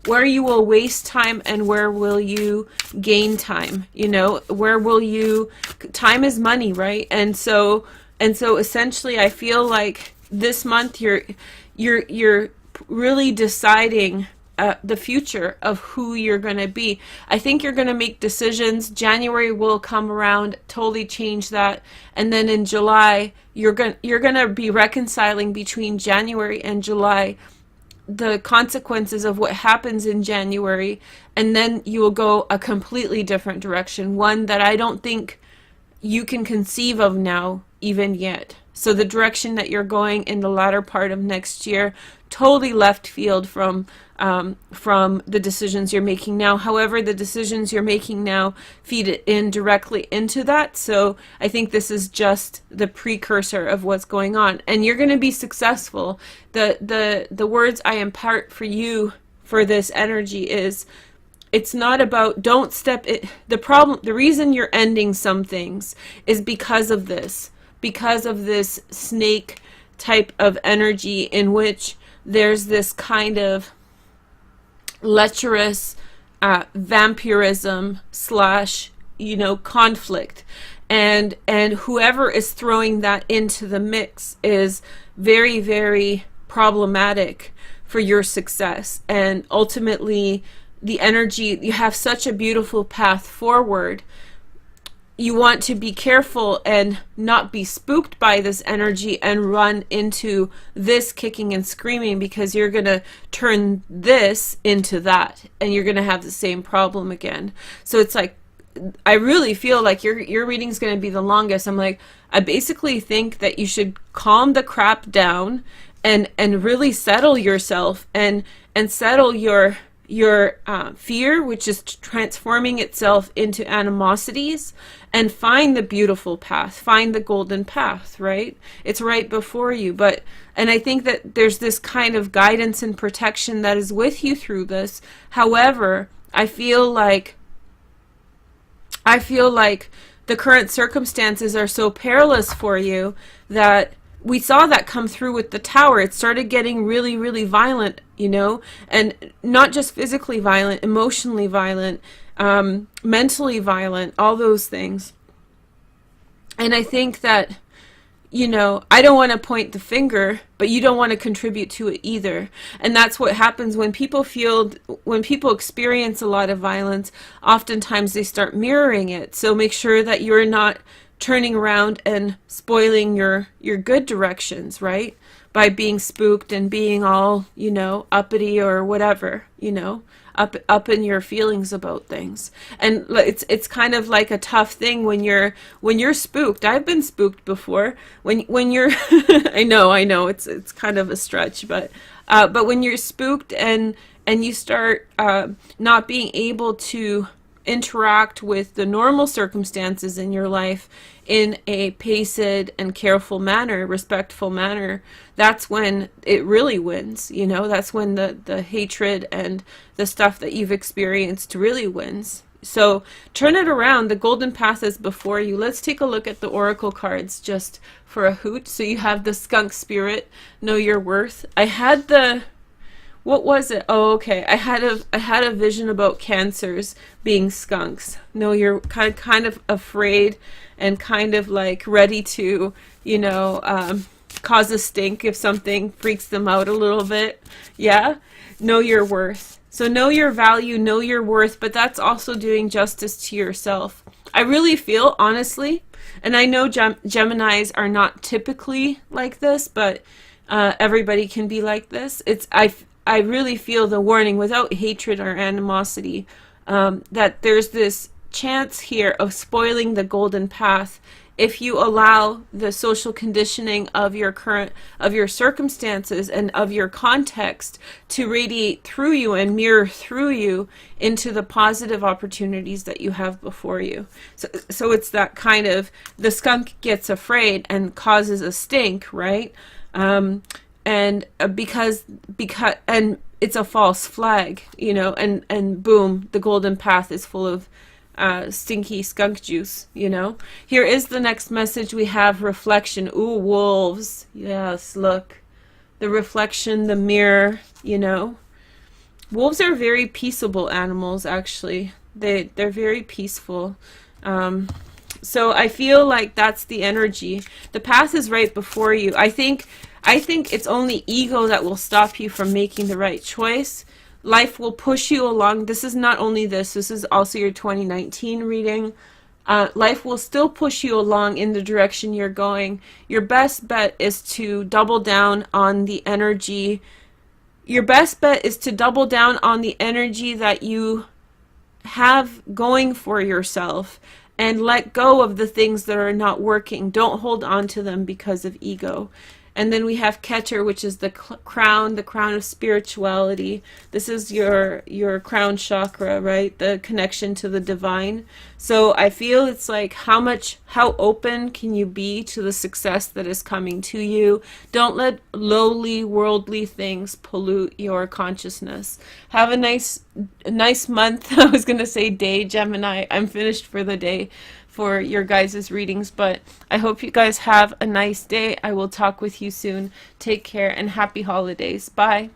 where you will waste time and where will you gain time. You know, where will you, time is money, right? And so essentially I feel like this month you're really deciding the future of who you're going to be. I think you're going to make decisions. January will come around, totally change that. And then in July, you're going to be reconciling between January and July the consequences of what happens in January, and then you will go a completely different direction, one that I don't think you can conceive of now even yet. So the direction that you're going in the latter part of next year, totally left field from the decisions you're making now. However, the decisions you're making now feed it in directly into that. So I think this is just the precursor of what's going on, and you're going to be successful. The words I impart for you for this energy is, it's not about, don't step it. The reason you're ending some things is because of this snake type of energy, in which there's this kind of lecherous vampirism slash, conflict, and whoever is throwing that into the mix is very, very problematic for your success. And ultimately, the energy, you have such a beautiful path forward. You want to be careful and not be spooked by this energy and run into this kicking and screaming, because you're going to turn this into that, and you're going to have the same problem again. So it's like, I really feel like your reading is going to be the longest. I'm like, I basically think that you should calm the crap down and really settle yourself and settle your fear, which is transforming itself into animosities, and find the beautiful path, find the golden path, right? It's right before you. And I think that there's this kind of guidance and protection that is with you through this. However, I feel like the current circumstances are so perilous for you that we saw that come through with the Tower. It started getting really, really violent, and not just physically violent, emotionally violent, mentally violent, all those things. And I think that, I don't want to point the finger, but you don't want to contribute to it either. And that's what happens when people experience a lot of violence. Oftentimes they start mirroring it. So make sure that you're not turning around and spoiling your good directions, right? By being spooked and being all, uppity or whatever, up in your feelings about things. And it's kind of like a tough thing when you're spooked. I've been spooked before. When you're I know it's kind of a stretch, but when you're spooked and you start not being able to interact with the normal circumstances in your life in a paced and careful manner, respectful manner, that's when it really wins. That's when the hatred and the stuff that you've experienced really wins. So turn it around. The golden path is before you. Let's take a look at the oracle cards just for a hoot. So you have the skunk spirit, know your worth. I had what was it? Oh, okay. I had a vision about Cancers being skunks. No, you're kind of afraid and kind of like ready to, cause a stink if something freaks them out a little bit. Yeah? Know your worth. So know your value, know your worth, but that's also doing justice to yourself. I really feel, honestly, and I know Geminis are not typically like this, but everybody can be like this. I really feel the warning, without hatred or animosity, that there's this chance here of spoiling the golden path if you allow the social conditioning of your circumstances and of your context to radiate through you and mirror through you into the positive opportunities that you have before you. So it's that kind of, the skunk gets afraid and causes a stink, right? And because and it's a false flag, and boom, the golden path is full of stinky skunk juice. Here is the next message. We have reflection. Ooh, wolves. Yes, look, the reflection, the mirror. Wolves are very peaceable animals. Actually, they're very peaceful. So I feel like that's the energy. The path is right before you. I think it's only ego that will stop you from making the right choice. life will push you along. This is not only this is also your 2019 reading. Life will still push you along in the direction you're going. Your best bet is to double down on the energy. Your best bet is to double down on the energy that you have going for yourself and let go of the things that are not working. Don't hold on to them because of ego. And then we have Keter, which is the crown of spirituality. This is your crown chakra, right? The connection to the divine. So I feel it's like how open can you be to the success that is coming to you? Don't let lowly worldly things pollute your consciousness. Have a nice month. I was going to say day, Gemini. I'm finished for the day for your guys' readings, but I hope you guys have a nice day. I will talk with you soon. Take care and happy holidays. Bye.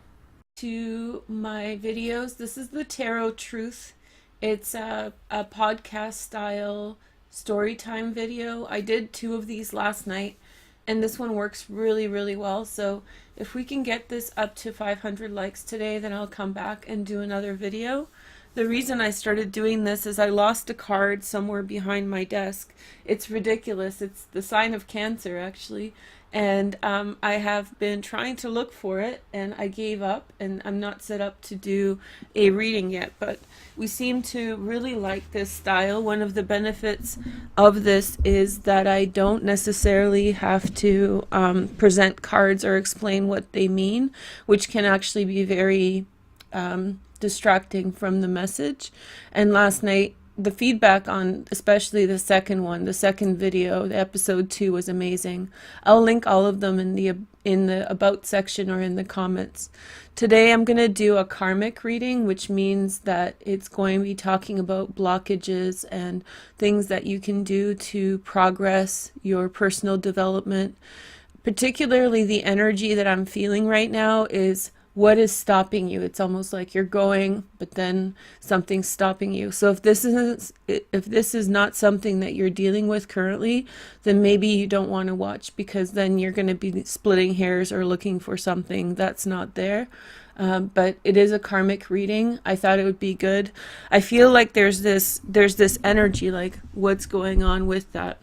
To my videos, this is the Tarot Truth. It's a podcast style story time video. I did 2 of these last night, and this one works really, really well. So if we can get this up to 500 likes today, then I'll come back and do another video. The reason I started doing this is I lost a card somewhere behind my desk. It's ridiculous. It's the sign of Cancer, actually. And I have been trying to look for it, and I gave up, and I'm not set up to do a reading yet. But we seem to really like this style. One of the benefits of this is that I don't necessarily have to present cards or explain what they mean, which can actually be very distracting from the message. And last night, the feedback on especially the second video, the episode 2, was amazing. I'll link all of them in the about section or in the comments. Today I'm going to do a karmic reading, which means that it's going to be talking about blockages and things that you can do to progress your personal development. Particularly the energy that I'm feeling right now is what is stopping you. It's almost like you're going, but then something's stopping you. So if this is not something that you're dealing with currently, then maybe you don't want to watch, because then you're going to be splitting hairs or looking for something that's not there. But it is a karmic reading. I thought it would be good. I feel like there's this energy, like what's going on with that.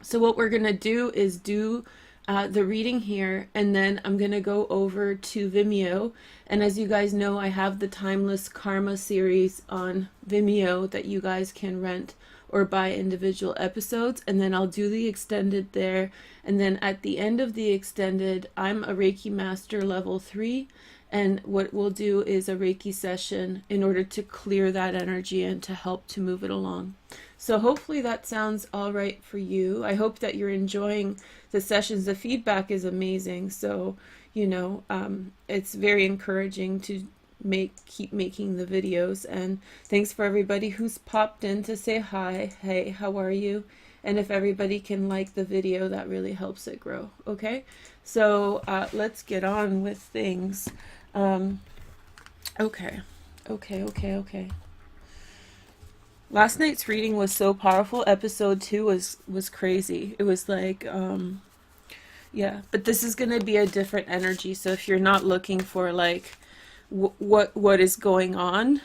So what we're going to do is do the reading here, and then I'm going to go over to Vimeo. And as you guys know, I have the Timeless Karma series on Vimeo that you guys can rent or buy individual episodes, and then I'll do the extended there. And then at the end of the extended, I'm a Reiki Master level 3, and what we'll do is a Reiki session in order to clear that energy and to help to move it along. So hopefully that sounds all right for you. I hope that you're enjoying the sessions. The feedback is amazing. So, you know, it's very encouraging to keep making the videos. And thanks for everybody who's popped in to say hi. Hey, how are you? And if everybody can like the video, that really helps it grow. Okay, so let's get on with things. Okay. Last night's reading was so powerful. Episode 2 was crazy. It was like, yeah, but this is going to be a different energy. So if you're not looking for like what is going on,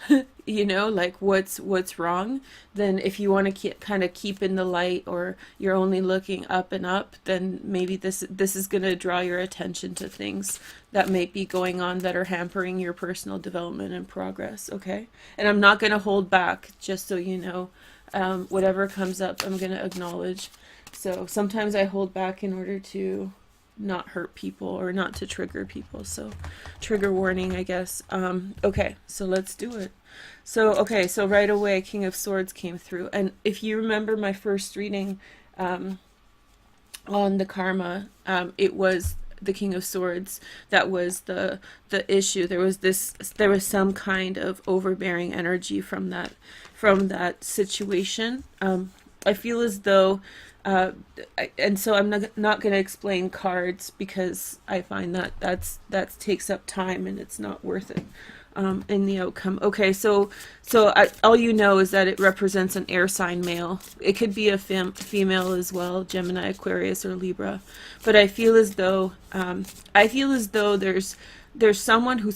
you know, like what's wrong, then if you want to kind of keep in the light, or you're only looking up and up, then maybe this is going to draw your attention to things that may be going on that are hampering your personal development and progress. Okay, and I'm not going to hold back, just so you know. Whatever comes up, I'm going to acknowledge. So sometimes I hold back in order to not hurt people or not to trigger people. So trigger warning, I guess. Okay, so let's do it. So, okay, so right away, King of Swords came through. And if you remember my first reading on the karma, it was the King of Swords that was the issue. There was some kind of overbearing energy from that situation. I feel as though and so I'm not going to explain cards, because I find that takes up time and it's not worth it in the outcome. Okay, so all you know is that it represents an air sign male. It could be a female as well, Gemini, Aquarius, or Libra. But I feel as though there's someone who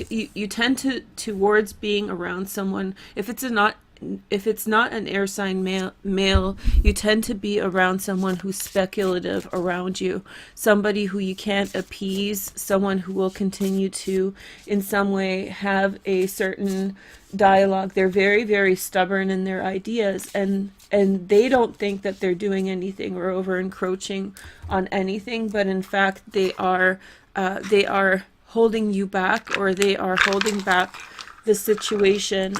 you tend to towards being around someone, if it's not an air sign male, you tend to be around someone who's speculative around you, somebody who you can't appease, someone who will continue to in some way have a certain dialogue. They're very, very stubborn in their ideas, and they don't think that they're doing anything or over encroaching on anything, but in fact they are holding you back, or they are holding back the situation,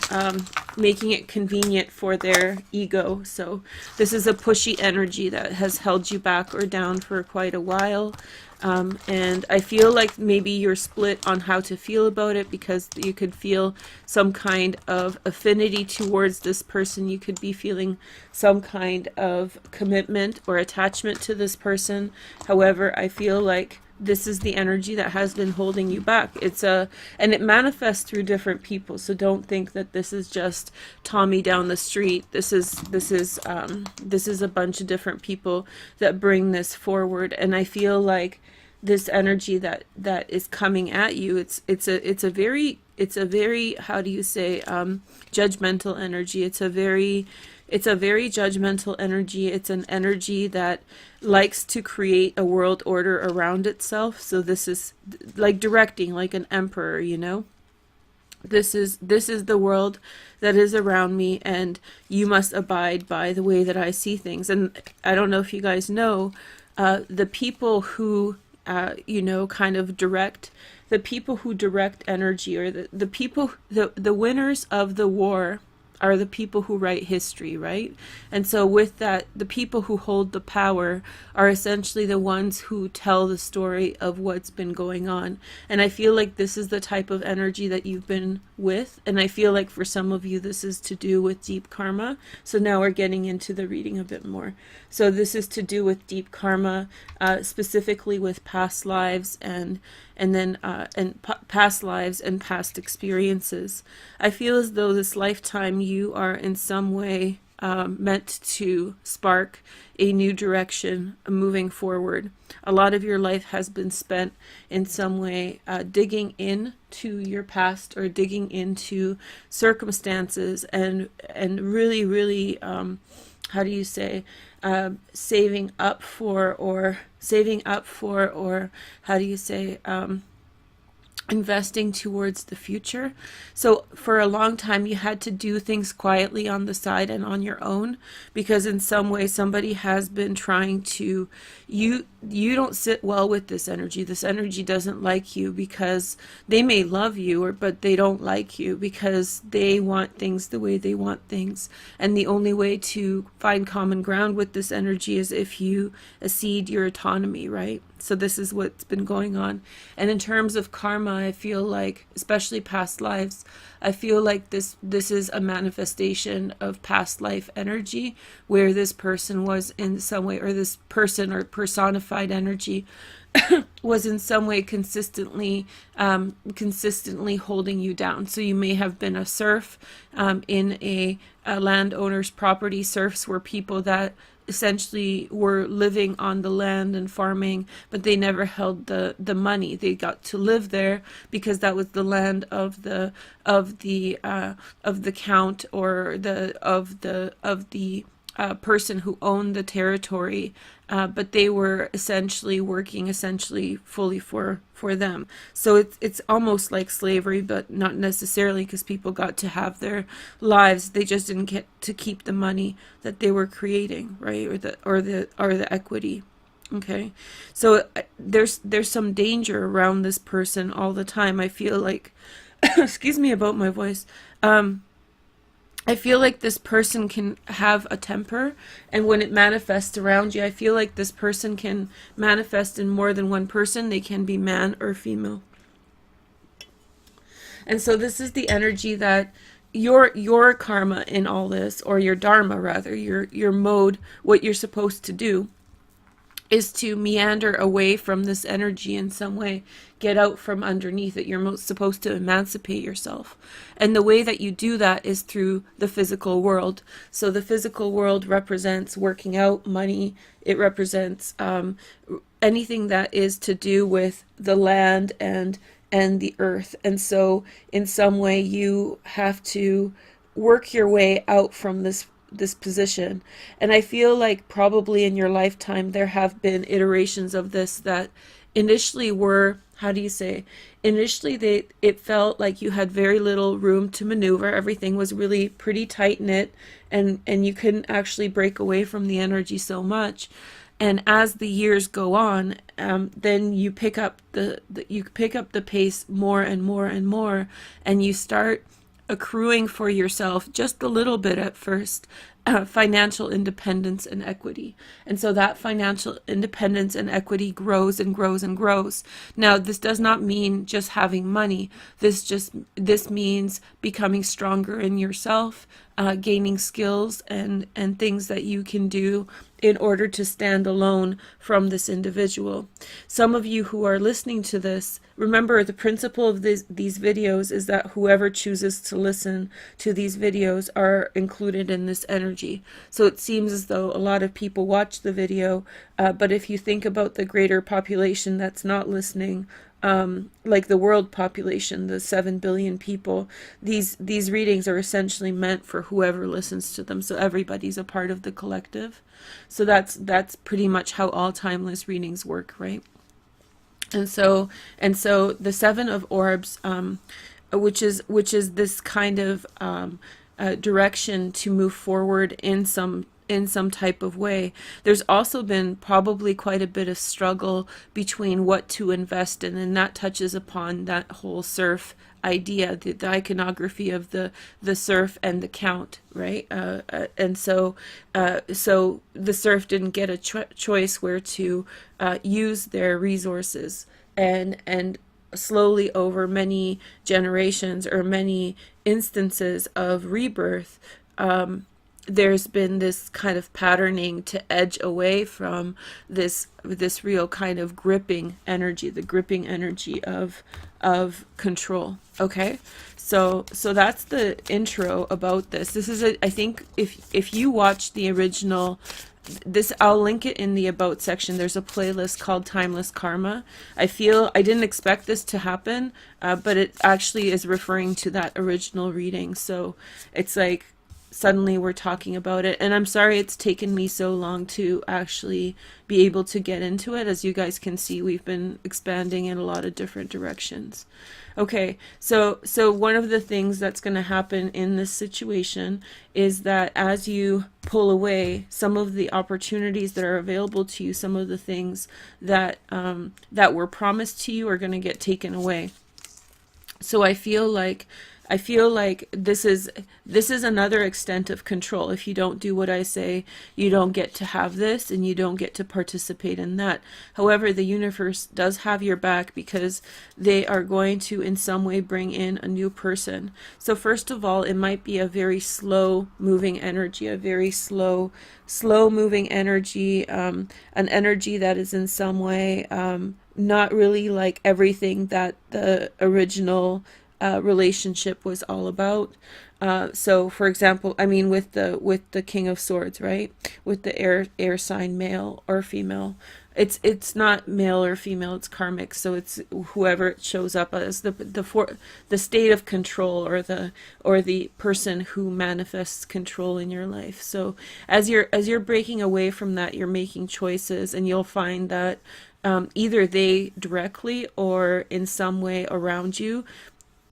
making it convenient for their ego. So this is a pushy energy that has held you back or down for quite a while. And I feel like maybe you're split on how to feel about it, because you could feel some kind of affinity towards this person. You could be feeling some kind of commitment or attachment to this person. However, I feel like this is the energy that has been holding you back. And it manifests through different people. So don't think that this is just Tommy down the street. This is a bunch of different people that bring this forward. And I feel like this energy that is coming at you, it's a very, how do you say, judgmental energy. It's a very judgmental energy. It's an energy that likes to create a world order around itself. So this is like directing, like an emperor, you know. This is the world that is around me, and you must abide by the way that I see things. And I don't know if you guys know, the people who kind of direct, the people who direct energy, or the people, the winners of the war are the people who write history, right? And so with that, the people who hold the power are essentially the ones who tell the story of what's been going on. And I feel like this is the type of energy that you've been with. And I feel like for some of you, this is to do with deep karma. So now we're getting into the reading a bit more. So this is to do with deep karma, specifically with past lives and past lives and past experiences. I feel as though this lifetime you are in some way meant to spark a new direction, moving forward. A lot of your life has been spent in some way digging into your past, or digging into circumstances, and really, really, how do you say, saving up for, or how do you say, investing towards the future. So for a long time you had to do things quietly on the side and on your own, because in some way somebody has been trying to, you don't sit well with this energy. This energy doesn't like you, because they may love you, but they don't like you because they want things the way they want things. And the only way to find common ground with this energy is if you cede your autonomy, right? So this is what's been going on. And in terms of karma, I feel like, especially past lives, I feel like this is a manifestation of past life energy, where this person was in some way, or this person or personified energy was in some way consistently holding you down. So you may have been a serf in a landowner's property. Serfs were people that essentially were living on the land and farming, but they never held the money. They got to live there because that was the land of the count, or of the person who owned the territory, but they were essentially working fully for them. So it's almost like slavery, but not necessarily, because people got to have their lives. They just didn't get to keep the money that they were creating, right? Or the equity. Okay, so there's some danger around this person all the time. I feel like, excuse me about my voice. I feel like this person can have a temper, and when it manifests around you, I feel like this person can manifest in more than one person. They can be man or female. And so this is the energy that your karma in all this, or your dharma rather, your mode, what you're supposed to do, is to meander away from this energy in some way, get out from underneath it. You're supposed to emancipate yourself. And the way that you do that is through the physical world. So the physical world represents working out, money. It represents anything that is to do with the land and and the earth. And so in some way you have to work your way out from this position. And I feel like probably in your lifetime there have been iterations of this that initially were, how do you say, initially it felt like you had very little room to maneuver. Everything was really pretty tight knit, and you couldn't actually break away from the energy so much. And as the years go on, then you pick up the pace more and more and more, and you start accruing for yourself just a little bit at first, financial independence and equity. And so that financial independence and equity grows and grows and grows. Now, this does not mean just having money. This means becoming stronger in yourself, gaining skills and things that you can do in order to stand alone from this individual. Some of you who are listening to this, remember the principle of these videos is that whoever chooses to listen to these videos are included in this energy. So it seems as though a lot of people watch the video, but if you think about the greater population that's not listening, like the world population, the 7 billion people, these readings are essentially meant for whoever listens to them. So everybody's a part of the collective. So that's pretty much how all timeless readings work, right? And so the Seven of Orbs, which is this kind of direction to move forward in some type of way. There's also been probably quite a bit of struggle between what to invest in, and that touches upon that whole surf idea, the iconography of the surf and the count, right? And so the surf didn't get a choice where to use their resources, and slowly over many generations or many instances of rebirth, there's been this kind of patterning to edge away from this real kind of gripping energy, the gripping energy of control. Okay, so that's the intro about this. This is I think if you watch the original, this, I'll link it in the about section. There's a playlist called Timeless Karma. I didn't expect this to happen, but it actually is referring to that original reading. So it's like, suddenly we're talking about it, and I'm sorry it's taken me so long to actually be able to get into it. As you guys can see, we've been expanding in a lot of different directions. Okay, so one of the things that's going to happen in this situation is that as you pull away, some of the opportunities that are available to you, some of the things that that were promised to you are going to get taken away. So I feel like this is another extent of control. If you don't do what I say, you don't get to have this, and you don't get to participate in that. However, the universe does have your back, because they are going to in some way bring in a new person. So first of all, it might be a very slow moving energy, a very slow moving energy, an energy that is in some way not really like everything that the original relationship was all about. So for example, I mean, with the King of Swords, right? With the air sign, male or female. It's not male or female, it's karmic. So it's whoever it shows up as, the state of control, or the person who manifests control in your life. So as you're breaking away from that, you're making choices, and you'll find that either they directly or in some way around you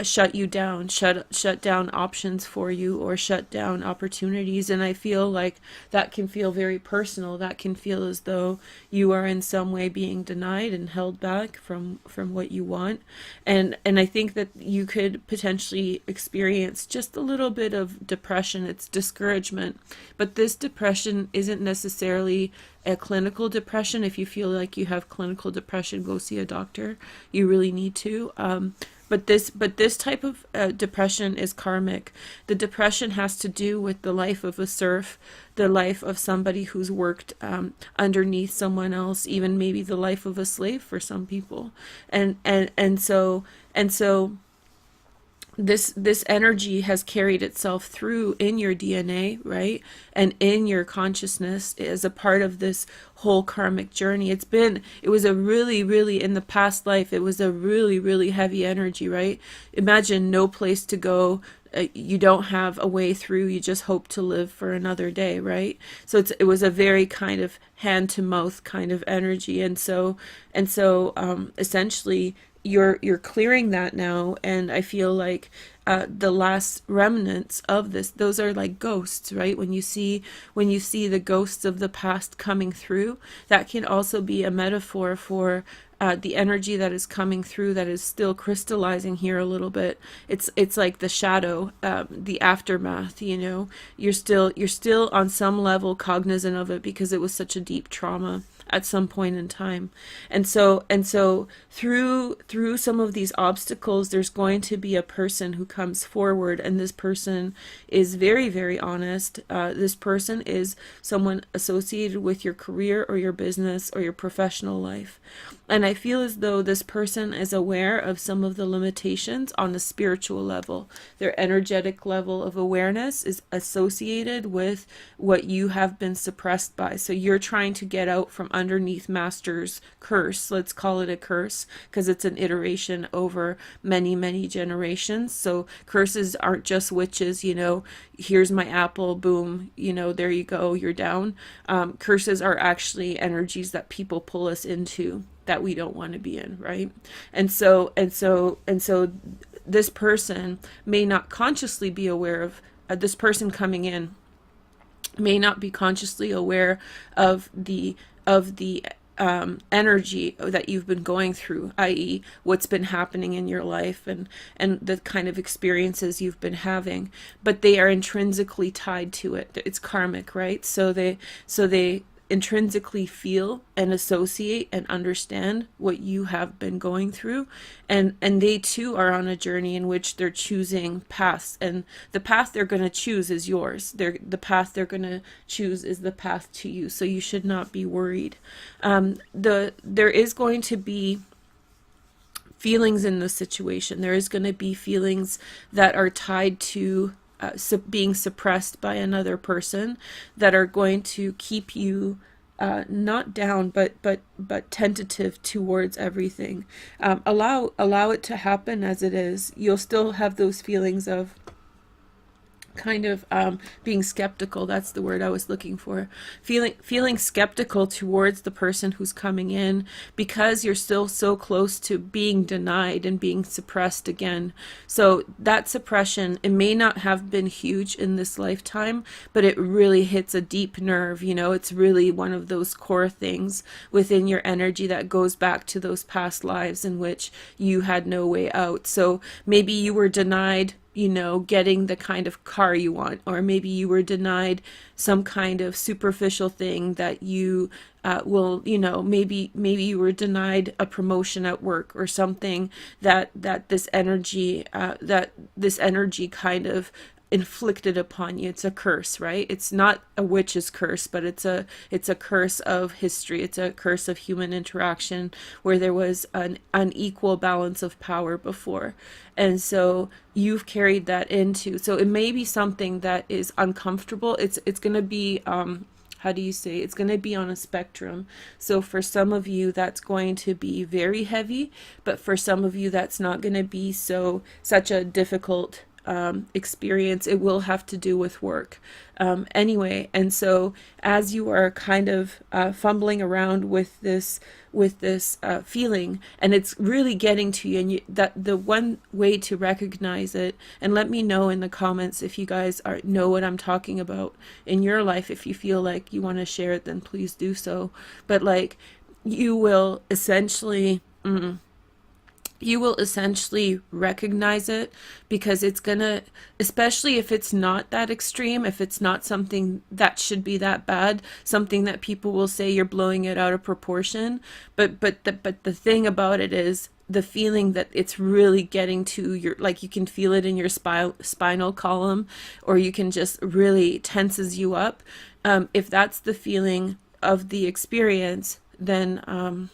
shut you down, shut down options for you, or shut down opportunities. And I feel like that can feel very personal. That can feel as though you are in some way being denied and held back from what you want. And I think that you could potentially experience just a little bit of depression. It's discouragement, but this depression isn't necessarily a clinical depression. If you feel like you have clinical depression, go see a doctor. You really need to. But this type of depression is karmic. The depression has to do with the life of a serf, the life of somebody who's worked underneath someone else, even maybe the life of a slave for some people. And so this energy has carried itself through in your DNA, right? And in your consciousness as a part of this whole karmic journey. It was a really, really, in the past life, it was a really, really heavy energy, right? Imagine no place to go. You don't have a way through. You just hope to live for another day, right? So it was a very kind of hand to mouth kind of energy. And so essentially you're clearing that now, and I feel like the last remnants of this, those are like ghosts, right? When you see the ghosts of the past coming through, that can also be a metaphor for the energy that is coming through, that is still crystallizing here a little bit. It's like the shadow, the aftermath. You're still on some level cognizant of it because it was such a deep trauma at some point in time. And so through some of these obstacles, there's going to be a person who comes forward, and this person is very, very honest. This person is someone associated with your career or your business or your professional life. And I feel as though this person is aware of some of the limitations on a spiritual level. Their energetic level of awareness is associated with what you have been suppressed by. So you're trying to get out from underneath Master's curse. Let's call it a curse because it's an iteration over many, many generations. So curses aren't just witches, here's my apple, boom, there you go, you're down. Curses are actually energies that people pull us into that we don't want to be in, right? And so this person may not consciously be aware of this person coming in may not be consciously aware of the energy that you've been going through, i.e. what's been happening in your life and the kind of experiences you've been having, but they are intrinsically tied to it. It's karmic, right? So they intrinsically feel and associate and understand what you have been going through, and they too are on a journey in which they're choosing paths, and the path they're going to choose is yours. The path they're going to choose is the path to you, so you should not be worried. There is going to be feelings in this situation. There is going to be feelings that are tied to being suppressed by another person, that are going to keep you not down, but tentative towards everything. Allow it to happen as it is. You'll still have those feelings of kind of being skeptical. That's the word I was looking for. Feeling skeptical towards the person who's coming in, because you're still so close to being denied and being suppressed again. So that suppression, it may not have been huge in this lifetime, but it really hits a deep nerve. It's really one of those core things within your energy that goes back to those past lives in which you had no way out. So maybe you were denied getting the kind of car you want, or maybe you were denied some kind of superficial thing that you maybe you were denied a promotion at work or something that this energy kind of inflicted upon you. It's a curse, right? It's not a witch's curse, but it's a curse of history. It's a curse of human interaction where there was an unequal balance of power before. And so you've carried that into, so it may be something that is uncomfortable. It's going to be, how do you say, it's going to be on a spectrum. So for some of you, that's going to be very heavy, but for some of you, that's not going to be such a difficult experience. It will have to do with work anyway. And so as you are kind of fumbling around with this feeling, and it's really getting to you, and that the one way to recognize it, and let me know in the comments if you guys know what I'm talking about in your life. If you feel like you want to share it, then please do so. But like, you will essentially recognize it, because it's gonna, especially if it's not that extreme, if it's not something that should be that bad, something that people will say you're blowing it out of proportion. But the thing about it is the feeling that it's really getting to your, like, you can feel it in your spinal column, or you can just really tenses you up. If that's the feeling of the experience, then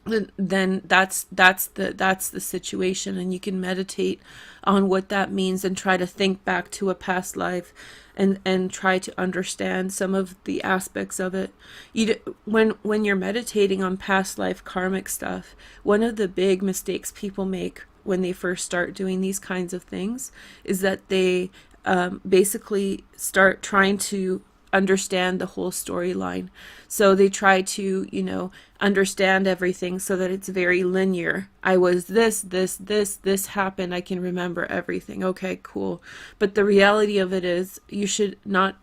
then that's the situation, and you can meditate on what that means and try to think back to a past life and try to understand some of the aspects of it. When you're meditating on past life karmic stuff, one of the big mistakes people make when they first start doing these kinds of things is that they basically start trying to understand the whole storyline. So they try to, understand everything so that it's very linear. I was this happened. I can remember everything. Okay, cool. But the reality of it is you should not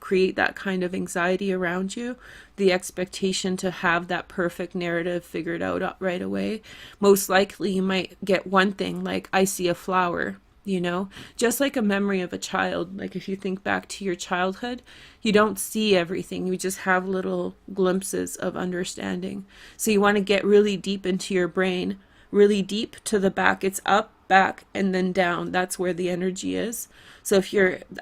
create that kind of anxiety around you. The expectation to have that perfect narrative figured out right away. Most likely you might get one thing, like I see a flower. Just like a memory of a child. Like if you think back to your childhood, you don't see everything. You just have little glimpses of understanding. So you want to get really deep into your brain, really deep to the back. It's up, back, and then down. That's where the energy is. So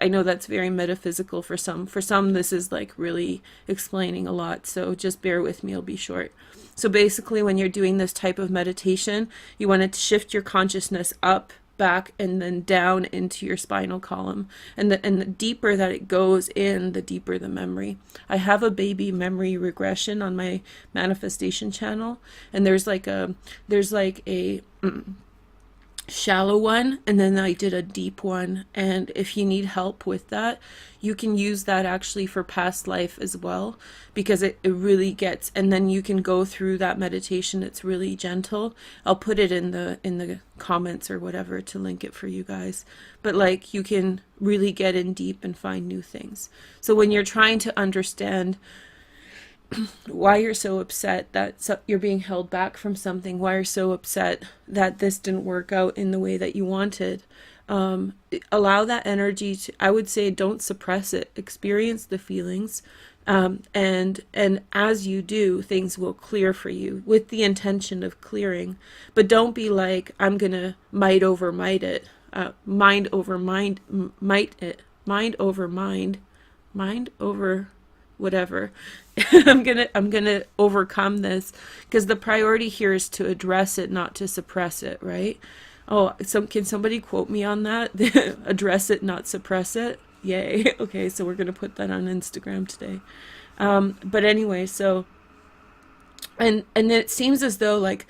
I know that's very metaphysical for some. For some, this is like really explaining a lot. So just bear with me, it'll be short. So basically, when you're doing this type of meditation, you want to shift your consciousness up, back, and then down into your spinal column, and the deeper that it goes in, the deeper the memory. I have a baby memory regression on my manifestation channel, and there's like a shallow one, and then I did a deep one. And if you need help with that, you can use that actually for past life as well, because it really gets, and then you can go through that meditation. It's really gentle. I'll put it in the comments or whatever to link it for you guys. But like, you can really get in deep and find new things. So when you're trying to understand why you're so upset that you're being held back from something, why you're so upset that this didn't work out in the way that you wanted, allow that energy to, I would say, don't suppress it, experience the feelings, and as you do, things will clear for you with the intention of clearing. But don't be like, I'm gonna mind over mind it, mind over mind, might it, mind over mind over whatever. I'm gonna overcome this, because the priority here is to address it, not to suppress it, right? Oh, can somebody quote me on that? Address it, not suppress it. Yay. Okay, so we're gonna put that on Instagram today. But anyway, so and it seems as though, like,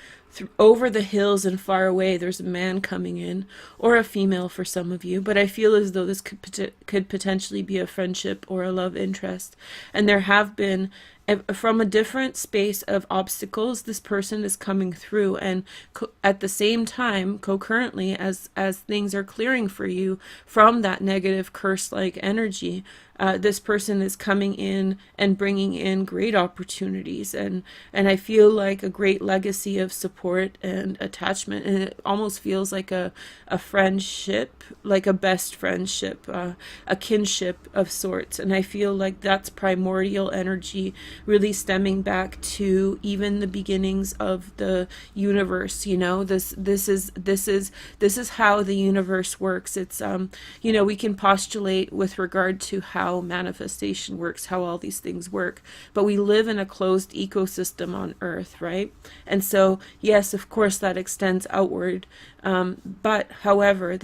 over the hills and far away, there's a man coming in, or a female for some of you, but I feel as though this could potentially be a friendship or a love interest. And there have been, from a different space of obstacles, this person is coming through, and at the same time, concurrently, as things are clearing for you from that negative curse-like energy, this person is coming in and bringing in great opportunities, and I feel like a great legacy of support and attachment, and it almost feels like a friendship, like a best friendship, a kinship of sorts. And I feel like that's primordial energy, really stemming back to even the beginnings of the universe. This is how the universe works. It's we can postulate with regard to how manifestation works, how all these things work, but we live in a closed ecosystem on Earth, right? And so, yes, of course, that extends outward, but however,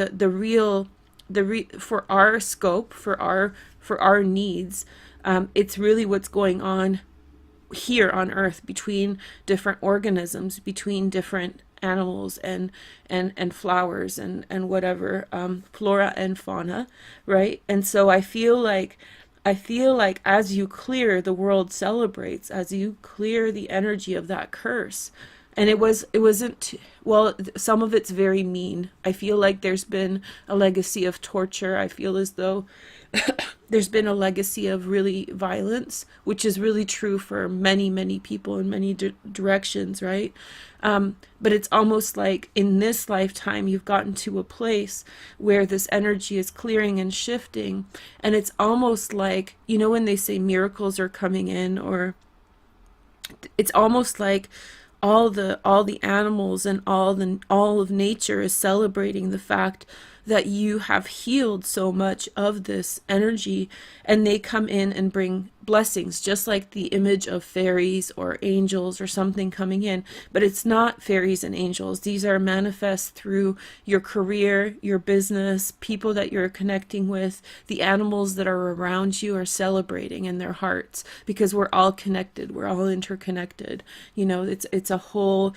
for our scope, for our needs, it's really what's going on here on Earth, between different organisms, between different animals and flowers and whatever, flora and fauna, right? And so I feel like as you clear, the world celebrates, as you clear the energy of that curse. And it wasn't, well, some of it's very mean. I feel like there's been a legacy of torture. I feel as though there's been a legacy of really violence, which is really true for many, many people in many directions, right? But it's almost like in this lifetime, you've gotten to a place where this energy is clearing and shifting. And it's almost like, when they say miracles are coming in, or it's almost like all the animals and all of nature is celebrating the fact that you have healed so much of this energy, and they come in and bring blessings, just like the image of fairies or angels or something coming in. But it's not fairies and angels. These are manifest through your career, your business, people that you're connecting with. The animals that are around you are celebrating in their hearts, because we're all connected. We're all interconnected. You know, it's a whole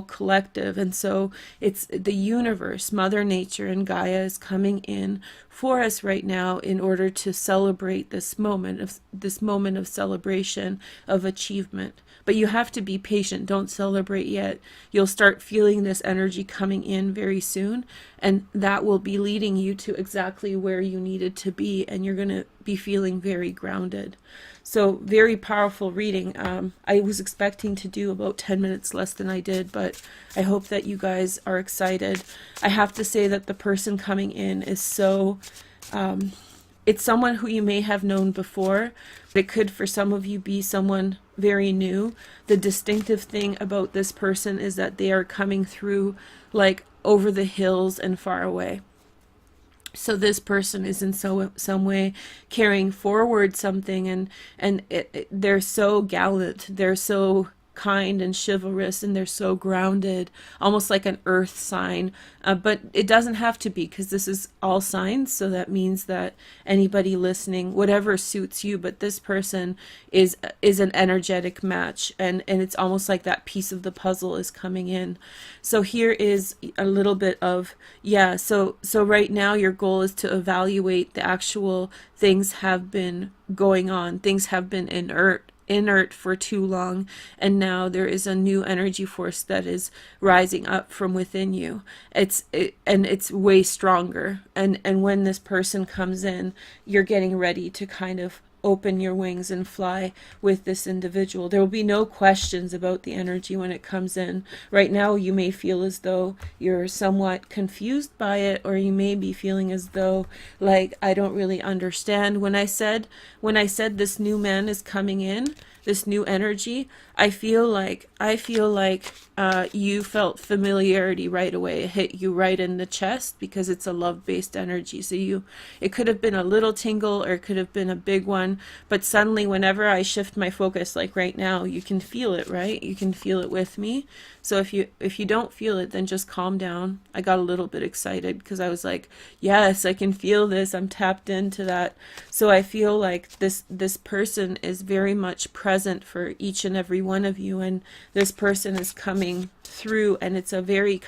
collective. And so it's the universe, Mother Nature and Gaia is coming in for us right now in order to celebrate this moment of celebration, of achievement. But you have to be patient. Don't celebrate yet. You'll start feeling this energy coming in very soon, and that will be leading you to exactly where you needed to be, and you're going to be feeling very grounded. So very powerful reading. I was expecting to do about 10 minutes less than I did, but I hope that you guys are excited. I have to say that the person coming in is so, it's someone who you may have known before. It could, for some of you, be someone very new. The distinctive thing about this person is that they are coming through like over the hills and far away. So this person is in some way carrying forward something, and they're so gallant, they're so kind and chivalrous, and they're so grounded, almost like an earth sign. But it doesn't have to be, because this is all signs, so that means that anybody listening, whatever suits you, but this person is an energetic match, and it's almost like that piece of the puzzle is coming in. So here is a little bit of, yeah, so right now your goal is to evaluate the actual things have been going on, things have been inert for too long, and now there is a new energy force that is rising up from within you. And it's way stronger, and when this person comes in, you're getting ready to kind of open your wings and fly with this individual. There will be no questions about the energy when it comes in. Right now you may feel as though you're somewhat confused by it, or you may be feeling as though, like, I don't really understand. When I said this new man is coming in, this new energy, I feel like you felt familiarity right away. It hit you right in the chest, because it's a love-based energy. So it could have been a little tingle, or it could have been a big one, but suddenly whenever I shift my focus, like right now, you can feel it, right? You can feel it with me. So if you don't feel it, then just calm down. I got a little bit excited because I was like, yes, I can feel this. I'm tapped into that. So I feel like this person is very much present for each and every one of you, and this person is coming through, and it's a very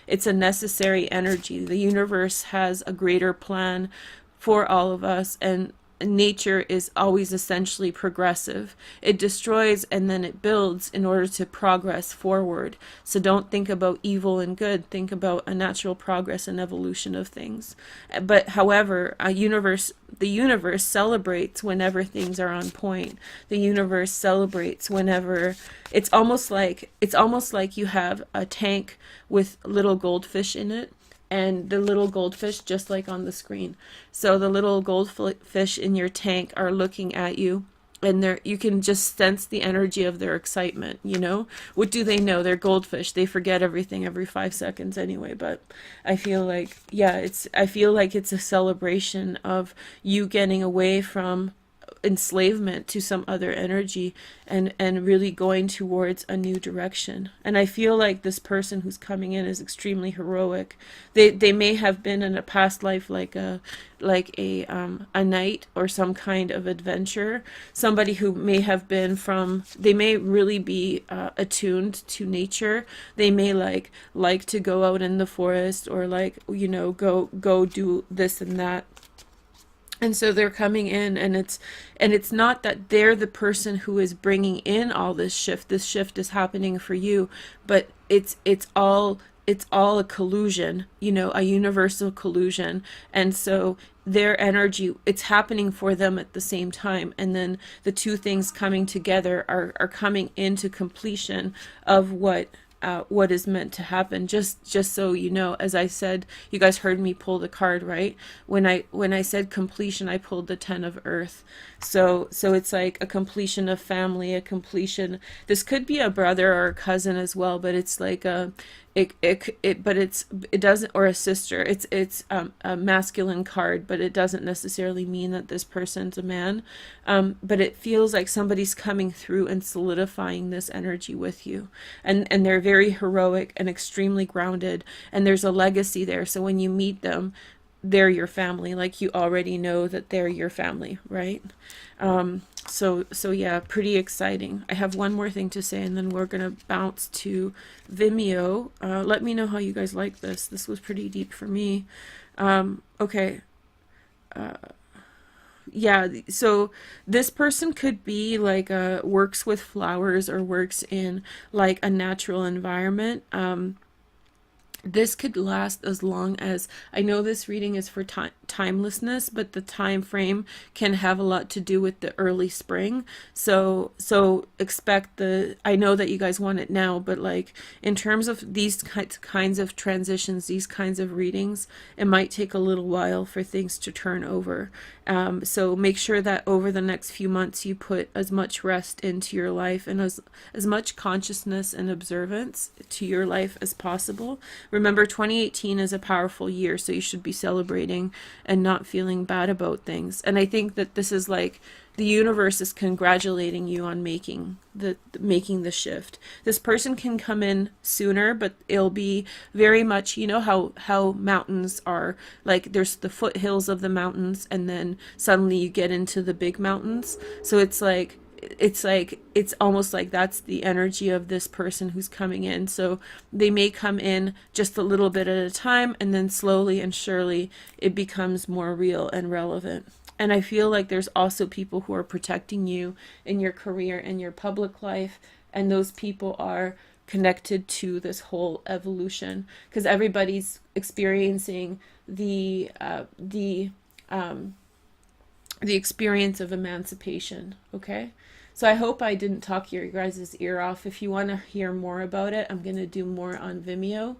it's a necessary energy. The universe has a greater plan for all of us, and nature is always essentially progressive. It destroys and then it builds in order to progress forward. So don't think about evil and good. Think about a natural progress and evolution of things. But however, the universe celebrates whenever things are on point. The universe celebrates whenever it's almost like you have a tank with little goldfish in it. And the little goldfish, just like on the screen. So the little goldfish in your tank are looking at you, and you can just sense the energy of their excitement, you know? What do they know? They're goldfish. They forget everything every 5 seconds anyway. But I feel like, it's a celebration of you getting away from enslavement to some other energy, and really going towards a new direction. And I feel like this person who's coming in is extremely heroic. They may have been in a past life like a knight or some kind of adventure, somebody who may have been they may really be attuned to nature. They may like to go out in the forest, or go do this and that. And so they're coming in, and it's not that they're the person who is bringing in all this shift. This shift is happening for you, but it's all a collusion, a universal collusion. And so their energy, it's happening for them at the same time. And then the two things coming together are coming into completion of what is meant to happen. Just so you know, as I said, you guys heard me pull the card, right? When I said completion, I pulled the 10 of Earth. So it's like a completion of family, a completion. This could be a brother or a cousin as well, but it's like But it doesn't, or a sister. It's a masculine card, but it doesn't necessarily mean that this person's a man. But it feels like somebody's coming through and solidifying this energy with you, and they're very heroic and extremely grounded, and there's a legacy there. So when you meet them, they're your family. Like, you already know that they're your family, right? So yeah, pretty exciting. I have one more thing to say, and then we're gonna bounce to Vimeo. Let me know how you guys like this. This was pretty deep for me. Okay. Yeah, so this person could be like works with flowers, or works in like a natural environment. This could last as long as, I know this reading is for timelessness, but the time frame can have a lot to do with the early spring. So expect I know that you guys want it now, but like in terms of these kinds of transitions, these kinds of readings, it might take a little while for things to turn over. So make sure that over the next few months you put as much rest into your life, and as much consciousness and observance to your life as possible. Remember, 2018 is a powerful year, so you should be celebrating and not feeling bad about things. And I think that this is like the universe is congratulating you on making the shift. This person can come in sooner, but it'll be very much, you know how mountains are, like there's the foothills of the mountains, and then suddenly you get into the big mountains. So it's almost like that's the energy of this person who's coming in. So they may come in just a little bit at a time, and then slowly and surely it becomes more real and relevant. And I feel like there's also people who are protecting you in your career and your public life, and those people are connected to this whole evolution, because everybody's experiencing the experience of emancipation. Okay, so I hope I didn't talk your guys' ear off. If you want to hear more about it, I'm going to do more on Vimeo.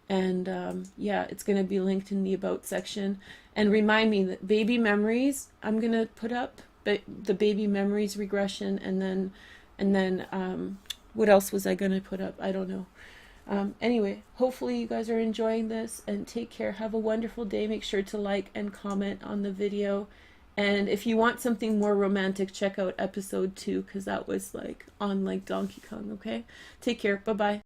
And yeah, it's going to be linked in the about section. And remind me that baby memories, I'm going to put up the baby memories regression. And then what else was I going to put up? I don't know. Anyway, hopefully you guys are enjoying this, and take care. Have a wonderful day. Make sure to like and comment on the video. And if you want something more romantic, check out episode 2, because that was like on like Donkey Kong. Okay, take care. Bye bye.